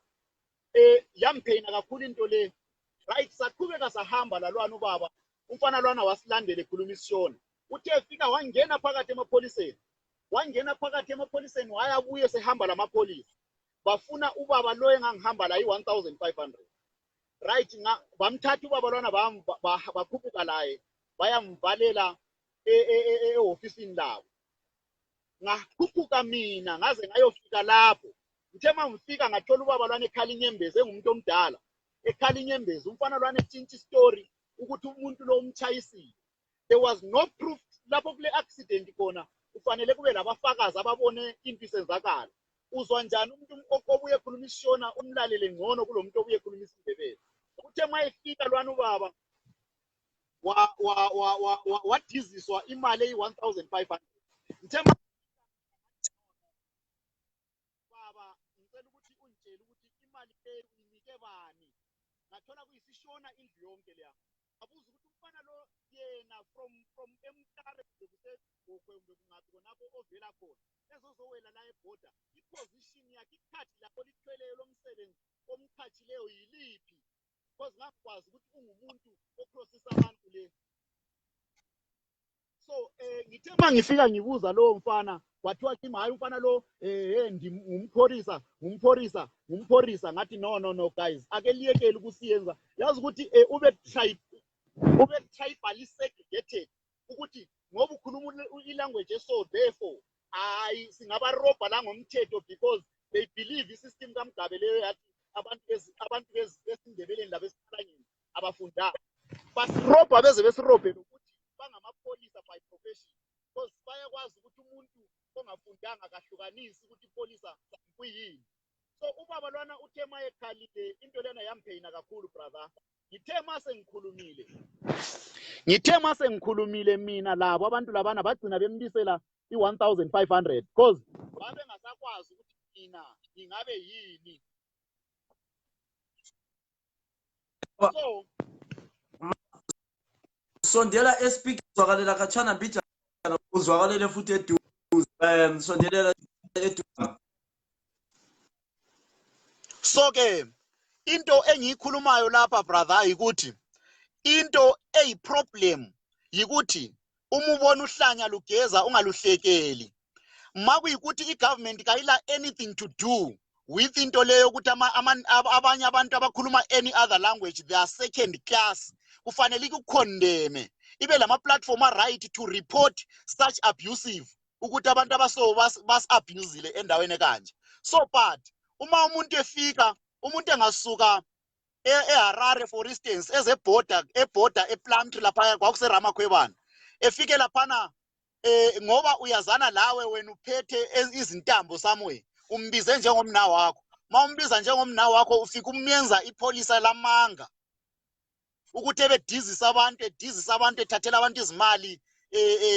Yamphena kakhulu into le. Right, saqhubeka sahamba lalwana ubaba, umfana lwana wasilandela ekhuluma isishona. Uthe efika wangena phakathi emapholiseni, wayabuye sehamba lamapholisa. Bafuna ubaba lo engangihamba la i-1500. Right, bamthatha ubaba lwana bakhuphuka laye bayamvalela e-ofisini labo. Ngakhuphuka mina ngaze ngayofika lapho. Ngithe mangifika ngathola ubaba lwana ekhala inyembezi engumuntu omdala. Ekhala inyembezi, umfana lwana etshintsha istori ukuthi umuntu lo umchayisile. There was no proof lapho kule accident khona. Kufanele kube labafakazi ababone into isenzakala. Uzwa njani umuntu obuye ekhuluma isishona umlalele ngcono kulomuntu obuye ekhuluma isiNdebele? Uthe mayefika lwana ubaba wadiziswa imali eyi-1500. Ngithe baba ngicela ukuthi ungitshele ukuthi imali le uyinike bani. Ngathola kuyisishona indlu yonke leya. Abuza ukuthi umfana lo yena from emtare kusegokwe kungathi khonapho ovela khona ezozowela la ebhoda, iposition yakhe ikhathi lapho lithweleyo lomsebenzi omkhathileyo yiliphi, because ngakwazi ukuthi ungumuntu ocrossisa abantu le. So ngithe mangifika ngibuza lowo mfana, wathiwa kimi hayi umfana lo ngumphorisa. Ngathi no guys, ake liyekele ukusiyenza. Yazi ukuthi ube tribally segregated ukuthi ngoba ukhuluma ilanguage so therefore singabarobha la ngomthetho, because they believe isystem kaMgabe leyo yathi abantu besindebeleni labesifalangeni abafundanga basirobha beze besirobhela ukuthi bangamapolisa by profession, because bayakwazi ukuthi umuntu ongafundanga kahlukanisi ukuthi ipolisa kuyini. So ubaba lwana uthe mayekhalile into lena yampheyina kakhulu brother. Ngithe mase ngikhulumile mina labo abantu labana bagcina bembisela i-1500 because babe ngasakwazi ukuthi mina ngingabe yini. So sondela espeak uzwakalela khatshana mbija uzwakalele futhi eduze sondelela eduze. So ke into engiyikhulumayo lapha brother yikuthi into eyiproblem yikuthi uma ubona uhlanya lugeza ungaluhlekeli. Makuyikuthi igovernment kayila anything to do with into leyo ukuthi abanye abantu abakhuluma any other language they are second class, kufanele ikukondeme. ibe lama platform right to report such abusive ukuthi abantu abaso bas abusile endaweni kanje. So but uma umuntu efika, umuntu engasuka eHarare for instance eborder ePlumtree lapha kwakuse Ramakhwebana, efike laphana ngoba uyazana lawe wena uphethe izintambo somewhere, umbize njengomna wakho. Mawumbiza njengomna wakho ufika umenza ipolisa lamanga ukuthi ebedizisa abantu ethathela abantu izimali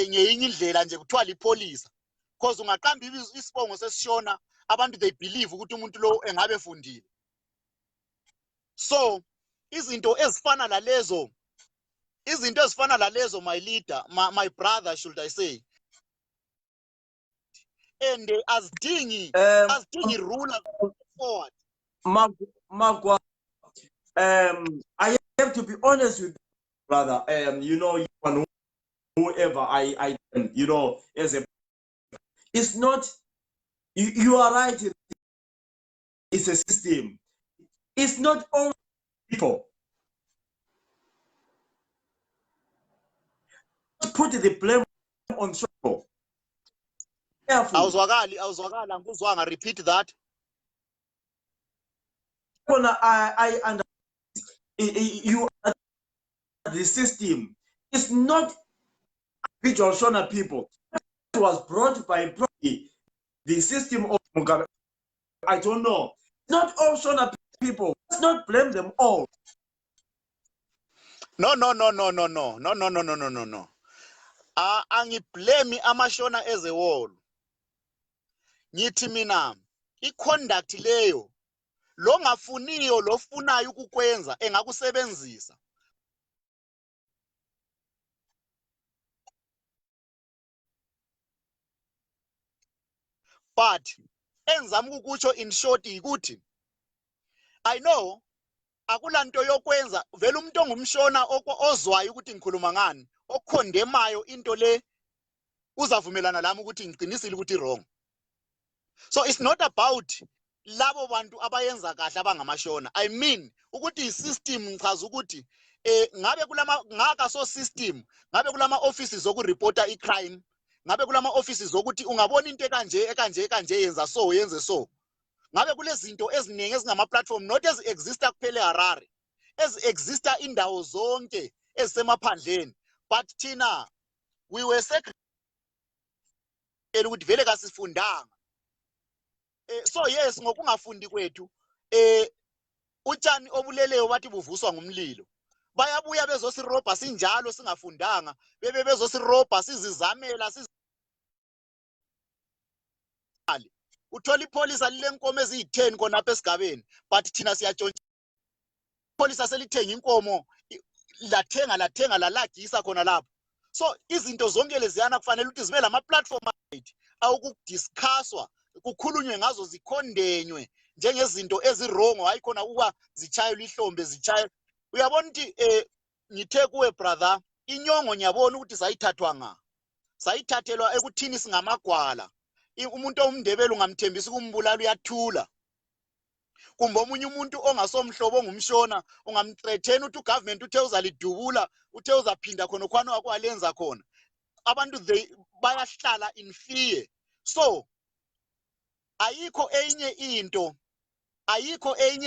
ngeyinye indlela nje kuthiwa lipolisa, because ungaqamba isibongo sesishona abantu they believe ukuthi umuntu lo engabe efundile. So izinto ezifana lalezo my leader, my brother should I say, and as dingy ruler forward. Magwa, I have to be honest with you, brother. You know, whoever I you know, as a, it's not, you are right. It's a system. It's not only people. Put the blame on people. Awuzwakala ngizwanga, repeat that. I understand you, the system. It's not individual Shona people. It was brought by the system of Mugabe. I don't know. Not all Shona people. Let's not blame them all. No. Angiblame amashona as a whole. Ngithi mina i-conduct leyo lo ngafuniyo lo funayo ukukwenza engakusebenzisa. But enzama ukukutsho in short ukuthi I know akulanto yokwenza vele umuntu ongumshona ozwayo ukuthi ngikhuluma ngani, okhondemayo into le uzavumelana lami ukuthi ngiqinisile ukuthi wrong. So it's not about labo bantu abayenza kahle abangamashona. I mean ukuthi i-system ngichaza ukuthi ngabe ngaka so system, ngabe kulama offices zokureporta i-crime, ngabe kulama offices zokuthi ungabona into ekanje yenza so yenze so. Ngabe kulezinto eziningi ezingama platform not as exista kuphela eHarare, as exista indawo zonke ezisemaphandleni, but thina we were secret ukuthi vele kasifundanga. So yes, ngokungafundi kwethu utshani obuleleyo bathi buvuswa ngumlilo. Bayabuya bezosiroba sinjalo singafundanga, bezosiroba sizizamela uthola ipolisa lilenkomo eziyi-10 khonapha esigabeni, but thina siyatshontsha. Ipolisa selithenga inkomo lathenga lalagisa khona lapho. So izinto zonke leziyana kufanele ukuthi zibe lama platform awukudiscusswa, kukhulunywe ngazo, zikhonenywe njengezinto ezirong, hayi khona ukuba zichayelwe ihlombe zichayelwe. Uyabona ukuthi ngithe kuwe brother, inyongo ngiyabona ukuthi sayithathelwa ekuthini singamagwala. Umuntu omndebele ungamthembisa ukumbulala uyathula. Kumbe omunye umuntu ongasomhlobo ongumshona ungamthreaten ukuthi ugovernment uthe uzalidubula, uthe uzaphinda khona khwana wakwalenza khona. Abantu bayahlala in fear. So ayikho enye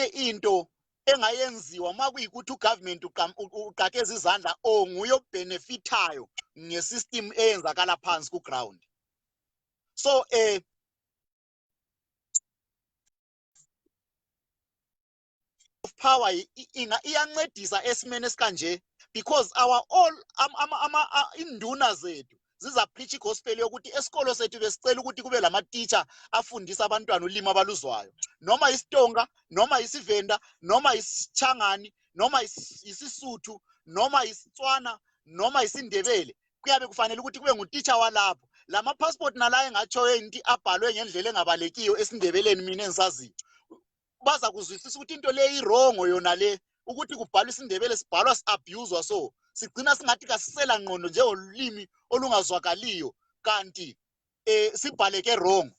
into engayenziwa makuyikuthi ugovernment uqakeza izandla nguye obenefitayo ngesystem eyenzakala phansi ku ground. So of power iyancedisa esimene esikanje, because our all induna zethu ziza preach gospel yokuthi esikolo sethu besicela ukuthi kube lama teacher afundisa abantwana ulimi abaluzwayo, noma isitonga, noma isivenda, noma isichangani, noma isisuthu, noma isitswana, noma isindebele. Kuyabe kufanele ukuthi kube nguteacher walapho. Lama passport nala engatshoyo into abhalwe ngendlela engabalekiyo esindebeleni mina engisaziyo. Baza kuzwisisa ukuthi into le irongo yona le, ukuthi kubhalwa isindebele sibhalwa si-abuswa, so sigcina singathi kasisela ngqondo njengolimi olungazwakaliyo kanti sibhaleke wrong.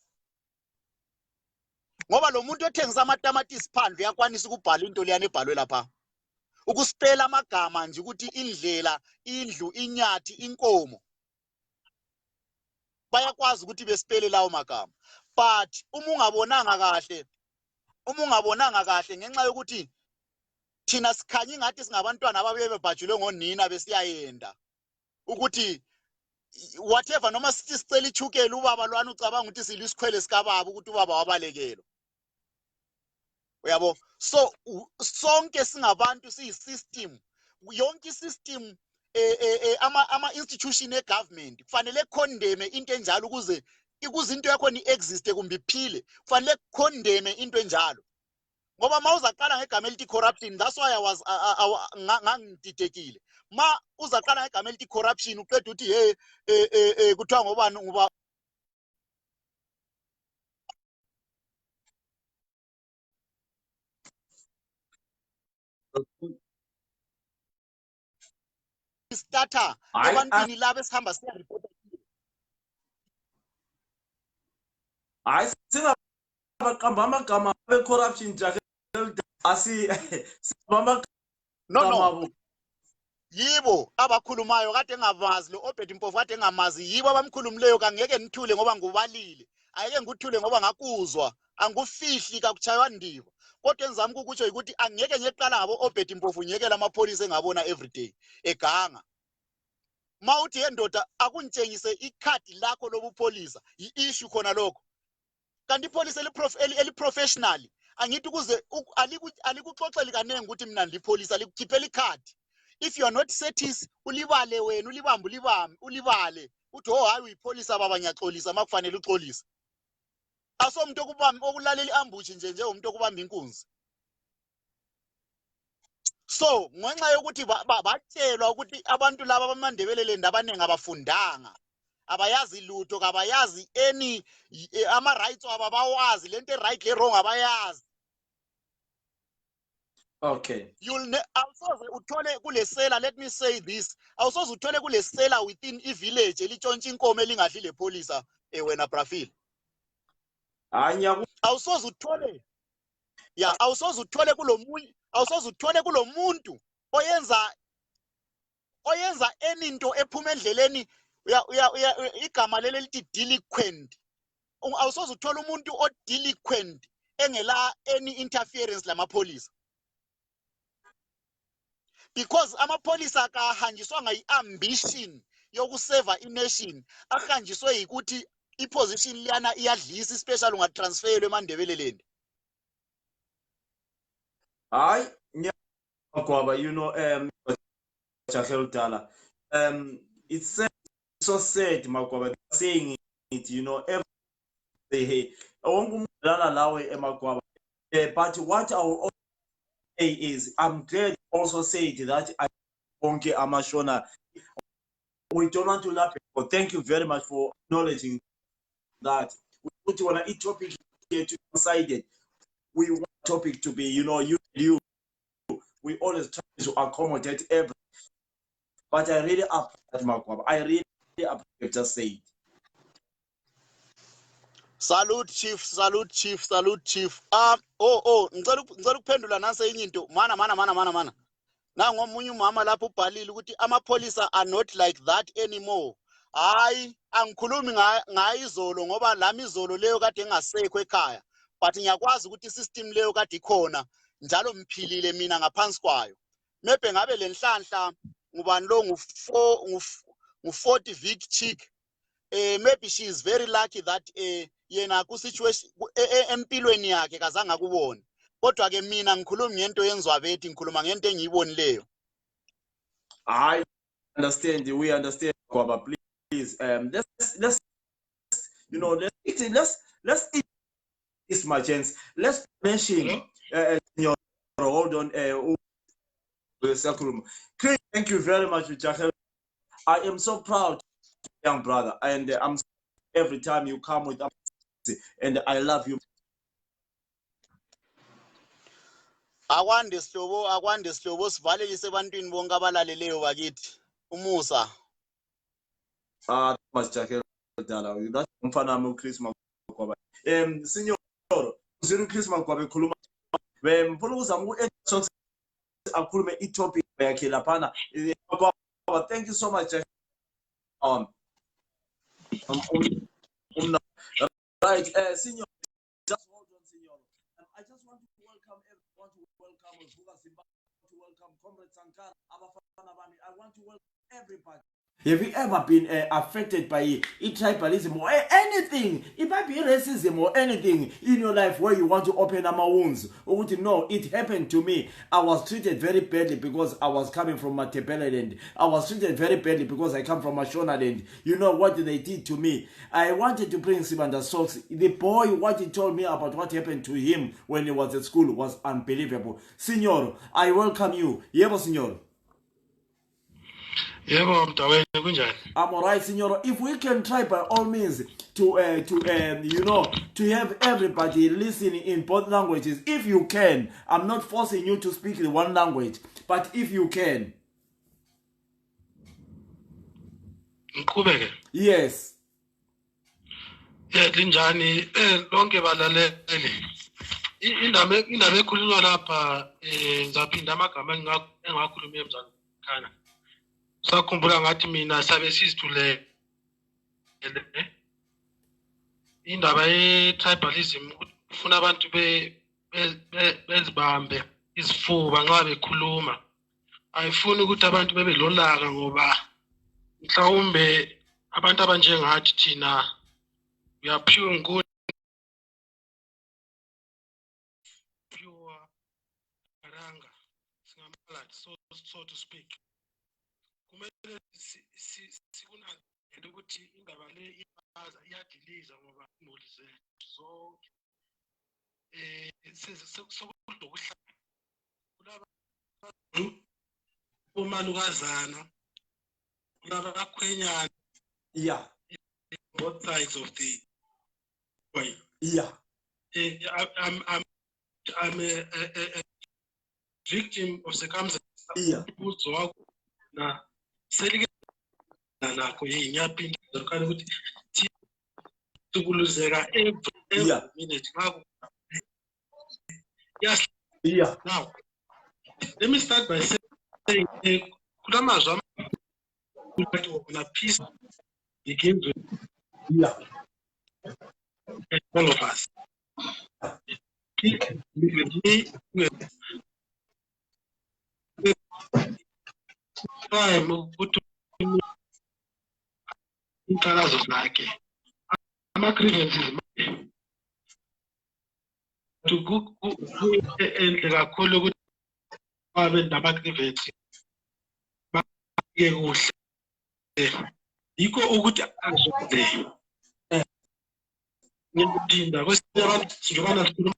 Ngoba lo muntu othengisa amatamatisi phandle uyakwanisa ukubhala into leyana ebhalwe lapha. ukuspela amagama nje ukuthi indlela, indlu, inyathi, inkomo. Bayakwazi ukuthi bespele lawo magama. But uma ungabonanga kahle ngenxa yokuthi thina sikhanya ngathi singabantwana ababebebhajulwe ngonina besiyayenda ukuthi whatever noma sithi sicela ichukela ubaba lwana ucabanga ukuthi silisikhwele sikababa ukuthi ubaba wabalekelo. Uyabo? So sonke singabantu siyisystem, yonke isystem ama institution egovernment kufanele condemn into enjalo ukuze into yakho ni exist kumbe iphile, kufanele condemn into enjalo. Ngoba mawuzaqala ngegama elithi corruption, that's why I was ngangididekile. Ma uzaqala ngegama elithi corruption uqeda uthi hey kuthiwa ngobani ngoba starter ebantwini laba esihamba siya report. Hayi singabaqamba amagama be-corruption no yibo abakhulumayo kade engavazi lo Obed Mpofu kade engamazi, yibo abamkhulumileyo. Kangeke nithule ngoba ngubalile, ayeke ngikuthule ngoba ngakuzwa, angufihli kakuchaywa ndiva. Kodwa enzami ukukutsho ukuthi angeke ngeqala ngabo Obed Mpofu nyekela amapholisa engabona everyday eganga. Mawuthi yendoda akuntshengise ikhadi lakho lobupholisa, i-issue khona lokho. Kanti ipolisi eli-professional angithi ukuze alikuxoxeli kanenge ukuthi mina ndipolisi, alikukhiphela ikhadi. If you are not certis ulibale wena, ulibale uthi oh hayi uyipolisa baba ngiyaxolisa makufanele uxolisa. Asomuntu okulalela iambush nje umuntu okubamba inkunzi. So ngenxa yokuthi batshelwa ukuthi abantu laba bamandebelele ndabanengi abafundanga, abayazi lutho, kabayazi any ama rights aba bawazi, lento right le wrong abayazi. Okay. Awusoze uthole kulesela, let me say this, awusoze uthole kulesela within i-village elitshontsha inkomo elingadli lepolisa wena Brafil. Awusoze uthole awusoze uthole kulomuntu oyenza eninto ephuma endleleni igama leli lithi delinquent. Awusoze uthole umuntu o delinquent engela any interference lamapolisa. Because amapolisa akahanjiswanga i-ambition yokuseva i-nation, ahanjiswe yikuthi i-position liyana iyadlisa, special ungatransferelwe eMandebeleleni. Hayi Magwaba, you know, it's so sad Magwaba saying it, you know, every day. But what I will say is, I'm glad also said that I Bonke Amashona. We don't want to laugh, but thank you very much for acknowledging that. We put you on a topic here to decided. We want topic to be, you know, you. We always try to accommodate everything. But I really appreciate Magwaba. I really appreciate just say it. Salute chief. Ngicela ukuphendula nase enye into. Mana. Nango omunye umama lapho ubhalile ukuthi amapolisa are not like that anymore. Hayi, angikhulumi ngayizolo ngoba lami izolo leyo kade engasekho ekhaya. But ngiyakwazi ukuthi system leyo kade ikhona njalo mphilile mina ngaphansi kwayo. Maybe ngabe lenhlanhla ngubani lo ngu40 Vic chick. Maybe she is very lucky that yena ku situation empilweni yakhe kazange akubone. Kodwa ke mina ngikhuluma ngento yenzwa bethi, ngikhuluma ngento engiyibonileyo. I understand. We understand, Magwaba. Please, let's you know, let's eat this my chance. Let's mention your hold on thank you very much, Jachel. I am so proud, young brother, and I'm every time you come with us, and I love you. Akwande sihlobo sivalelise ebantwini bonke abalaleleyo bakithi. Umusa. Much Jachel dala. That's umfana wami uChris Magwaba. Senior, Chris Magwaba khuluma. Mfuna ukuzama akhulume i-topic yakhe laphana. Thank you so much. Right, Senior, just hold on, Senior. I just want to welcome everyone, to welcome Vuka Zimbabwe, to welcome Comrade Sankara, I want to welcome everybody. Have you ever been affected by tribalism or anything? It might be racism or anything in your life where you want to open up my wounds. Or would you know, it happened to me. I was treated very badly because I was coming from Matebeleland. I was treated very badly because I come from Mashonaland. You know what they did to me? I wanted to bring Sibanda Socks. The boy, what he told me about what happened to him when he was at school was unbelievable. Signor, I welcome you. Yebo, Signor. I'm alright, Signor. If we can try by all means to have everybody listening in both languages, if you can. I'm not forcing you to speak the one language, but if you can. Yes. Linjani lonke balaleli indaba ekhulunywa lapha ngizaphinda amagama engakhuluma emzankhana sakhumbula ngathi mina sabe sizithulele indaba ye-tribalism ufuna abantu bezibambe izifuba nxa bekhuluma ayifuni ukuthi abantu bebe lolaka ngoba mhlawumbe abantu abanjengathi thina we are pure and good pure karanga so to speak kumele sikunakele ukuthi indaba le iyadiliza ngoba imuli zethu zonke sekulokuhlala kulaba umalukazana kulaba bakhwenyana both sides of the way. I'm a victim of circumstances. Na selike nakho yinyaphi ngizokhala ukuthi tukuluzeka every minute ngakho. Yes. Now, let me start by saying kulamazwa ukuthi peace begins with all of us. With me, time ukuthi inhalazo zakhe ama-grievances enhle kakhulu ukuthi babe nama-grievances bake kuhle yikho ukuthi azole ngiyaphinda kwesinye abantu njengobana sikhuluma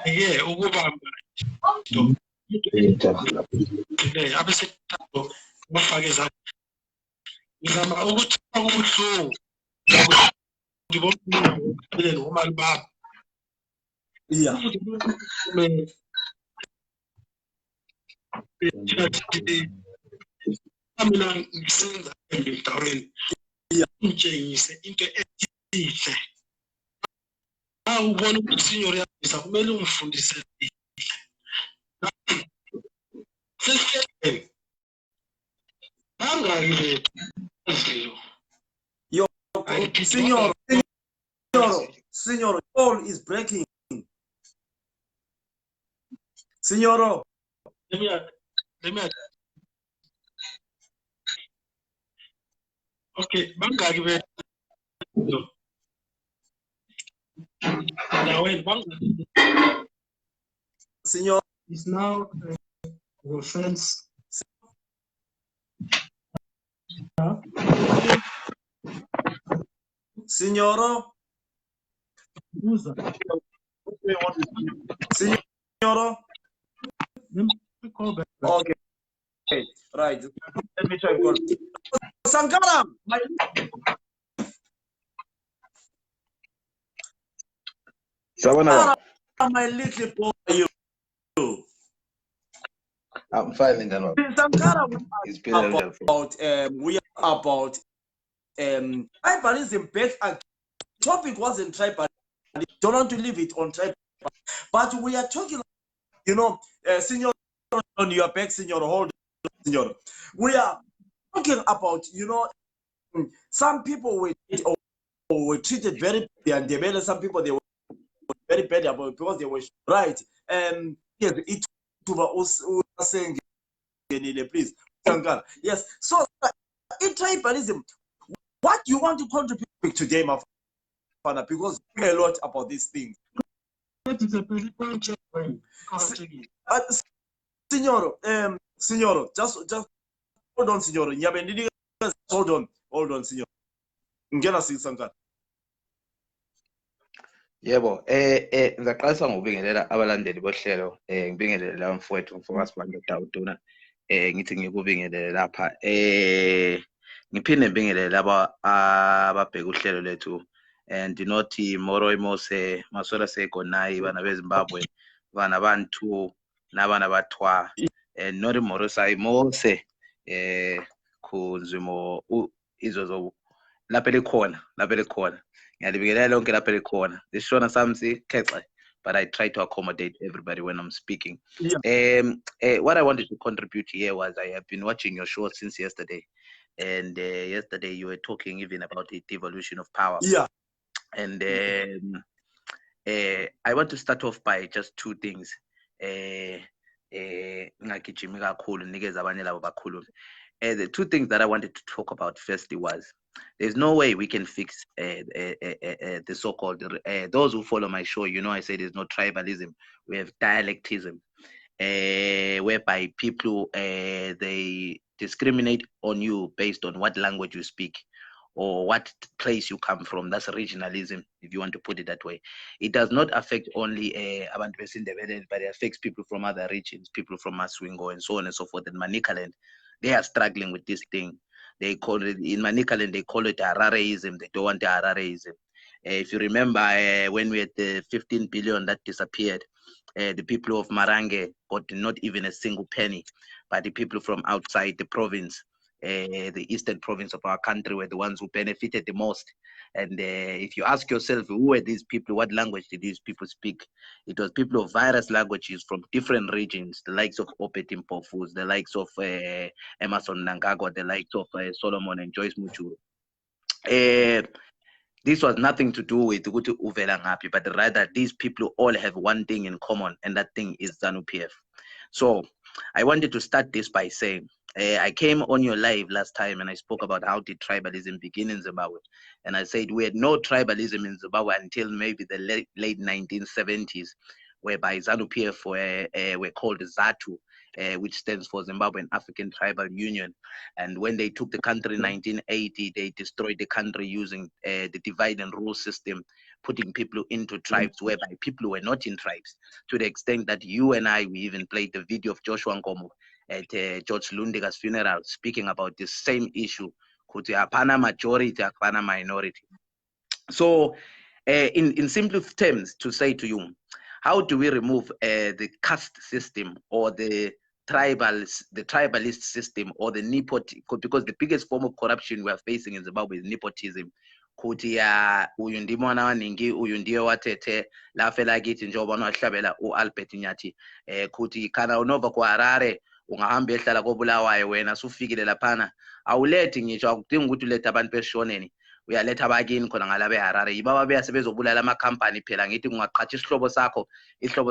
ejele ukubamba abesethathu bafake izandla ngizama ukuthi akubuhlungu ngibophelele ngomali babo mina ngisenza endaweni ngitshengise into ehle ubona ukuthi senior yakho kumele umfundise Signor, all is breaking. Signor, let me okay, bangaki bethu Signor is now your friends. Signoro. Signoro. Okay. Right. Let me try to call. Sankara, my little boy, you. I'm fine, Sankara, we are about tribalism. Topic wasn't tribalism. Don't want to leave it on tribal. But we are talking, Senor, on your back, Senor, hold on, Senor. We are talking about, some people were treated very badly, and some people they were very bad about because they were right. Yes, it was saying, please, yes. So in tribalism, what you want to contribute today, my father, because we know a lot about these things. Signor, just hold on, Signor. Hold on, Signor. Ngena Sankara. Yebo, ngizaqalisa ngokubingelela abalandeli bohlelo, ngibingelela mfowethu mfokazi Dawuduna, ngithi ngikubingelele lapha, ngiphinde ngibingelele laba ababheka uhlelo lethu, ndinothi Moro Mose, Masola Sekonai, bana beZimbabwe, bana bantu, nabana bathwa, nori Moro Sai Mose, kunzimo izozo lapha elikhona ngiyalibingelela lonke lapha elikhona lishona samsi khexe, but I try to accommodate everybody when I'm speaking. What I wanted to contribute here was I have been watching your show since yesterday, and yesterday you were talking even about the devolution of power. And I want to start off by just two things. The two things that I wanted to talk about firstly was there's no way we can fix the so-called those who follow my show. I say there's no tribalism. We have dialectism, whereby people they discriminate on you based on what language you speak or what place you come from. That's regionalism, if you want to put it that way. It does not affect only Abantu Besindebele, but it affects people from other regions, people from Maswingo and so on and so forth. In Manicaland, they are struggling with this thing. They call it, in Manicaland, they call it Harareism. They don't want the Harareism. If you remember when we had the 15 billion that disappeared, the people of Marange got not even a single penny, but the people from outside the province, the eastern province of our country, were the ones who benefited the most. And if you ask yourself, who were these people? What language did these people speak? It was people of various languages from different regions, the likes of Opet Mpofus, the likes of Emerson Nangagwa, the likes of Solomon and Joyce Muchuru. This was nothing to do with Ugutu Uvelangapi, but rather these people all have one thing in common, and that thing is ZANU-PF. So I wanted to start this by saying, I came on your live last time and I spoke about how did tribalism begin in Zimbabwe. And I said we had no tribalism in Zimbabwe until maybe the late 1970s, whereby ZANU-PF were called ZATU, which stands for Zimbabwean African Tribal Union. And when they took the country in 1980, they destroyed the country using the divide and rule system, putting people into tribes whereby people were not in tribes, to the extent that you and I, we even played the video of Joshua Nkomo at George Lundega's funeral, speaking about this same issue, kuti apana majority, apana minority. So in simple terms, to say to you, how do we remove the caste system or the tribalist system or the nepotism? Because the biggest form of corruption we are facing in Zimbabwe is nepotism. Kuti uyu ndimwana waningi, uyu ndiye watete, lafela kithi njengoba wahlabela uAlbert Nyathi, kuti kana unova ku Harare ungahamba ehlala koBulawayo wena sufikile laphana awulethi ngisho akudingi ukuthi ulethe abantu beshoneni, uyaletha abakini khona ngalabe Harare ibaba beyasebezobulala amakhampani phela. Ngithi ungaqhatsha isihlobo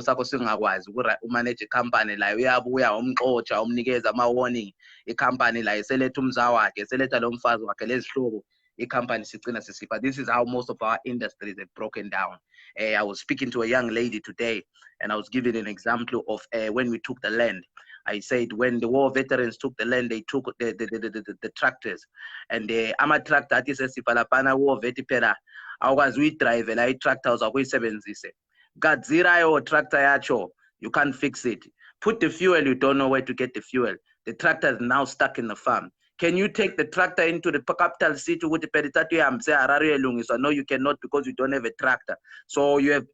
sakho singakwazi umanage company la uyabuya umxotsha umnikeza ama warning, icompany la iseletha umzawa wakhe seletha lo mfazi wakhe lezihlobo, icompany sigcina sisifa. This is how most of our industries have broken down. I was speaking to a young lady today and I was giving an example of when we took the land. I said when the war veterans took the land, they took the tractors, and the ama tractor athi sesipalapana war vetipera awukwazi uyidrive la i-tractor uzakuyisebenzise gadzira yo tractor yacho, you can't fix it. Put the fuel, you don't know where to get the fuel. The tractor is now stuck in the farm. Can you take the tractor into the capital city with the peritatu yamse Harare elungiswa? No, you cannot, because you don't have a tractor. So you have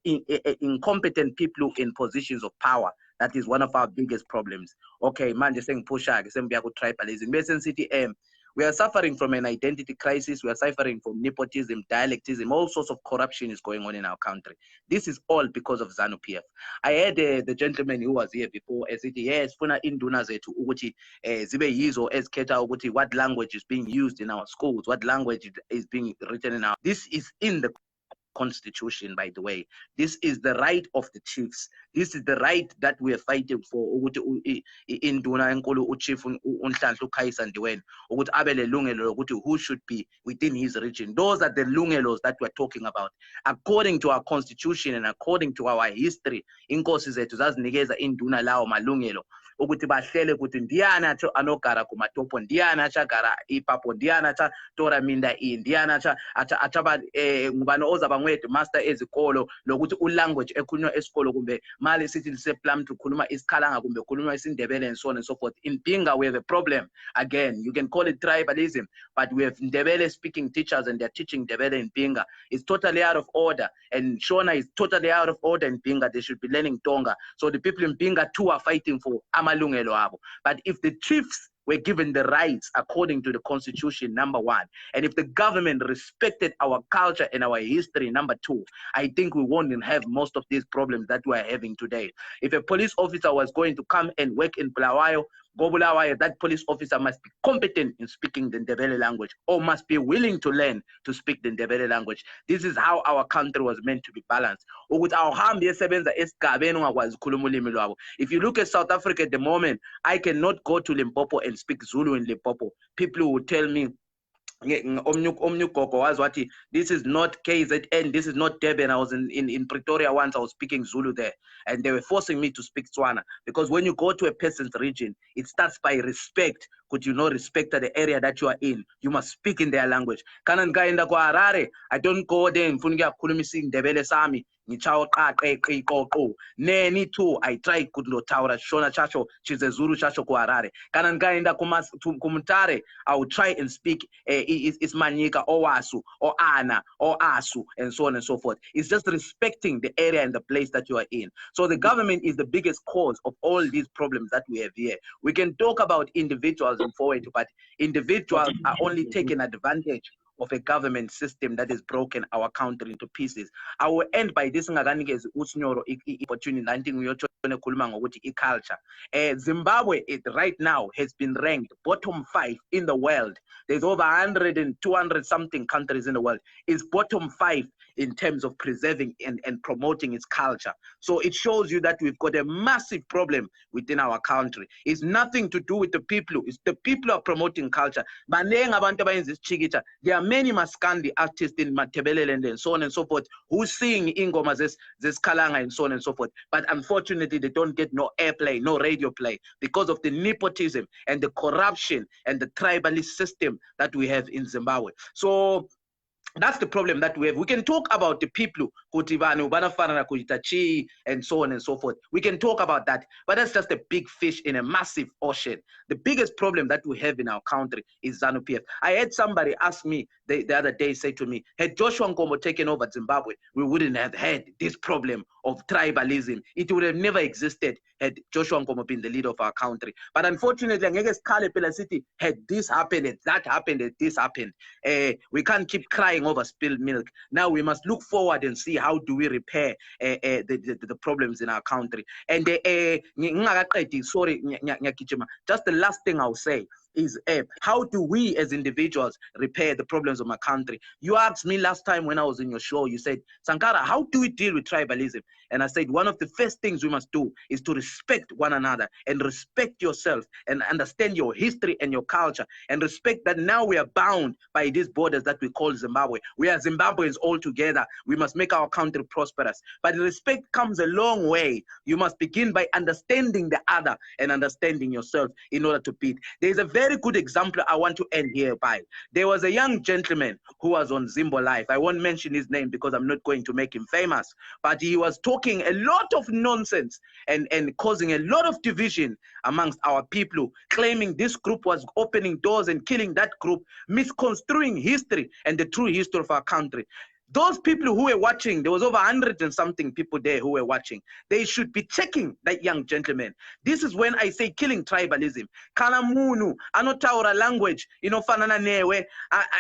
incompetent people in positions of power. That is one of our biggest problems. Okay, man, just saying push out, saying we are tribalism. Basin City We are suffering from an identity crisis. We are suffering from nepotism, dialectism, all sorts of corruption is going on in our country. This is all because of ZANU-PF. I heard the gentleman who was here before said, yes, funa induna zethu ukuthi zibe yizo ezikhetha ukuthi what language is being used in our schools, what language is being written in our. This is in the Constitution, by the way. This is the right of the chiefs. This is the right that we are fighting for. Ukuthi induna enkulu uchief uNhlanhla uKhayisa Ndiwene ukuthi abele lungelo ukuthi who should be within his region. Those are the lungelos that we're talking about. According to our constitution and according to our history, inkosi zethu zazinikeza induna lawo malungelo ukuthi bahlele ukuthi ndiyana acho anogara kumatopo, ndiyana achagara ipapo, ndiyana acha tora minda ndiyana acha ngubano ozaba master ezikolo lokuthi ulanguage ekhulunywa esikolo kumbe mali sithi liseplum tukhuluma isikhalanga kumbe khulunywa isindebele and so on and so forth. In Pinga we have a problem. Again, you can call it tribalism, but we have Ndebele speaking teachers and they're teaching Ndebele in Pinga. It's totally out of order, and Shona is totally out of order in Pinga. They should be learning Tonga. So the people in Pinga too are fighting for amalungelo abo. But if the chiefs were given the rights according to the constitution, number one, and if the government respected our culture and our history, number two, I think we won't have most of these problems that we are having today. If a police officer was going to come and work in Bulawayo, that police officer must be competent in speaking the Ndebele language or must be willing to learn to speak the Ndebele language. This is how our country was meant to be balanced. If you look at South Africa at the moment, I cannot go to Limpopo and speak Zulu in Limpopo. People will tell me, this is not KZN, this is not Durban. I was in Pretoria once, I was speaking Zulu there, and they were forcing me to speak Tswana, because when you go to a person's region, it starts by respect. Could you not respect the area that you are in? You must speak in their language. I don't go there and Ndebele Sami. Neni too, I try kundo taura shona chacho chizezuru chacho kwa Harare. Kanangaenda kumutare, I will try and speak Ismanyika or Wasu or Ana or Asu and so on and so forth. It's just respecting the area and the place that you are in. So the government is the biggest cause of all these problems that we have here. We can talk about individuals and forward, but individuals are only taking advantage of a government system that has broken our country into pieces. I will end by this opportunity culture. Zimbabwe right now has been ranked bottom 5 in the world. There's over 100 and 200 something countries in the world. It's bottom 5 in terms of preserving and promoting its culture. So it shows you that we've got a massive problem within our country. It's nothing to do with the people. It's the people who are promoting culture. There are many Maskandi artists in Matebeleland and so on and so forth who sing ingoma Kalanga and so on and so forth. But unfortunately, they don't get no airplay, no radio play because of the nepotism and the corruption and the tribalist system that we have in Zimbabwe. So that's the problem that we have. We can talk about the people, and so on and so forth. We can talk about that, but that's just a big fish in a massive ocean. The biggest problem that we have in our country is ZANU-PF. I had somebody ask me the other day, say to me, had Joshua Nkomo taken over Zimbabwe, we wouldn't have had this problem of tribalism. It would have never existed had Joshua Nkomo been the leader of our country. But unfortunately, had this happened, had that happened, had this happened. We can't keep crying over spilled milk. Now we must look forward and see how do we repair the problems in our country. And sorry, just the last thing I'll say is how do we as individuals repair the problems of my country? You asked me last time when I was in your show, you said, Sankara, how do we deal with tribalism? And I said, one of the first things we must do is to respect one another and respect yourself and understand your history and your culture and respect that now we are bound by these borders that we call Zimbabwe. We are Zimbabweans all together. We must make our country prosperous. But respect comes a long way. You must begin by understanding the other and understanding yourself in order to beat. There's a very good example I want to end here by. There was a young gentleman who was on Zimbo Live. I won't mention his name because I'm not going to make him famous, but he was talking a lot of nonsense and causing a lot of division amongst our people, claiming this group was opening doors and killing that group, misconstruing history and the true history of our country. Those people who were watching, there was over 100 and something people there who were watching. They should be checking that young gentleman. This is when I say killing tribalism. Kana munu anotaura language, fanana newe.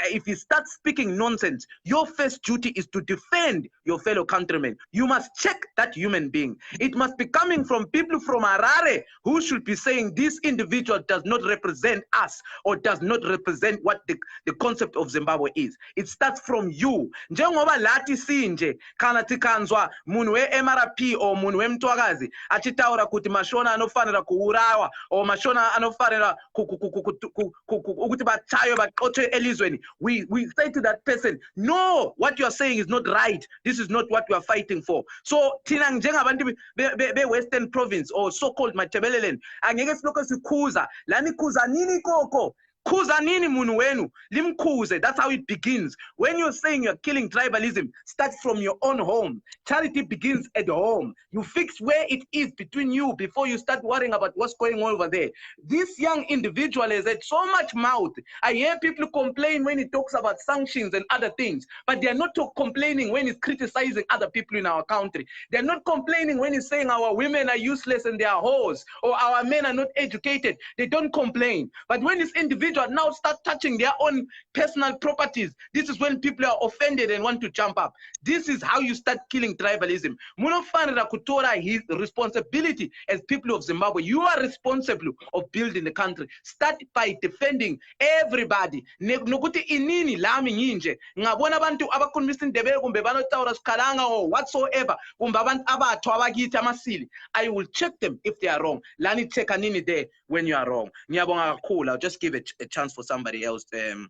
If you start speaking nonsense, your first duty is to defend your fellow countrymen. You must check that human being. It must be coming from people from Harare who should be saying this individual does not represent us or does not represent what the concept of Zimbabwe is. It starts from you. Njengoba lati sinje kana tikanzwa munhu we-MRP or munhu wemtwakazi achitaura kuti mashona anofanira kuurawa or mashona anofanira ukuthi batshaywe baqothwe elizweni. We say to that person, no, what you are saying is not right. This is not what we are fighting for. So thina njengabantu be-Western Province or so-called Matabeleland angeke silokho sikhuza lani khuza nini koko. Kuza nini munu wenu, limkuze. That's how it begins. When you're saying you're killing tribalism, start from your own home. Charity begins at home. You fix where it is between you before you start worrying about what's going on over there. This young individual has had so much mouth. I hear people complain when he talks about sanctions and other things, but they are not complaining when he's criticizing other people in our country. They're not complaining when he's saying our women are useless and they are whores, or our men are not educated. They don't complain. But when this individual now start touching their own personal properties, this is when people are offended and want to jump up. This is how you start killing tribalism. Munofanira kutora his responsibility as people of Zimbabwe. You are responsible of building the country. Start by defending everybody. Nokuti inini lami nginje ngabona abantu abakhulumisa indebele kumbe banotaura sikalanga or whatsoever kumbe abantu abatho abakithi amasili. I will check them if they are wrong. Lani check nini there when you are wrong. Ngiyabonga kakhulu. I'll just give it a chance for somebody else to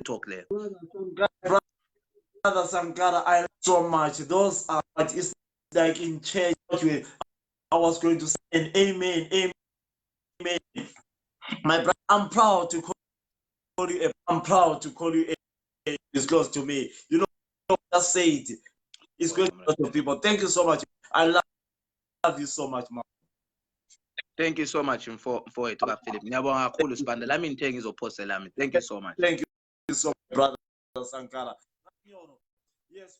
talk there. Brother Sankara, I love so much. Those are what it's like in church. I was going to say an amen, amen. My brother, I'm proud to call you. I'm proud to call you. It's close to me. You know, just say it. It's close to a lot of people. Thank you so much. I love you so much, man. Thank you so much for it, Philip. Thank you so much. Thank you so much, brother Sankara. Yes,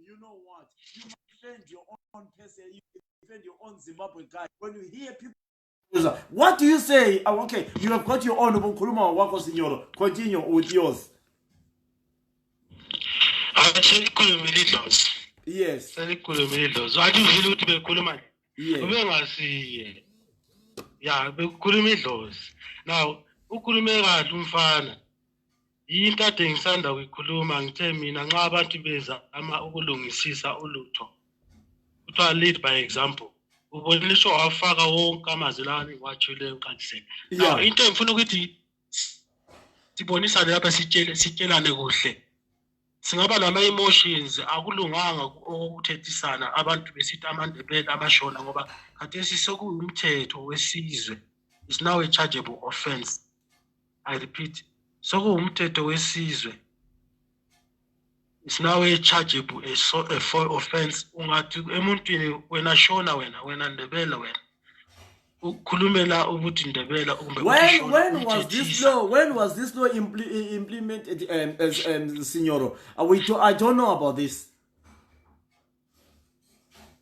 you know what? You must defend your own person, you defend your own Zimbabwe guy. When you hear people, what do you say? Okay, you have got your own Kuluma Wako Signor. Continue with yours. Yes. Now, ukhulumeka umfana into ade ngisanda ukukhuluma ngithe mina nxa abantu bezama ukulungisisa ulutho kuthiwa lead by example. Ubonisho wafaka wonke amazilane wathule ukaniseni. Now into engifuna ukuthi sibonisane lapha sitshelane kuhle. Singaba nama emotions akulunganga ukuthethisana abantu besithi amandebele amashona ngoba khathesi sokuyumthetho wesizwe. It's now a chargeable offense. I repeat, sokuyumthetho wesizwe. It's now a chargeable offense. Ungathi emuntwini wena shona wena ndebele wena. Ukhulumela ukuthi ndebela kumbe when was this law implemented, Signoro? I don't know about this.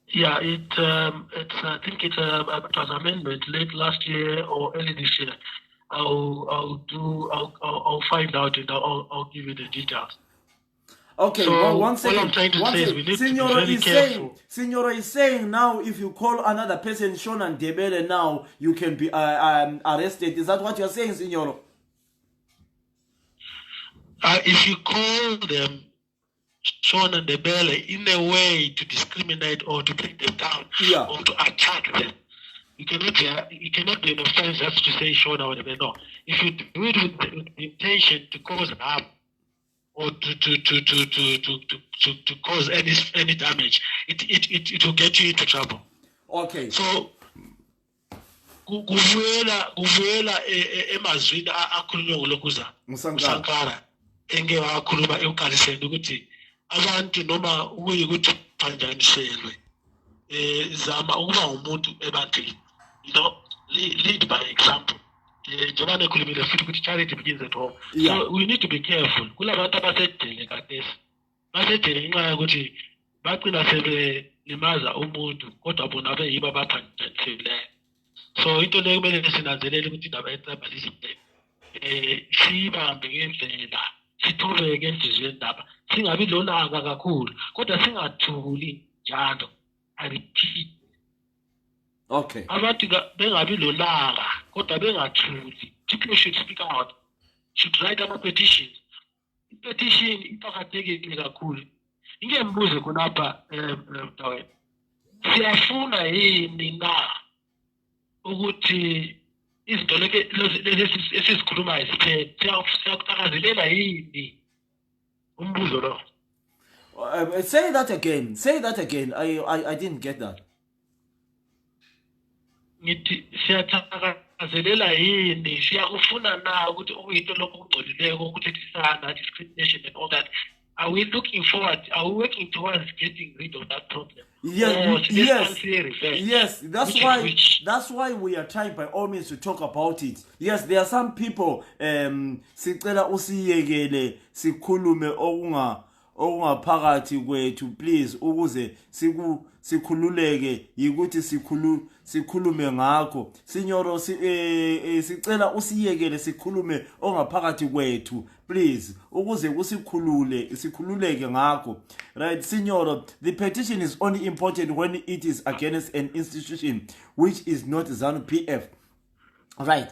Yeah, I think it was amendment late last year or early this year. I'll find out and I'll give you the details. Okay, so well, one second. All I'm trying to say is we need Signora to be very careful. Signora is saying now if you call another person Shona and Debele now, you can be arrested. Is that what you're saying, Signora? If you call them Shona and Debele in a way to discriminate or to take them down or to attack them, you cannot be an offense just to say Shona or Debele. No. If you do it with the intention to cause harm, or to cause any damage, it will get you into trouble. Okay. So kuvela emazwini akhulunywa ngolokuza Sankara enge wakhuluma eukaniseni ukuthi abantu noma ukuyikuthi phanjaniselwe zama ukuba umuntu ebantwini, lead by example. njengoba nekhulumile futhi ukuthi charity begins at home. Yeah. So we need to be careful. Kulabantu abasedele kadesi. Basedele ngenxa yokuthi bagcina sebelimaza umuntu kodwa bona beyibo abaphanjanileyo. So into leyo kumele sinanzelele ukuthi indaba ye-tribalism siyibambe ngendlela, sithobeke enhliziyweni indaba, singabi lolaka kakhulu kodwa singathuli njalo. I repeat. Okay. Abantu bengabi lolaka kodwa bengathuli. People should speak out, should write ama-petitions. I-petition iqakathekile kakhulu. Ngike mbuze khonapha Mtawena, siyafuna yini na ukuthi izinto lezi esizikhulumayo siphethe, siyakuthakazelela yini umbuzo lo? Say that again. Say that again. I didn't get that. Ngithi siyathakazelela yini, siyakufuna na ukuthi okuyinto lokho okungcolileko ukuthethisana, discrimination and all that. Are we looking forward? Are we working towards getting rid of that problem? Yes, yes. That's why we are trying by all means to talk about it. Yes, there are some people. Sicela usiyekele sikhulume okungaphakathi kwethu, please, ukuze sikhululeke yikuthi sikhulume ngakho. Signoro, sicela usiyekele sikhulume ongaphakathi kwethu, please, ukuze sikhululeke ngakho. Right, Signoro, the petition is only important when it is against an institution which is not ZANU-PF. Right.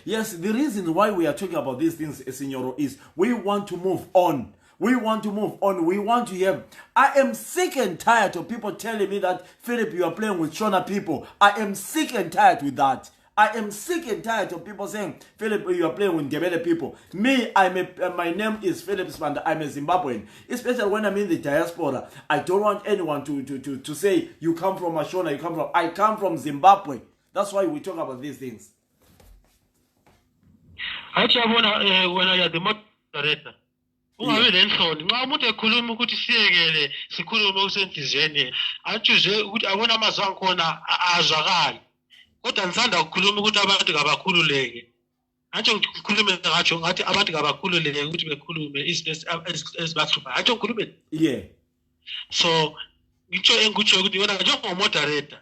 Yes, the reason why we are talking about these things, Signoro, is we want to move on. We want to move on. We want to have. I am sick and tired of people telling me that, Philip, you are playing with Shona people. I am sick and tired with that. I am sick and tired of people saying, Philip, you are playing with Ndebele people. Me, my name is Philip Spanda. I'm a Zimbabwean. Especially when I'm in the diaspora. I don't want anyone to say, you come from Ashona, I come from Zimbabwe. That's why we talk about these things. Actually, when I had the moderator, ungabe lenhloni nxa umuntu ekhuluma ukuthi siyekele sikhulume usenhliziyweni atshuze ukuthi abona amazwi angikhona azwakala kodwa ngisanda ukukhuluma ukuthi abantu kabakhululeke atsho ngikhulume ngatsho ngathi abantu kabakhululeke ukuthi bekhulume izinto ezibahluphayo atsho ngikhulume yeah. So ngitsho engikutsho ukuthi wena njengomoderator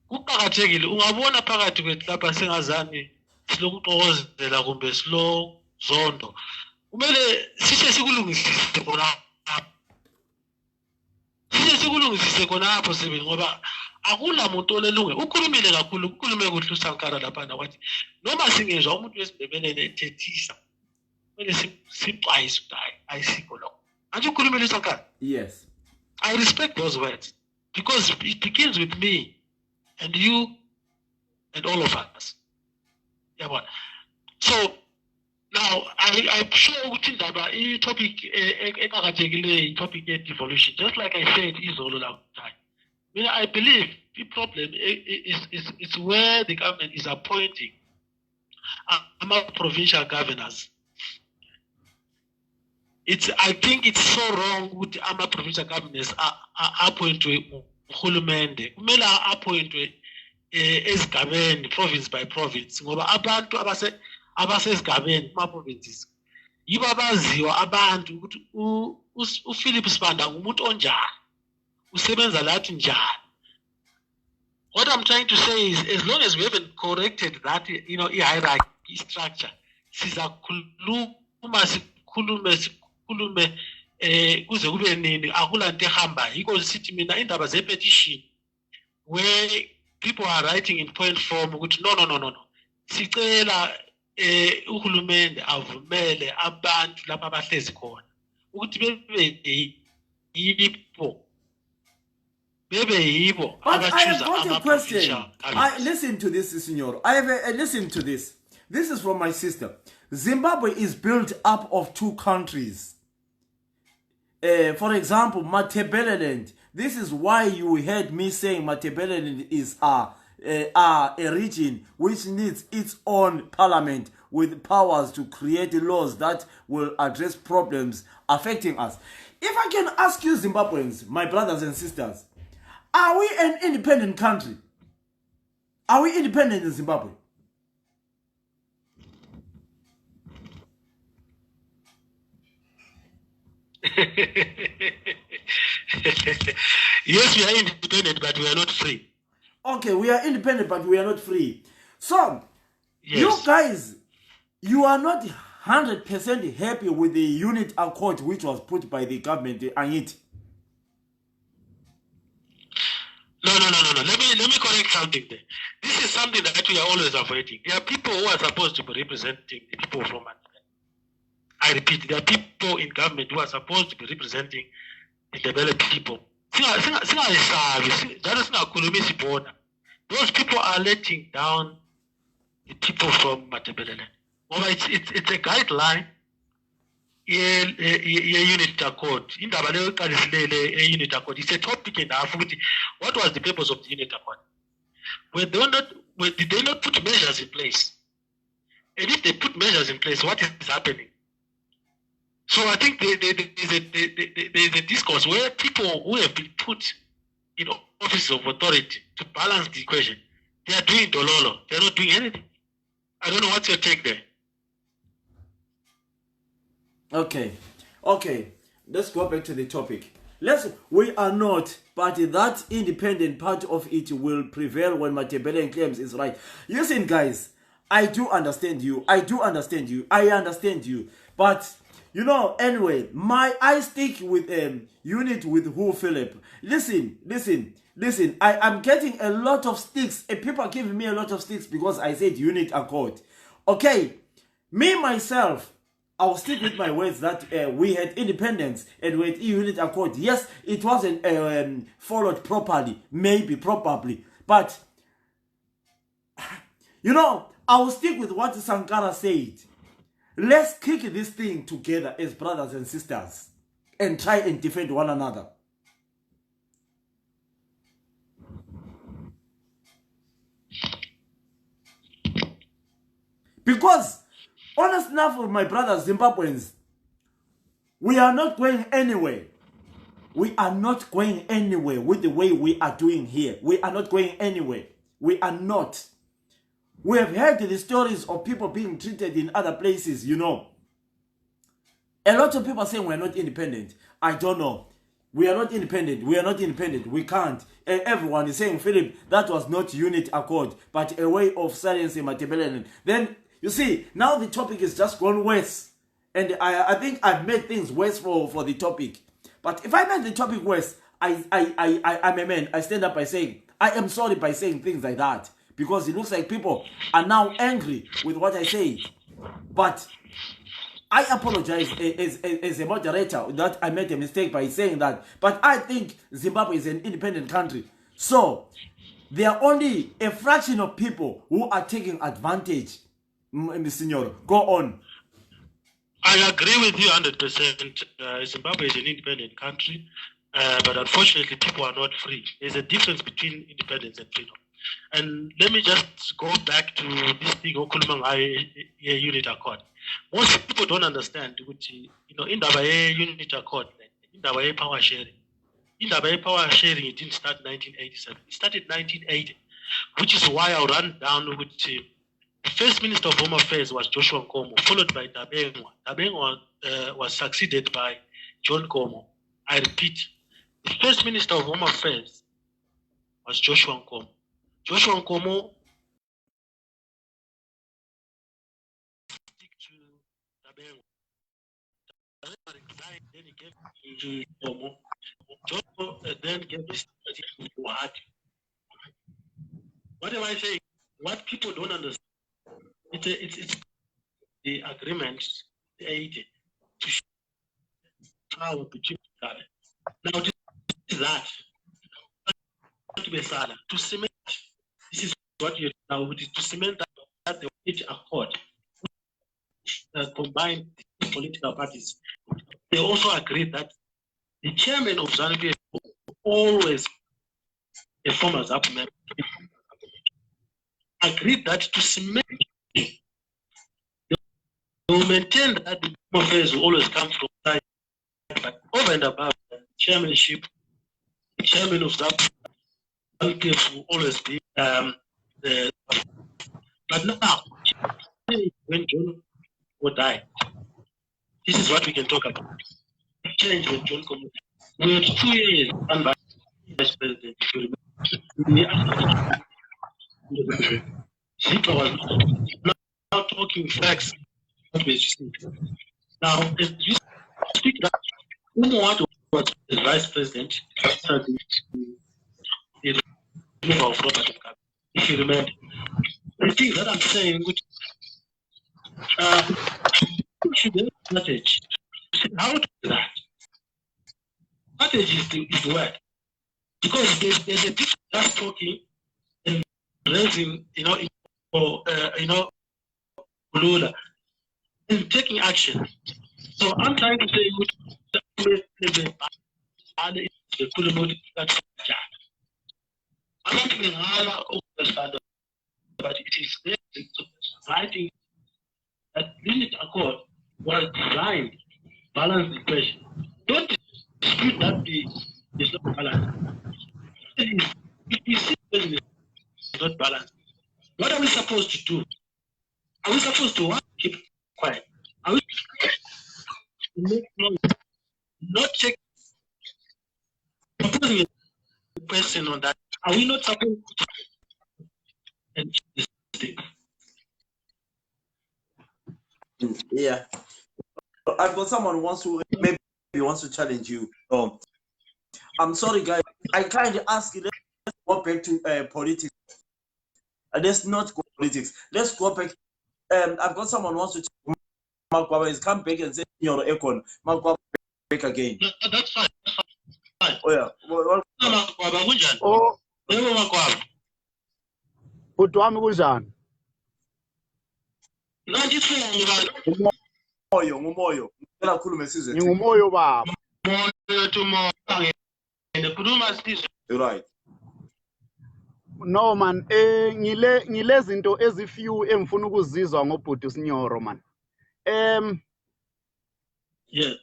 kuqakathekile ungabona phakathi kwethu lapha singazani silokuxokozela kumbe silozondo kumele sikulungisise khona apho sebenzi ngoba akula muntu olelunge ukhulumile kakhulu ukhulume kuhle uSankara lapha nawathi noma singezwa umuntu wesibebelele ethethisa kumele sixwayise ukuthi ayisikho lokho anje ukhulumile uSankara. Yes, I respect those words because it begins with me and you and all of us. Yeah, but so now I'm sure ukuthi indaba topic eqhakathekile topic devolution, just like I said is all the time. I believe the problem is where the government is appointing provincial governors. I think it's so wrong with provincial governors appointed uhulumende. Kumele appointed esigabeni province by province ngoba abantu abasesigabeni ama-provinces yibo abaziwa abantu ukuthi uPhilip Sibanda ngumuntu onjani usebenza lathi njani. What I'm trying to say is as long as we haven't corrected that hierarchy structure sizakhuluma sikhulume kuze kube nini akula nto ehambayo yiko sithi mina indaba ze-petition where people are writing in point form ukuthi no sicela uhulumende avumele abantu lapha abahlezi khona ukuthi bebe yibo abachoose ama-provincial. Listen to this, Signor. Listen to this. This is from my sister. Zimbabwe is built up of two countries. For example, Matabeleland. This is why you heard me saying Matabeleland is a region which needs its own parliament with powers to create laws that will address problems affecting us. If I can ask you Zimbabweans, my brothers and sisters, are we an independent country? Are we independent in Zimbabwe? Yes, we are independent, but we are not free. Okay, we are independent, but we are not free. So, Yes. you guys, you are not 100% happy with the unit accord which was put by the government, Anyit. No. Let me correct something there. This is something that we are always avoiding. There are people who are supposed to be representing the people from Mandela. I repeat, there are people in government who are supposed to be representing the developed people. Those people are letting down the people from Matabeleland. It's a guideline. Unit accord. Unit accord. It's a topic in Africa. What was the purpose of the unit accord? Did they not put measures in place? And if they put measures in place, what is happening? So I think there's a discourse where people who have been put in offices of authority to balance the equation, they are doing dololo. They are not doing anything. I don't know what's your take there. Okay. Let's go back to the topic. We are not, but that independent part of it will prevail when Matabeleland claims is right. Listen, guys, I do understand you. I understand you. But anyway, I stick with unit with who, Philip. Listen. I am getting a lot of sticks. People are giving me a lot of sticks because I said unit accord. Okay, me myself, I'll stick with my words that we had independence and we had unit accord. Yes, it wasn't followed properly, probably, but I'll stick with what Sankara said. Let's kick this thing together as brothers and sisters and try and defend one another. Because, honest enough, my brothers Zimbabweans, we are not going anywhere. We are not going anywhere with the way we are doing here. We are not going anywhere. We are not. We have heard the stories of people being treated in other places, A lot of people are saying we're not independent. I don't know. We are not independent. We can't. Everyone is saying, Philip, that was not unit accord, but a way of silencing Matabeleland. Then, you see, now the topic is just gone worse. And I think I've made things worse for the topic. But if I made the topic worse, I'm a man. I stand up by saying, I am sorry by saying things like that. Because it looks like people are now angry with what I say. But I apologize as a moderator that I made a mistake by saying that. But I think Zimbabwe is an independent country. So, there are only a fraction of people who are taking advantage. Signor, go on. I agree with you 100%. Zimbabwe is an independent country. But unfortunately, people are not free. There's a difference between independence and freedom. And let me just go back to this thing unit accord. Most people don't understand, which in the unit accord, in the power sharing. In the power sharing, it didn't start 1987. It started 1980, which is why I'll run down with the first Minister of Home Affairs was Joshua Nkomo, followed by Dabengwa. Dabengwa was succeeded by John Nkomo. I repeat, the first Minister of Home Affairs was Joshua Nkomo. Joshua Nkomo stick to Dabengwa. Dabengwa resigned, then he gave to Nkomo. Joshua then gave his to Buhari. What am I saying? What people don't understand, it's the agreement, the 80, to show power between government. Now, this is that. To cement, this is what you now to cement that the wage accord combined political parties. They also agreed that the chairman of ZANU-PF always a former ZAPU member agreed that to cement, they will maintain that the Home Affairs will always come from side, but over and above the chairmanship, the chairman of ZAPU will always be the But now, when John would die, this is what we can talk about. Change when John comes. We had 2 years and vice president. Zika was now talking facts. Now, as we speak, that Umuat was the vice president. If you remember, the thing that I'm saying, which should have strategy. How to do that? Strategy is the word. Because there's a difference just talking and raising, Lula and taking action. So I'm trying to say, I'm not even understand, but it is writing that limit accord was designed to balance the equation. Don't dispute that is not balanced. If we see it's not balanced, what are we supposed to do? Are we supposed to keep quiet? Are we supposed to make noise? Not check proposing a question on that. Are we not supposed to? Yeah. I've got someone who maybe wants to challenge you. I'm sorry, guys. I kind of ask you, let's go back to politics. Let's not go politics. Let's go back. I've got someone who wants to challenge Mark Baba is come back and say, your econ. Mark Baba back again. That's fine. Oh, yeah. Oh, Putwami kunjani? Ngumoyo. Ngicela khulume sizwe. Ngingumoyo baba. You're right. No man, ngile zinto ezifew engifuna ukuzizwa ngobhuti Sinyoro man. Yeah.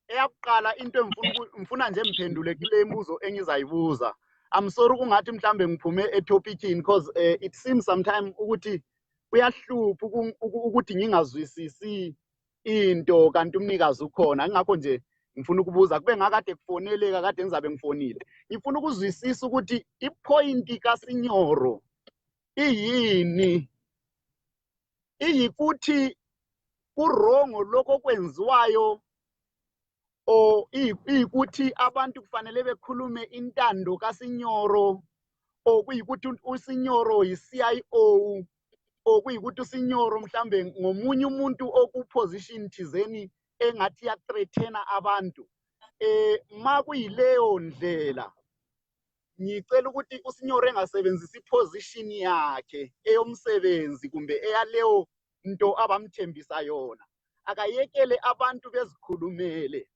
Eyakuqala into ngifuna nje mphendule kule imibuzo engizayibuza. I'm sorry kungathi mhlambe ngiphume etopicini because it seems sometimes ukuthi kuyahlupha ukuthi ngingazwisisi into kanti umnikazi ukhona. Ngakho nje ngifuna ukubuza kube ngakade kufoneleka kade ngizabe ngifonile. Ngifuna ukuzwisisa ukuthi ipoint kaSinyoro iyini? Iyikuthi kurongo lokho kwenziwayo o ikuthi abantu kufanele bekhulume intando kaSinyoro o kuyikuthi uSinyoro yiCIO o kuyikuthi uSinyoro mhlambe ngomunye umuntu okuposition thizeni engathi ya threatena abantu makuyileyo ndlela ngicela ukuthi uSinyoro engasebenzisa iposition yakhe eyomsebenzi kumbe eyaleyo into abamthembisa yona akayekele abantu bezikhulumele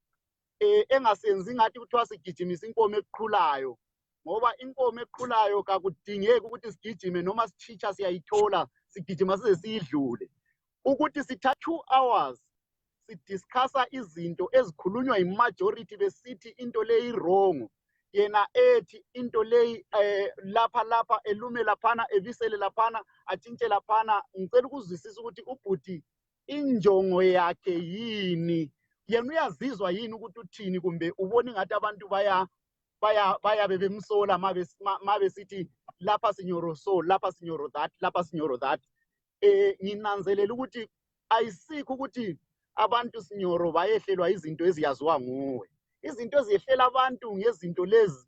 engasenzi ngathi kuthiwa sigijimisa inkomo eqhulayo ngoba inkomo eqhulayo kakudingeki ukuthi sigijime noma sithicha siyayithola sigijima size siyidlule ukuthi sithatha 2 hours sidiscussa izinto ezikhulunywa imajority besithi into leyi wrong yena ethi into leyi lapha elume laphana ebisele laphana atshintshe laphana ngicela ukuzwisisa ukuthi ubhuti injongo yakhe yini yena uyazizwa yini ukuthi uthini kumbe ubona ngathi abantu baya bebemsola mabe sithi lapha Sinyoro so lapha Sinyoro that lapha Sinyoro that nginanzelela ukuthi ayisikho ukuthi abantu Sinyoro bayehlelwa izinto eziyaziwa nguwe izinto ezihlela abantu ngezinto lezi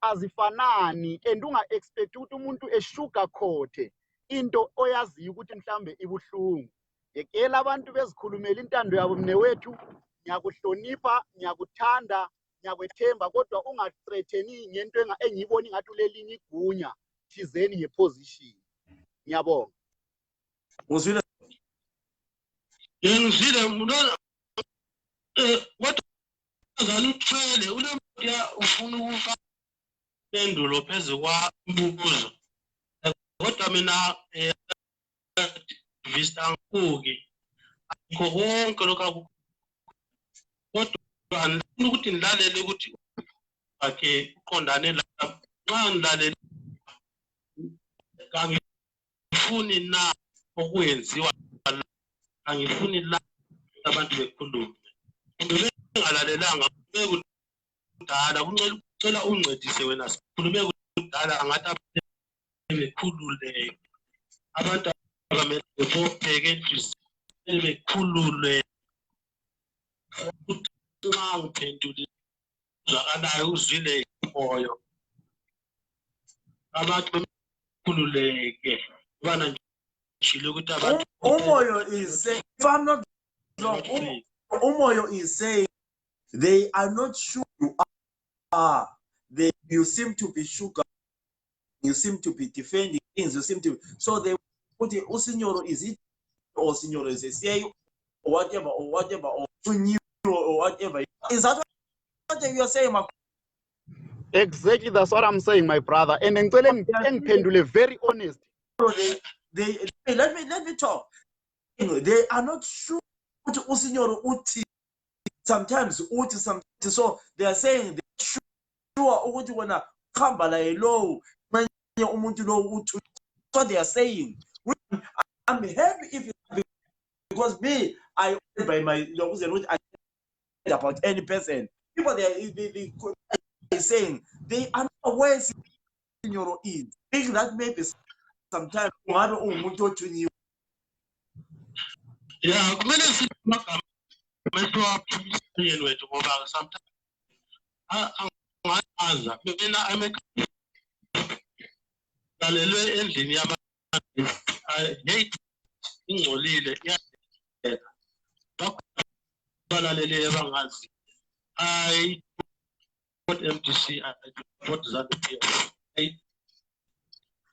azifanani and unga expect ukuthi umuntu eshuga khothe into oyaziyo ukuthi mhlambe ibuhlungu yekela abantu bezikhulumela intando yabo mnewethu ngiyakuhlonipha ngiyakuthanda ngiyakwethemba kodwa ungathreatheni ngento engiyibona ngathi ulelinye igunya thizeni ngeposition ngiyabonga Uzwile ngizile mntwana what azalithwele ulemoya ufuna ukufa pendulo phezulu kwa umbuzo kodwa mina vista nguke akho konke lokho kodwa ngifuna ukuthi nilalele ukuthi akhe uqondane la Nxa ngilalela angifuni na okwenziwa la, angifuni la abantu bekhulume. Kumbe bengalalelanga bekudala kucela uncedise wena sikhulume kudala ngathi abantu bekhulule. Abantu abamele bopheke enhliziyweni bekhulule. Nxa ngiphendule uzwakalayo uzwile umoyo. Abantu bekhululeke ubana ngishilo ukuthi abantu Umoyo is saying, if I'm not wrong, Umoyo is saying they are not sure you are. You seem to be sugar. You seem to be defending things. You seem to. So they put it. Signoro, is it? Or Signoro is a say or whatever, or new or whatever. Is that what you are saying, my? Exactly, that's what I'm saying, my brother. And ngicela very honest. Let me talk. They are not sure what Signoro uti. Sometimes uti sometimes. So they are saying they're sure what you wanna come by low. What they are saying. I'm happy if because me, I by my about any person. People they saying they are not aware in your ear. Think that maybe sometimes you. Yeah, kumele simakameswa wethu ngoba sometimes angaza mina lalelwe endlini yabantu hate ingcolile iyadela balalele abangazi I what MTC I what ZANU-PF I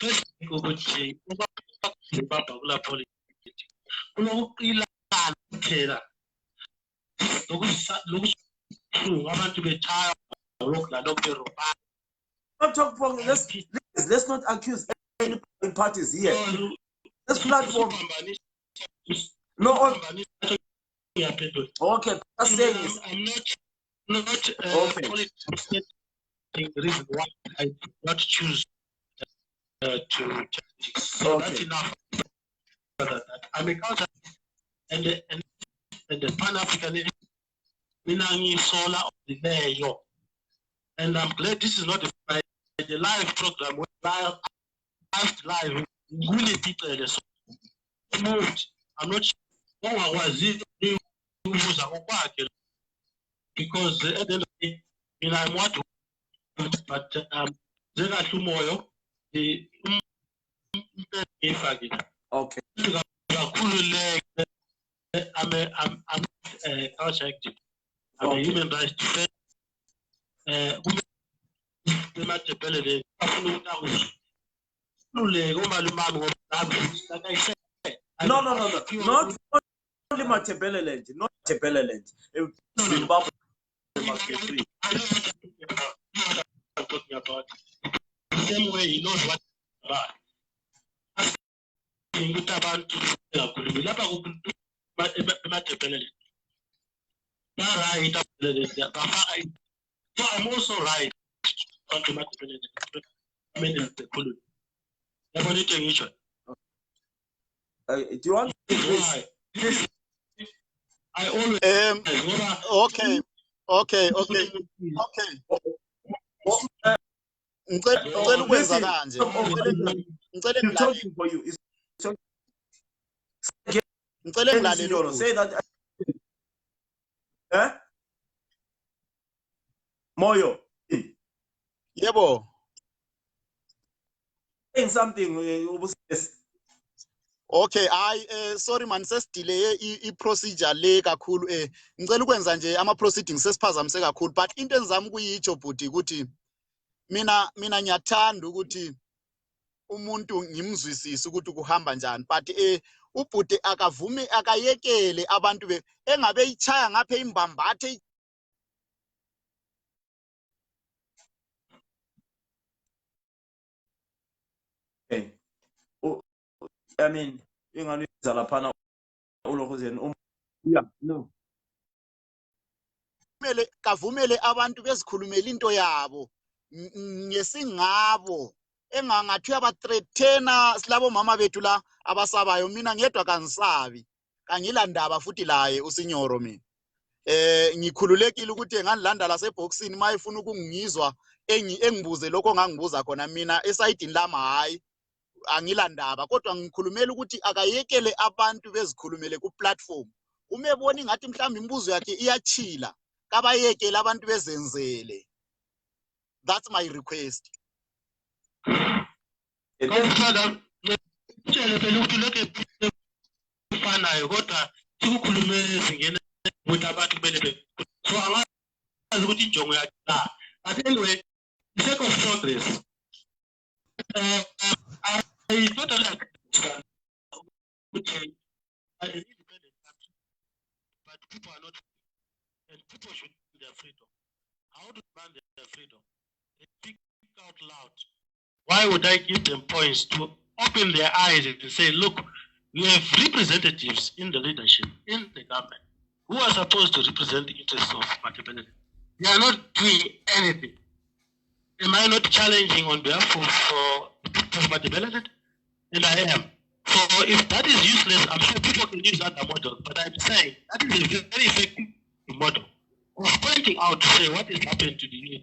first ukuthi baba kula politics unokuqila kuphela lokusunga abantu betshaya lokudlala okwerobha. Let's not accuse any parties here. This platform. No. Okay. I'm not politics. The reason why I did not choose to politics. So that's enough. I'm a counter and the Pan-Africanist Minangi Sola of the Mayo. And I'm glad this is not the live program where live really people are so smooth. I'm not sure what was it because at the end of the day, I'm what but tomorrow the okay. I'm culture active. I'm a human rights defender. Like I said, no. Not only Matebeleland, not Matebeleland. Zimbabwe must be free. I'm talking about the same way he knows what about. So I'm also right on the I mean the colony. Do you want this? I always okay. Ngicela ukwenza kanje. Ngicela talking for you. Ngicela ngilalele. Say that. Eh? Moyo. Yebo. Saying something. Okay, sorry man, sesidelay i-procedure le kakhulu ngicela ukwenza nje ama proceedings sesiphazamise kakhulu, but into engizama ukuyitsho bhuti ukuthi mina ngiyathanda ukuthi umuntu ngimzwisise ukuthi kuhamba njani, but ubhuti akavume akayekele abantu engabe ichaya ngapha imbambathe. Okay. I mean, yeah, no. Kavumele abantu bezikhulumela into yabo ngesingabo engangathi uyabathreatena silabo mama bethu la abasabayo. Mina ngedwa kangisabi, kangila ndaba futhi laye usinyoro mina. Ngikhululekile ukuthi engandilanda lasebhoxini mayifuna ukungizwa engibuze lokho ngangibuza khona. Mina esayidini lami hayi angila ndaba, kodwa ngikhulumela ukuthi akayekele abantu bezikhulumele ku platform. Uma ebona ngathi mhlawumbe imibuzo yakhe iyachila, kabayekele abantu bezenzele. That's my request. But anyway, the sake of progress, I totally understand an independent country, but people are not free, and people should be their freedom. How to demand their freedom? They speak out loud. Why would I give them points to open their eyes and say, look, we have representatives in the leadership, in the government, who are supposed to represent the interests of Matabele. They are not doing anything. Am I not challenging on behalf of Matabele? And I am. So if that is useless, I'm sure people can use other models. But I'm saying that is a very effective model of pointing out to say what is happening to the union,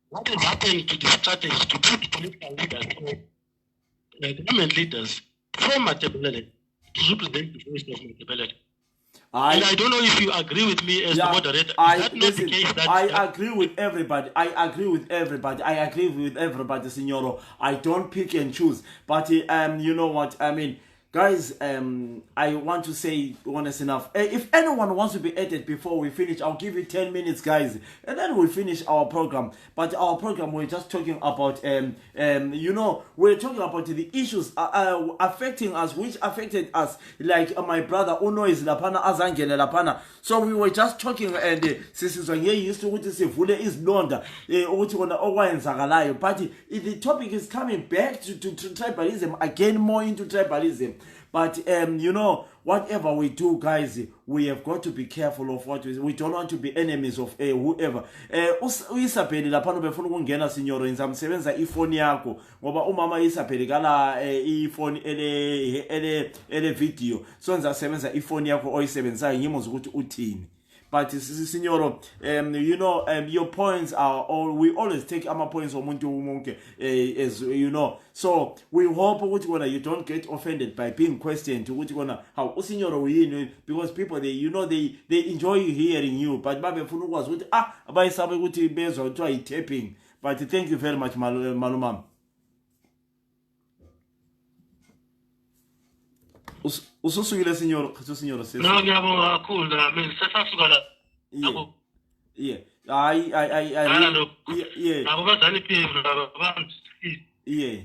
what is happening to the strategy to put political leaders or government leaders from Matabele to represent the voice of Matabele. And I don't know if you agree with me as the moderator. Is that not the case? I agree with everybody. I agree with everybody, Signoro. I don't pick and choose. But you know what? I mean, guys, I want to say honest enough. If anyone wants to be added before we finish, I'll give you 10 minutes, guys, and then we'll finish our program. But our program, we're just talking about, you know, we're talking about the issues affecting us, which affected us, like my brother Uno is Lapana, Azangele Lapana. So we were just talking, and Sister here used to say, Vule is Londa, but the topic is coming back to tribalism, again more into tribalism. But you know, whatever we do, guys, we have got to be careful of what we don't want to be enemies of whoever. Isabeli lapha befuna ukungena Signoro ngizamsebenza ifoni yakho ngoba umama Isabeli kala ifoni ele video, so ngizasebenza ifoni yakho oyisebenzayo ngimuzwa ukuthi uthini. But Signoro, you know, your points are all, we always take our points on Muntu as you know. So we hope you don't get offended by being questioned to how Signoro because people they enjoy hearing you. But Babe Funu was with by Sabi based on try taping. But thank you very much, Malumam. Ususukile Signoro says. No, ngiyabonga kakhulu. Mina sesasukala. Yeah. Yeah. Abazali phezulu abantu. Yeah.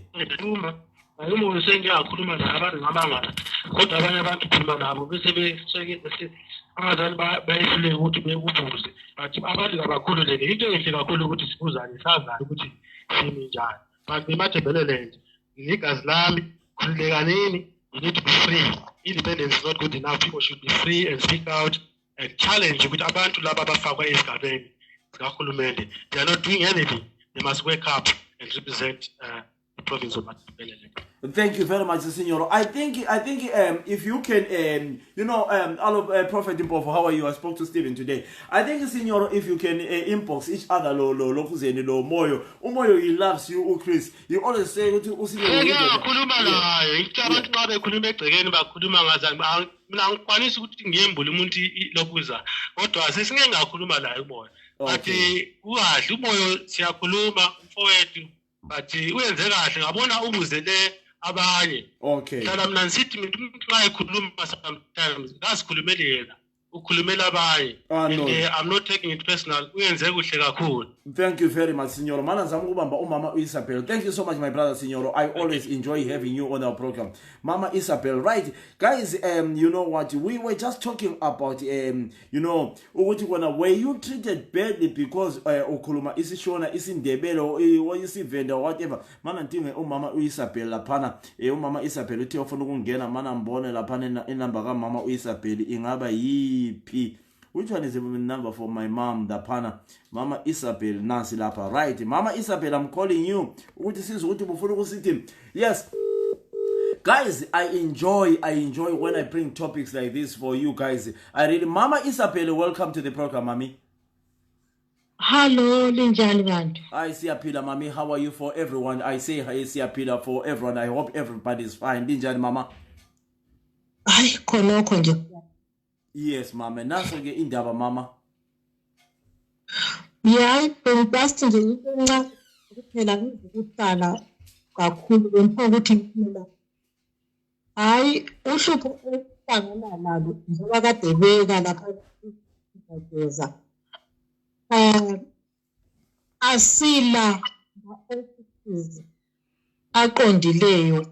Ayumo sengiyakhuluma nabantu ngabangala. Kodwa abanye abantu khuluma nabo bese besekele abazali bayehlule ukuthi bekubuze. But abantu abakhululeke into enhle kakhulu ukuthi sibuzane sazana ukuthi simi njani. But eMatabeleland igazi lami khululekanini. You need to be free. Independence is not good enough. People should be free and speak out and challenge with abantu laba abafakwa esigabeni zikahulumende. They are not doing anything. They must wake up and represent the province of Matabeleland. Thank you very much, Signor. I think if you can, you know, Prophet Impofu, how are you? I spoke to Stephen today. I think, Signor, if you can inbox each other, lo Moyo, Umoyo, he loves you, Chris. You always say to Usignor. But uyenze kahle ngabona ubuzele abanye. Okay. Hlala mina nsithi mina xa ekhuluma sometimes ngasikhulumela yena ukhulumela abanye. I'm not taking it personal. Uyenze kuhle kakhulu. Thank you very much, Signor. Mana zama ukubamba umama Isabel. Thank you so much, my brother, Signor. I always enjoy having you on our program. Mama Isabel, right? Guys, you know what? We were just talking about, you know, were you treated badly because ukhuluma isishona isindebele or isivenda or whatever? Mana ntinge umama Isabel laphana, umama Isabel uthi ofuna ukungena mana mbone laphana inamba ka mama Isabel ingaba yiphi? Which one is the number for my mom, the partner? Mama Isabel Nancy Lapa. Right. Mama Isabel, I'm calling you. Yes. Guys, I enjoy when I bring topics like this for you guys. Mama Isabel, welcome to the program, Mami. Hello, Linjani Bantu. Hi, Siapila, Mami. How are you for everyone? I say hi, Siapila, for everyone. I hope everybody's fine. Linjani, Mama. Hi, khonokho nje. Yes, Mama. Naso ke indaba, Mama. Yeah, bengibasti nje incane kuphela ngizokuhlala kakhulu bengifuna ukuthi mina hayi uhlupho oluhlangana nalo njengoba kade beka lapha ngiyageza asila offices aqondileyo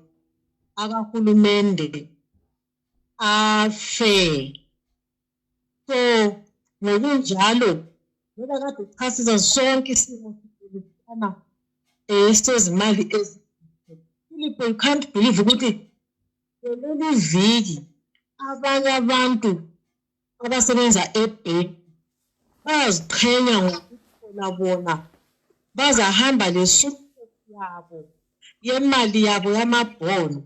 akahulumende afe so ngokunjalo ngoba kade uchasisa sonke isimo sifana sezimali Philip, you can't believe ukuthi leli viki abanye abantu abasebenza ebhenki bayaziqhenya ngokuthola bona bazahamba lesuitcase yabo yemali yabo yamabhono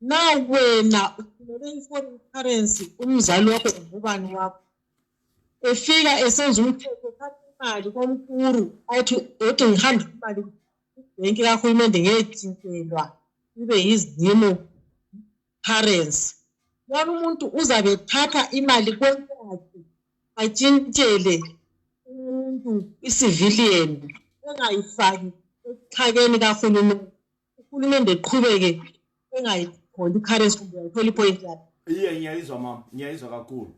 na wena uthumele i-foreign currency umzali wakho ngubani wakho efika esenza umthetho uthatha imali komkhulu athi othi ngihambe imali ibhenki kahulumende ngeyethintelwa ibe yizimo currency wona umuntu uzabe ethatha imali kwempahla atshintshele umuntu i-civilian engayifaki ekuxhakeni kahulumende uhulumende eqhubeke engayitholi i-currency kumbe ayitholi ipoint yakhe. Ngiyayizwa mama, ngiyayizwa kakhulu.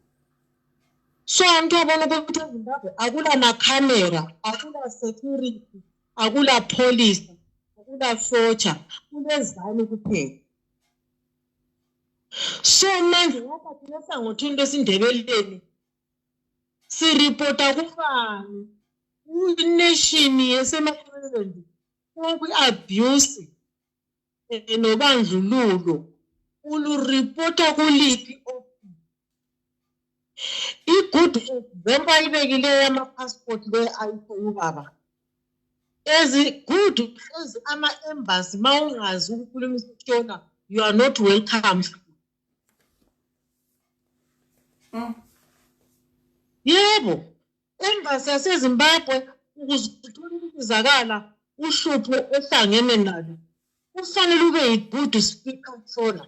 So antu abona ukuthi eZimbabwe akula na-camera, akula security, akula police, akula socha, kulezani kuphela. So manje ngapha thina sangothini lwesindebeleni siripota kufani kunation yesemapresident kwi-abuse nobandlululo uluripota kuliphi i-good example ibekileyo yama-passport le-ayikho ubaba good ama-embassy ma ungazi ukukhuluma isiTshona you are not welcome. Yebo, embassy yaseZimbabwe ukuze uthole ukuzakala uhlupho ohlangene nalo kufanele ube yi-good speaker sona.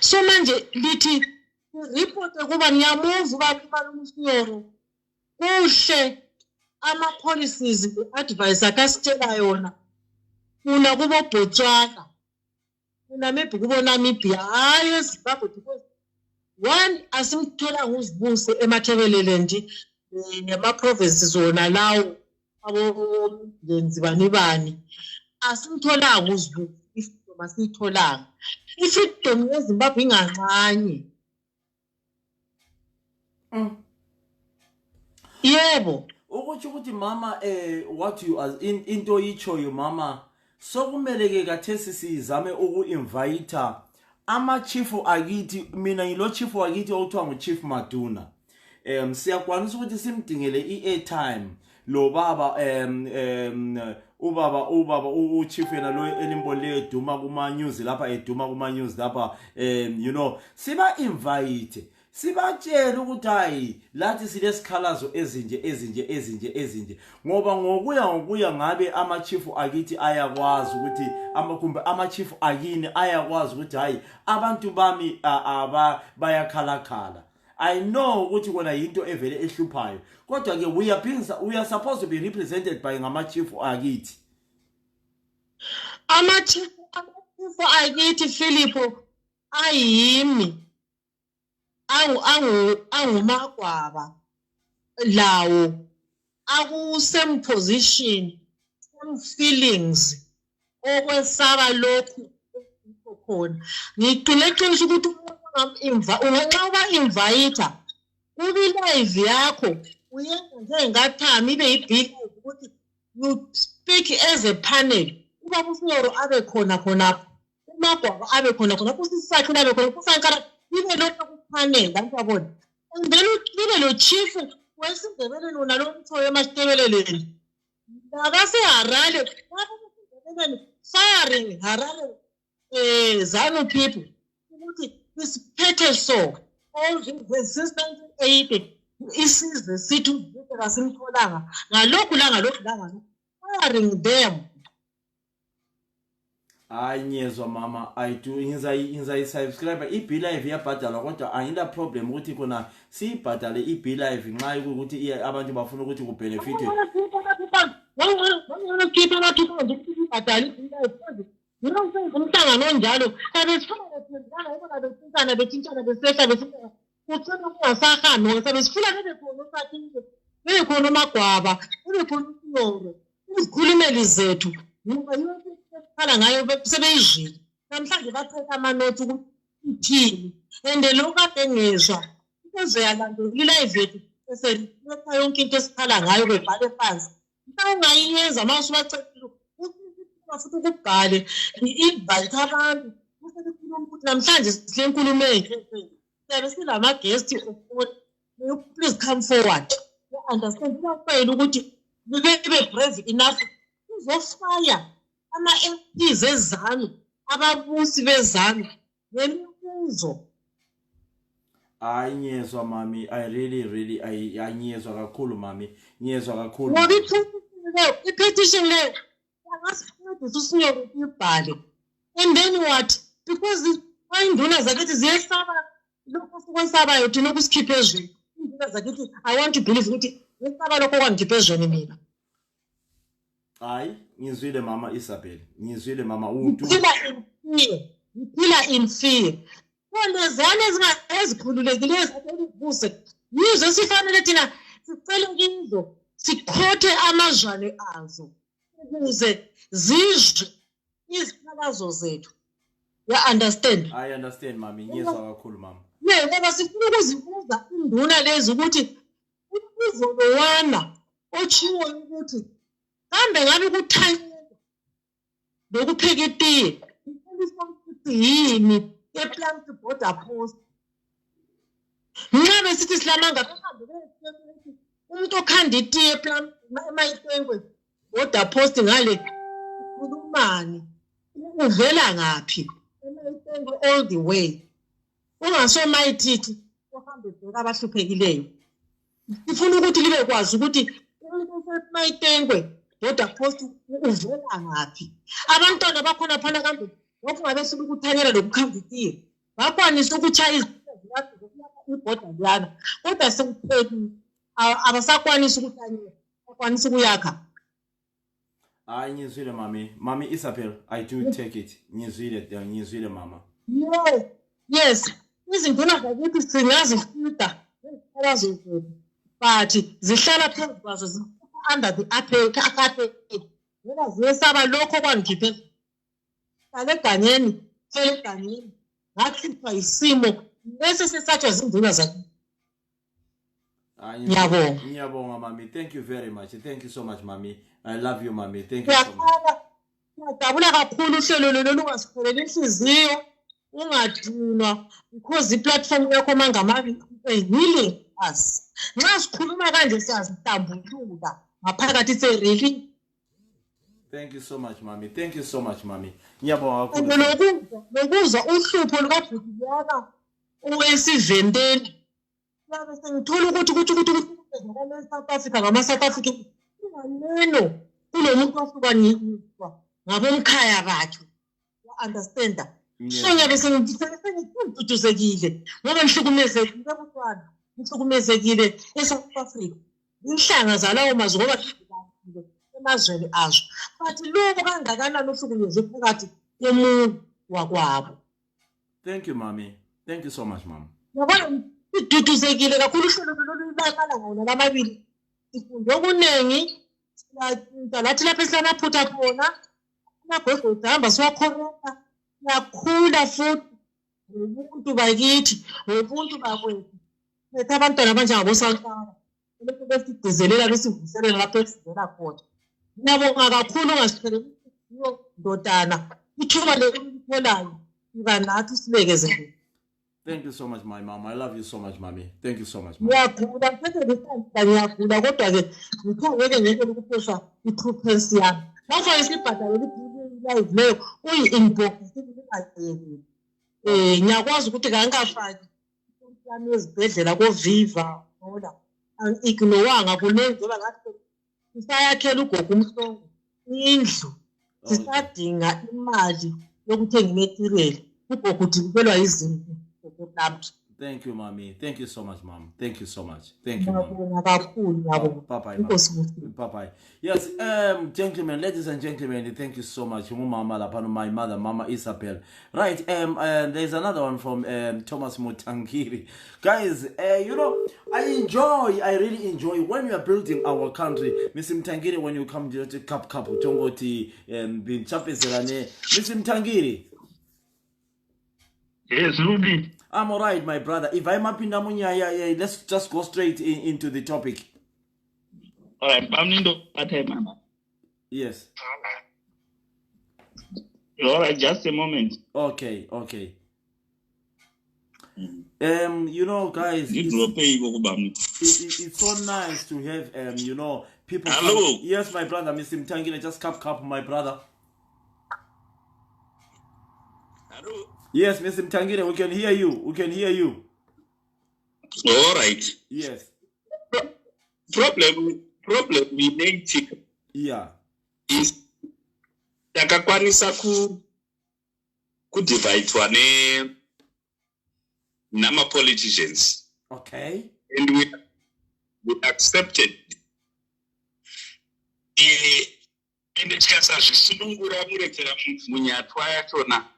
So manje lithi report kuba niyamuva ubaba uMsiyoro kuhle ama-policies advisor kasitshela yona kuna kubo Botswana kuna maybe kubo Namibia hayi eZimbabwe because one asimthola nguzibuse emathebeleland nema-provinces wona lawo abo ngenzi bani asimthola nguzibuse ifreedom asiyitholanga ifreedom yeZimbabwe ingancane. Yebo ukuthi mama what you as into ichoyo mama sokumele ke kathesi sizame uku-invite ama-chief akithi mina ngilo chief akithi okuthiwa ngu-Chief Maduna siyakwanisa ukuthi simdingele i-airtime lo baba ubaba uchief yena lo elimbole eduma kuma news lapha eduma kuma news lapha you know siba invite sibatshela ukuthi hayi lathi silesikhalazo ezinje ngoba ngokuya ngabe ama-chief akithi ayakwazi ukuthi kumbe ama-chief akini ayakwazi ukuthi hayi abantu bami bayakhalakhala. I know ukuthi kona yinto evele ehluphayo kodwa ke we are supposed to be represented by ngama-chief akithi. Ama-chief akithi Philip ayimi angumagwaba lawo aku-same position same feelings okwesaba lokhu khona ngiqinisha ukuthi nxa uba-invite kwi-live yakho uyenza njengathami ibe yi-big ukuthi you speak as a panel ubaba uMsiyoro abe khona khonapho umagwaba abe khona khonapho usisakhe abe khona usankara libe lokho kufanele ngiyabona and then libe lo chief wesindebele lona lo mthoyo emasitebeleleni ngabase Harare firing Harare Zanu people ukuthi isiphethe so all since 1980 isizwe sithi uzibheka simtholanga ngalokhu firing them. Hayi nyezwa mama I do inza subscribe iBlive iyabhadala kodwa ayina problem ukuthi khona siyibhadale iBlive nxa ukuthi abantu bafuna ukuthi ku benefit umhlangano onjalo abesifana betshintshana besehla besifana ucela kungasahambi ngoba sebesifuna bebekhona usathile bebekhona amagwaba bebekhona uSiyoro izikhulumeli zethu ngoba yonke ekhala ngayo sebeyizwile namhlanje bathetha amanothi ukuthi ithini and lokho kade ngezwa into yalandela ilive yethu eseletha yonke into esikhala ngayo bebhale phansi ungayenza mase ubacela futhi ukubhale i-invite abantu usekhuluma ukuthi namhlanje sile nkulumo enhle siyabe silama guest please come forward you understand bafayela ukuthi bebe brave enough uzofaya ama-MPs ezanu ababusi bezanu ngemibuzo. Hayi nyezwa mami I really ayanyezwa kakhulu mami nyezwa kakhulu ngoba i-petition leyo angasincedisa uSiyoro ukuyibhale and then what because induna zakithi ziyesaba lokho sikwensabayo thina ukusikhipha ezweni induna zakithi I want to believe ukuthi ngesaba lokho kwangikhipha ezweni mina. Hayi ngizwile mama Isabel ngizwile mama Uphila in fear kolezana ezikhululekileyo zathebuse yizo sifanele thina sicele kizo sikhothe amazwane azo ukuze zizwe izikhalazo zethu. You understand? I understand mami ngiyezwa kakhulu mama. Ngoba sifuna ukuzibuza induna lezi ukuthi ubuzo lowana ochiwo ukuthi kambe ngabe kuthanyela lokupheka itiye yini eplant border post nxa besithi silamanga bahambe umuntu okhanda itiye eplant emayitengwe border post ngale ukhulumani uvela ngaphi emayitengwe all the way ungasomayithithi ohambe bheka abahluphekileyo sifuna ukuthi libe kwazi ukuthi umuntu osemayitengwe border post uvela ngaphi abantwana bakhona phana kambe ngoku ngabe sifuna ukuthanyela lokukhanda itiye bakwanisa ukutshaya izinto ibhoda liyana kodwa sekuphekile abasakwanisa ukuthanyela bakwanisa ukuyakha. Hayi ngizwile mami Isabel I do take it ngizwile mama. Yes izinduna zakithi singazifunda ezikhalazo zethu but zihlala phezu kwazo under the apartheid ngoba ziyesaba lokho kwangikhiphe egangeni egangeni ngakhipha isimo bese sesatshwa zinduna zakithi. Ngiyabonga mami thank you very much thank you so much mami I love you mami thank you so much. Ngiyajabula kakhulu uhlelo lolu lungasipheleli inhliziyo ungadinwa because iplatform yakho mangamabi healing us nxa sikhuluma kanje siyazihlambulula ngaphakathi se-relief. Thank you so much mami thank you so much mami ngiyabonga kakhulu lokuzwa uhlupho lukabhutiyana owesivendeni yabe sengithola ukuthi South Africa ngama-South African inganeno kulo muntu ohlukaniswa ngabomkhaya bakhe understand so ngiyabe sengiduduzekile ngoba ngihlukumezekile eBotswana ngihlukumezekile eSouth Africa inhlanga zalawo mazwe ngoba emazweni azo but lokho kangakanani ohlukumeze phakathi komuntu wakwabo. Thank you mami thank you so much mama. Yabona iduduzekile kakhulu uhlelo lolu bayaqala ngona lamabili sifunde okuningi lathi lapha esilamaphutha khona amagogodi ahamba siwakhoreka siyakhula futhi ubuntu bakithi ubuntu bakwethu letha abantwana abanjengabosankara lokhu besigcizelela besivuselela lapho esivela khona. Ngiyabonga kakhulu ungasipheleli ndodana ithuba lelitholayo iba nathi sibekezele. Thank you so much, my mom. I love you so much, mommy. Thank you so much, mom. ngiyagula phethe ngisanda ngiyagula kodwa-ke ngithangeke ngeke ukuphosha i-trupensi yami nawufake sibhadalele live leyo uyi-inbox singayekeli ngiyakwazi ukuthi kangingafaki yami yezibhedlela koviva ngoba angi-ignowanga kuningi njengoba ngathi sisayakhela ugogo umhlongo indlu sisadinga imali yokuthenga imaterial ugogo udikelwa izinto zokulambi. Thank you, mommy. Thank you so much, mom. Thank you so much. Thank you, mom. Bye-bye. Bye-bye. Yes, gentlemen, ladies and gentlemen, thank you so much. My mother, Mama Isabel. Right, there's another one from Thomas Mutangiri. Guys, you know, I really enjoy when we are building our country. Mr. Mutangiri, when you come to Kap Tongoti, Bin Chapezelane. Mr. Mutangiri. Yes, Ruby. I'm all right, my brother. If I'm up in Namunya, let's just go straight into the topic. All right, I'm in the Mama. Yes. All right, just a moment. Okay. You know, guys, it's so nice to have you know, people. Hello. Yes, my brother, Mr. Mtangile, just cap, my brother. Hello. Yes, Mr. Mtangile, we can hear you. All right. Yes. Problem related. Yeah. Is takakwanisa ku divide wane nama politicians. Okay. And we accepted and chikasa zvisunungura murekera munyatwa yachona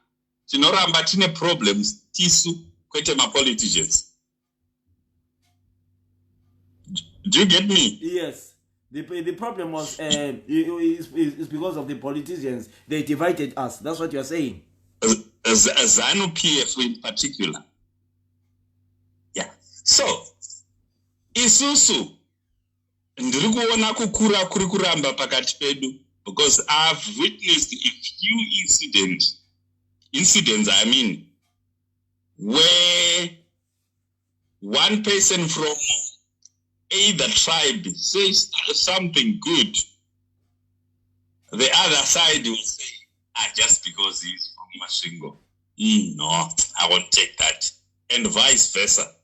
tinoramba tine problems tisu kwete ma-politicians. Do you get me? Yes. The problem was is because of the politicians. They divided us. That's what you're saying. As ZANU-PF in particular. Yeah. So, isusu ndiri kuona kukura kuri kuramba pakati pedu because I've witnessed a few incidents, I mean, where one person from either tribe says something good, the other side will say, just because he's from Mashingo. No, I won't take that. And vice versa.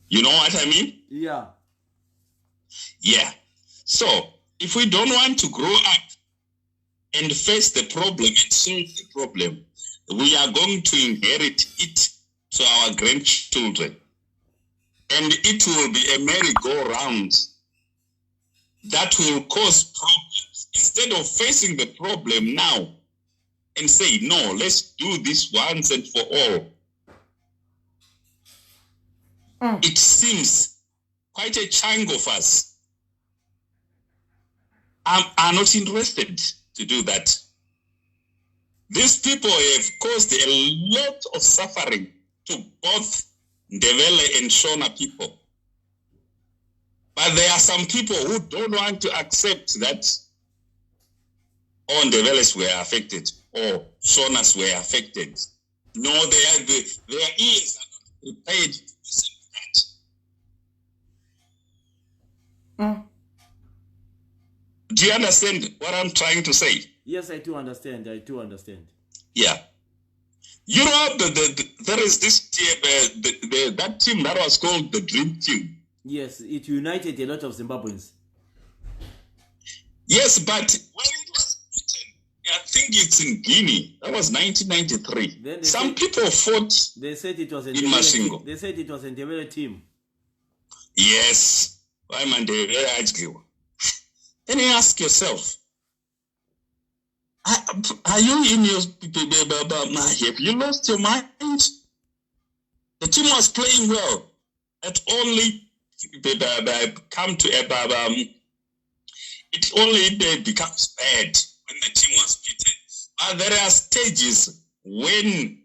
You know what I mean? Yeah. Yeah. So, if we don't want to grow up and face the problem and solve the problem, we are going to inherit it to our grandchildren. And it will be a merry-go-round that will cause problems. Instead of facing the problem now and say, no, let's do this once and for all. It seems quite a chunk of us are not interested to do that. These people have caused a lot of suffering to both Ndebele and Shona people. But there are some people who don't want to accept that all Ndebeles were affected or Shonas were affected. No, their ears are not prepared to listen to that. Do you understand what I'm trying to say? Yes, I do understand. Yeah. You know, there is this team, that team that was called the Dream Team. Yes, it united a lot of Zimbabweans. Yes, but when it was beaten, I think it's in Guinea. That was 1993. Some people fought. They said it was in Mashingo. They said it was a Ndebele team. Yes. Why man Then you ask yourself, are you in your... Have you lost your mind? The team was playing well. It only come to it only becomes bad when the team was beaten. But there are stages when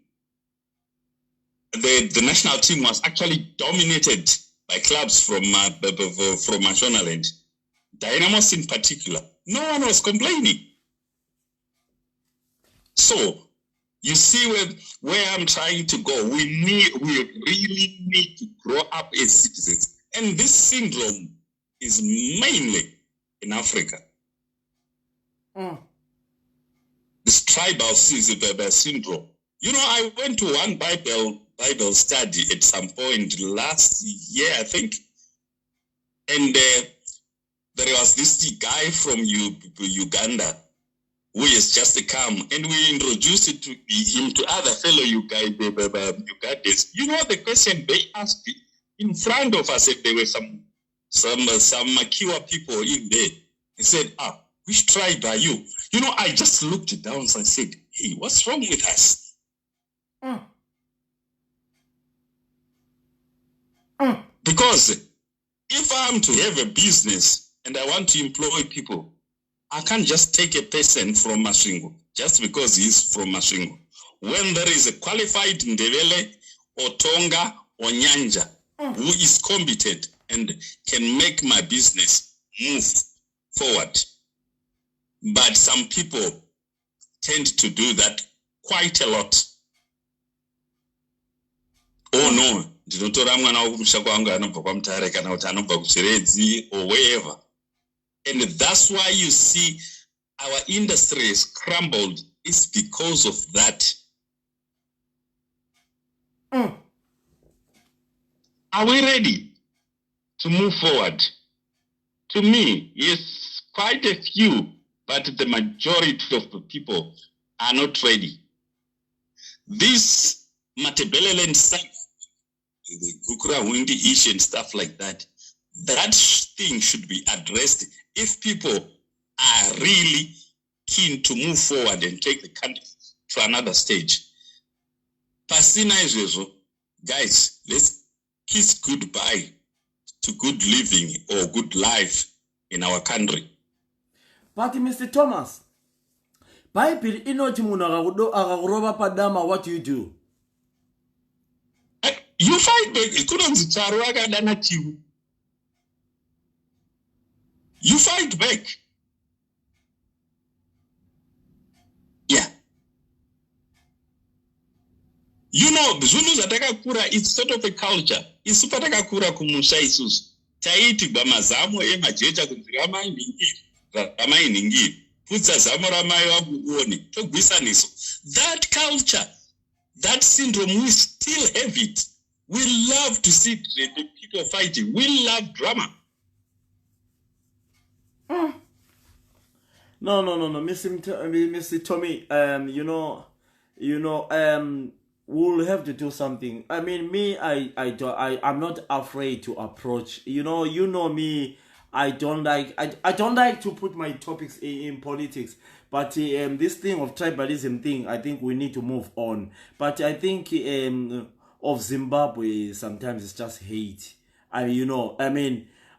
the national team was actually dominated by clubs from Mashonaland. Dynamos in particular. No one was complaining. So, You see where I'm trying to go. We really need to grow up as citizens. And this syndrome is mainly in Africa. This tribal syndrome. You know, I went to one Bible study at some point last year, I think. And there was this guy from Uganda who has just come, and we introduced him to other fellow Ugandans. You know the question they asked in front of us, if there were some Makiwa people in there. He said, which tribe are you? You know, I just looked down and I said, hey, what's wrong with us? Because if I'm to have a business and I want to employ people, I can't just take a person from Masvingo just because he's from Masvingo. When there is a qualified Ndebele or Tonga or Nyanja who is competent and can make my business move forward. But some people tend to do that quite a lot. Oh no, or wherever. And that's why you see our industry is crumbled. It's because of that. Are we ready to move forward? To me, yes, quite a few, but the majority of the people are not ready. This Matebeleland site, the Gukura Windy issue and stuff like that, that thing should be addressed if people are really keen to move forward and take the country to another stage. Pasina is guys, let's kiss goodbye to good living or good life in our country. But Mr. Thomas, Bible inoti munhu akakuroba padama, what do you do? You fight back. Kunonzi charo akadana chivu. You fight back. Yeah. You know, Zulu zatakakura, it's sort of a culture. It's super takakura kumusha isusu. Taiti bamazamo emajecha kunzirama iningiri. Putsa zamo ramai wabuoni. Togwisaniso. That culture, that syndrome, we still have it. We love to see the people fighting. We love drama. No, Mr. Tommy, we'll have to do something. I mean, me, I'm not afraid to approach. You know me, I don't like to put my topics in politics. But this thing of tribalism thing, I think we need to move on. But I think of Zimbabwe sometimes it's just hate.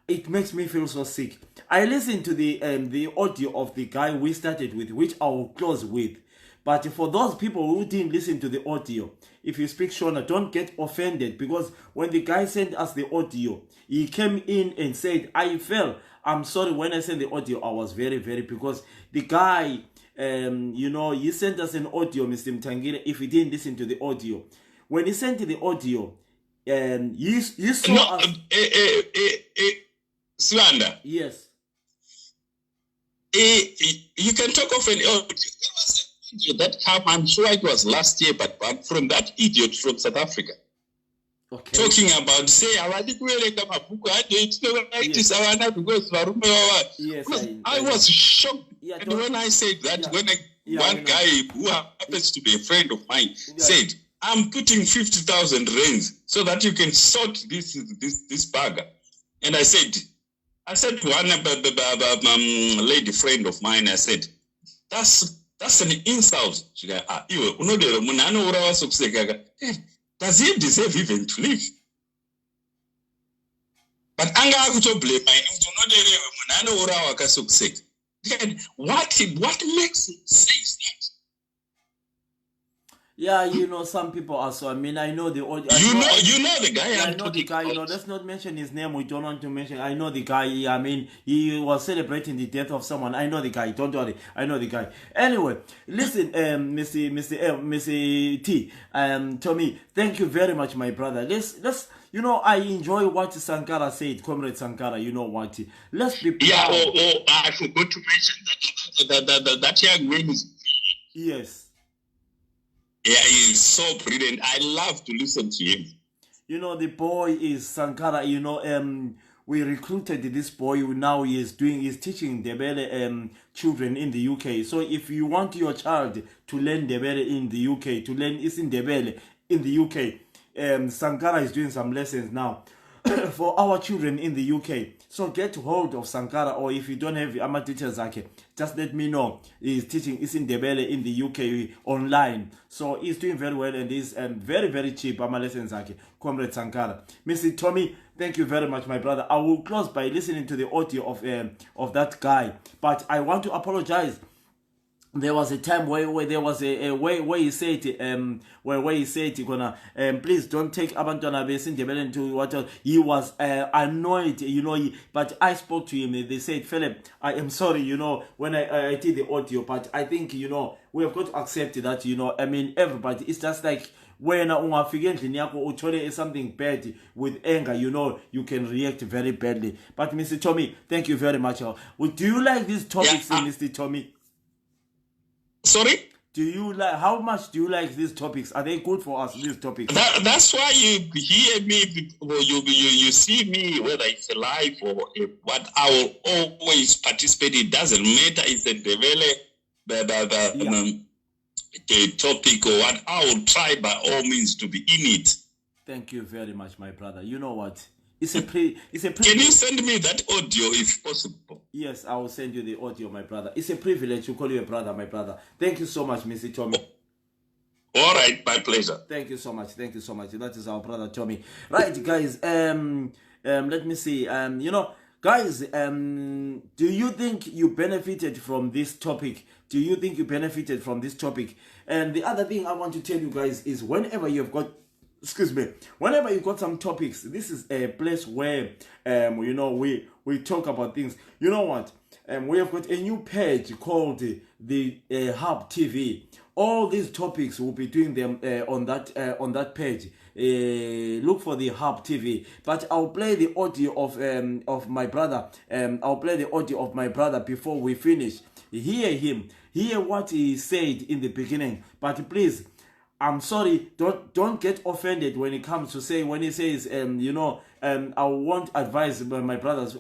It makes me feel so sick. I listened to the audio of the guy we started with, which I will close with. But for those people who didn't listen to the audio, if you speak Shona, don't get offended, because when the guy sent us the audio, he came in and said, I'm sorry, when I sent the audio, I was very, very, because the guy, he sent us an audio, Mr. Mtangire, if he didn't listen to the audio. When he sent the audio, you saw us... Swanda. Yes. You can talk of an idiot that came, I'm sure it was last year, but from that idiot from South Africa. Okay. Talking about, say, I was shocked. And when I said that, one guy who happens to be a friend of mine said, I'm putting 50,000 rands so that you can sort this burger. And I said to one lady friend of mine, I said, that's an insult. She goes, does he deserve even to live? But what makes him say that? Yeah, you know, some people are so. I mean, I know the audio. You know the guy Yeah, I'm I know the talking guy. You know, about. let's not mention his name. We don't want to mention. I know the guy. I mean, he was celebrating the death of someone. I know the guy. Don't worry. I know the guy. Anyway, listen, Mr. T, Tommy, thank you very much, my brother. Let's. You know, I enjoy what Sankara said, Comrade Sankara. You know what? Let's be proud. Yeah, I forgot to mention that young man is Yes. Yeah, he's so brilliant. I love to listen to him. You know, the boy is Sankara. You know, we recruited this boy. Now he's teaching Ndebele children in the UK. So if you want your child to learn Ndebele in the UK, to learn Ndebele in the UK, Sankara is doing some lessons now for our children in the UK. So get hold of Sankara, or if you don't have Ama teachers, just let me know. He's teaching Ndebele in the UK online. So he's doing very well, and he's very, very cheap. Ama lessons, Comrade Sankara. Mr. Tommy, thank you very much, my brother. I will close by listening to the audio of that guy. But I want to apologize. There was a time where there was a where he said where he said gonna please don't take abantwana besindebele into what he was annoyed, you know, but I spoke to him. They said, Philip, I am sorry, you know, when I did the audio, but I think, you know, we have got to accept that, you know, I mean, everybody, it's just like when ungafika endlini yakho uthole something bad with anger, you know, you can react very badly. But Mr. Tommy, thank you very much. Do you like these topics, Mr. Tommy? Sorry? Do you like? How much do you like these topics? Are they good for us? These topics. That's why you hear me. You see me, whether it's live or what. I will always participate. It doesn't matter. It's a the topic or what. I will try by all means to be in it. Thank you very much, my brother. You know what? It's a Can you send me that audio if possible? Yes, I will send you the audio, my brother. It's a privilege to call you a brother, my brother. Thank you so much, Mr. Tommy. All right, my pleasure. Thank you so much. Thank you so much. That is our brother Tommy. Right, guys. Let me see. You know, guys. Do you think you benefited from this topic? Do you think you benefited from this topic? And the other thing I want to tell you guys is, whenever you've got whenever you got some topics, this is a place where you know, we talk about things. You know what? We have got a new page called the Hub TV. All these topics will be doing them on that page. Look for the Hub TV. But I'll play the audio of my brother. I'll play the audio of my brother before we finish. Hear what he said in the beginning. But please, I'm sorry, don't get offended when it comes to say, when he says, you know, I won't advise my brothers,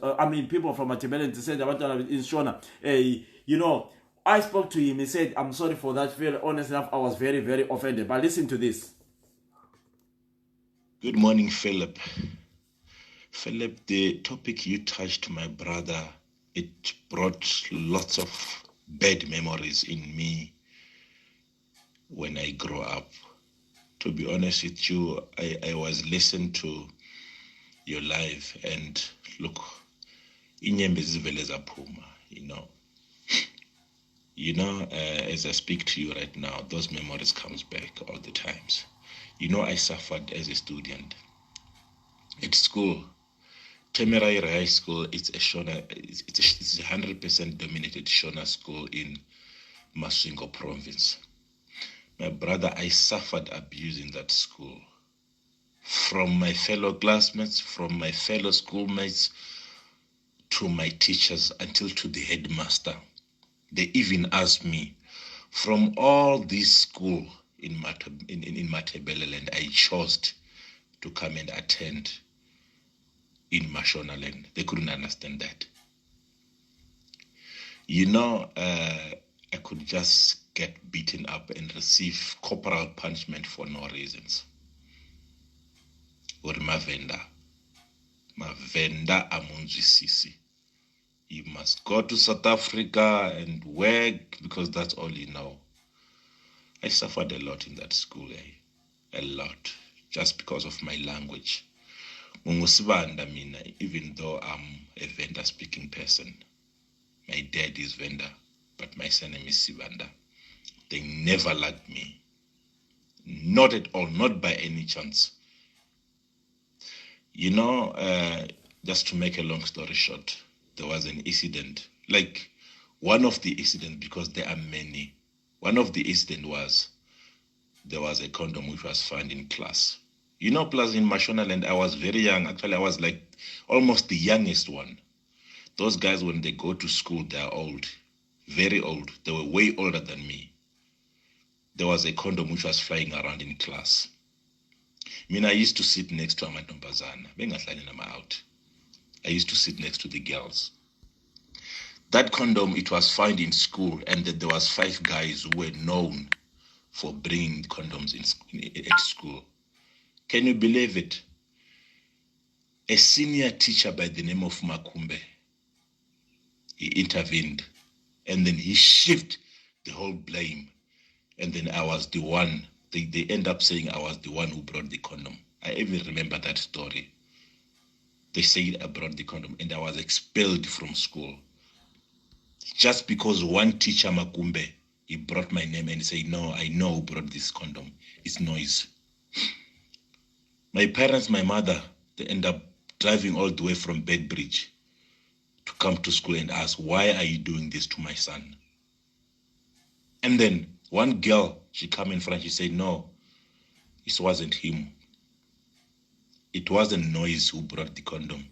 people from Matebele to say that in Shona, you know, I spoke to him, he said, I'm sorry for that, very honest enough, I was very, very offended. But listen to this. Good morning, Philip. Philip, the topic you touched, my brother, it brought lots of bad memories in me when I grew up. To be honest with you, I was listening to your live, and look, inyembe zivele zaphuma, you know, as I speak to you right now, those memories comes back all the times. You know, I suffered as a student at school. Temerai High School, it's a 100% dominated Shona school in Masvingo province. My brother, I suffered abuse in that school. From my fellow classmates, from my fellow schoolmates, to my teachers, until to the headmaster. They even asked me, from all these schools in Matebeleland, I chose to come and attend in Mashonaland. They couldn't understand that. You know, I could just get beaten up and receive corporal punishment for no reasons. Or mavenda amunzwisisi. You must go to South Africa and work because that's all you know. I suffered a lot in that school, a lot, just because of my language. Even though I'm a Venda speaking person, my dad is Venda, but my surname is Sibanda. They never liked me. Not at all, not by any chance. You know, just to make a long story short, there was an incident. Like, one of the incidents, because there are many, one of the incident was there was a condom which was found in class. You know, plus in Mashonaland, I was very young. Actually, I was like almost the youngest one. Those guys, when they go to school, they are old, very old. They were way older than me. There was a condom which was flying around in class. I used to sit next to amantombazana. Out. I used to sit next to the girls. That condom, it was found in school, and that there was 5 guys who were known for bringing condoms at school. Can you believe it? A senior teacher by the name of Makumbe, he intervened, and then he shifted the whole blame. And then I was the one, they end up saying I was the one who brought the condom. I even remember that story. They said I brought the condom, and I was expelled from school. Just because one teacher, Makumbe, he brought my name and said, no, I know who brought this condom. It's noise. My parents, my mother, they end up driving all the way from Bedbridge to come to school and ask, why are you doing this to my son? And then one girl, she come in front, she said, no, it wasn't him. It wasn't Noise who brought the condom.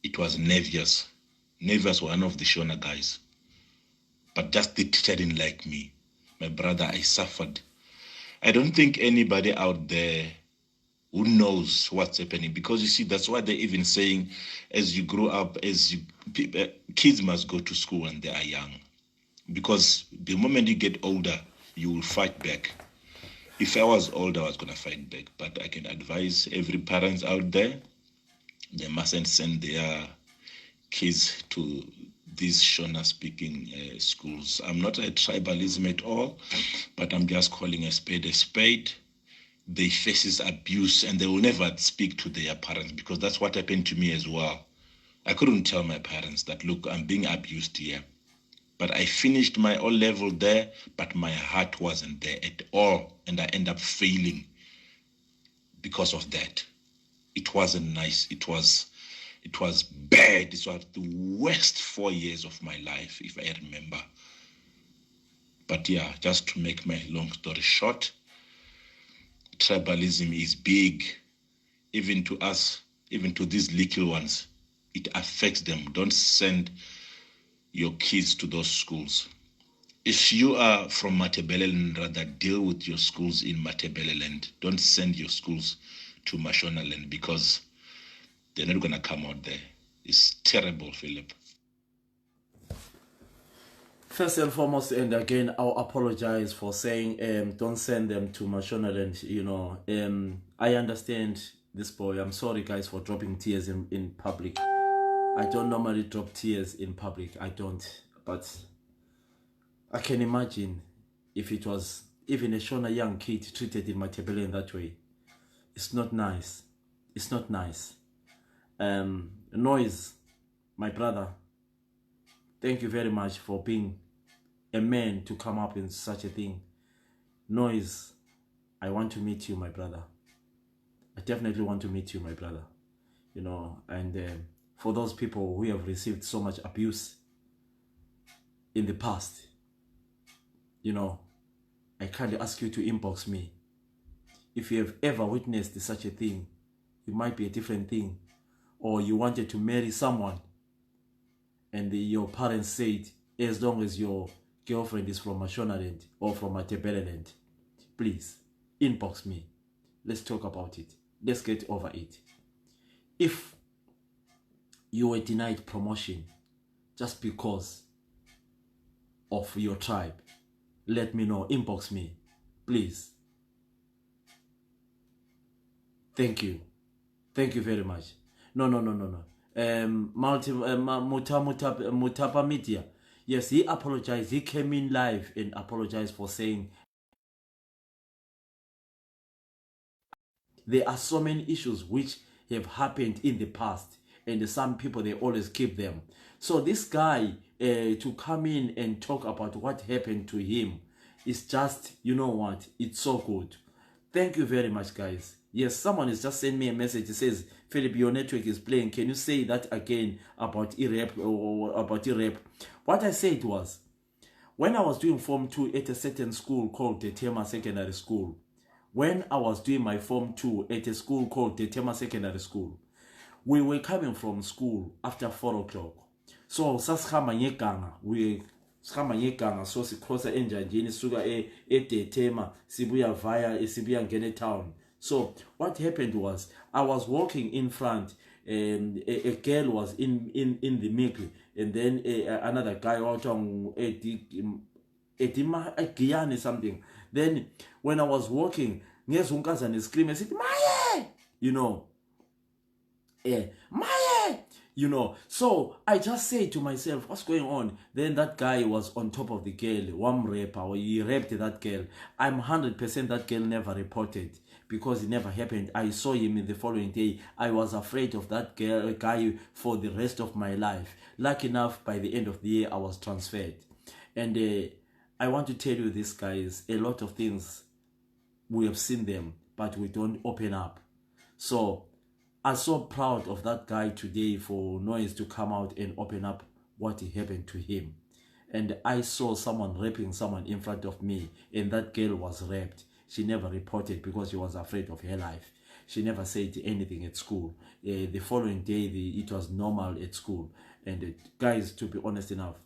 It was Nevius. Nevius was one of the Shona guys. But just the teacher didn't like me. My brother, I suffered. I don't think anybody out there who knows what's happening, because you see, that's why they're even saying, as you grow up, kids must go to school when they are young. Because the moment you get older, you will fight back. If I was older, I was going to fight back. But I can advise every parent out there, they mustn't send their kids to these Shona-speaking schools. I'm not a tribalism at all, but I'm just calling a spade a spade. They faces abuse, and they will never speak to their parents, because that's what happened to me as well. I couldn't tell my parents that, look, I'm being abused here. But I finished my O-level there, but my heart wasn't there at all. And I ended up failing because of that. It wasn't nice. It was bad. It was the worst 4 years of my life, if I remember. But yeah, just to make my long story short, tribalism is big, even to us, even to these little ones. It affects them. Don't send your kids to those schools. If you are from Matabeleland, rather deal with your schools in Matabeleland. Don't send your schools to Mashonaland, because they're not going to come out there. It's terrible, Philip. First and foremost, and again, I'll apologize for saying don't send them to Mashonaland. You know, I understand this boy. I'm sorry, guys, for dropping tears in public. I don't normally drop tears in public. I don't. But I can imagine if it was even a Shona young kid treated in Matabele in that way. It's not nice. It's not nice. Noise, my brother, thank you very much for being a man to come up in such a thing. Noise, I want to meet you, my brother. I definitely want to meet you, my brother. You know, and for those people who have received so much abuse in the past, you know, I kindly ask you to inbox me. If you have ever witnessed such a thing, it might be a different thing. Or you wanted to marry someone and your parents said, as long as your girlfriend is from Mashonaland or from Matabeleland, please inbox me. Let's talk about it. Let's get over it. If you were denied promotion just because of your tribe, let me know. Inbox me, please. Thank you. Thank you very much. No. Mutapa Media. Yes, he apologized. He came in live and apologized for saying there are so many issues which have happened in the past, and some people, they always keep them. So this guy to come in and talk about what happened to him is just, you know what, it's so good. Thank you very much, guys. Yes, someone has just sent me a message. It says, Philip, your network is playing. Can you say that again about E-rap or about E-rap? What I said was, when I was doing Form 2 at a certain school called the Tema Secondary School, when I was doing my Form 2 at a school called the Tema Secondary School, we were coming from school after 4 o'clock. So, we so sikhosa enjanjini suka eDetema sibuya via sibuya ngene town. So what happened was, I was walking in front, a girl was in the middle, and then another guy out on Giyani something. Then when I was walking, ngezunkaza scream, I said, Maye! You know, Maye! You know, so I just say to myself, what's going on? Then that guy was on top of the girl, one rapper, or he raped that girl. I'm 100% that girl never reported, because it never happened. I saw him in the following day. I was afraid of that guy for the rest of my life. Lucky enough, by the end of the year, I was transferred. And I want to tell you this, guys, a lot of things, we have seen them, but we don't open up. So I'm so proud of that guy today for Noise to come out and open up what happened to him. And I saw someone raping someone in front of me, and that girl was raped. She never reported because she was afraid of her life. She never said anything at school. The following day, it was normal at school. And guys, to be honest enough,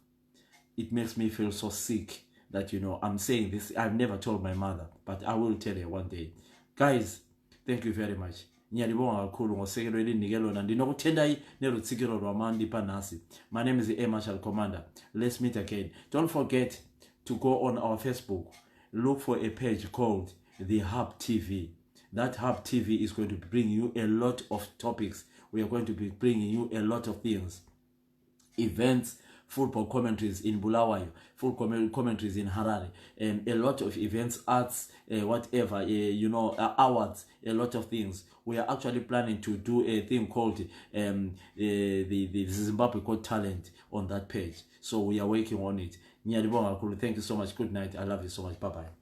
it makes me feel so sick that, you know, I'm saying this. I've never told my mother, but I will tell her one day. Guys, thank you very much. Ngiyalibonga kakhulu ngosekelo elinikelo na ndinokuthendai nerutsikiro rwamandi panasi. My name is A Marshal Commander. Let's meet again. Don't forget to go on our Facebook. Look for a page called The Hub TV. That Hub TV is going to bring you a lot of topics. We are going to be bringing you a lot of things. Events, football commentaries in Bulawayo, football commentaries in Harare, and a lot of events, arts, whatever, you know, awards, a lot of things. We are actually planning to do a thing called the Zimbabwe Got Talent on that page. So we are working on it. Thank you so much. Good night. I love you so much. Bye-bye.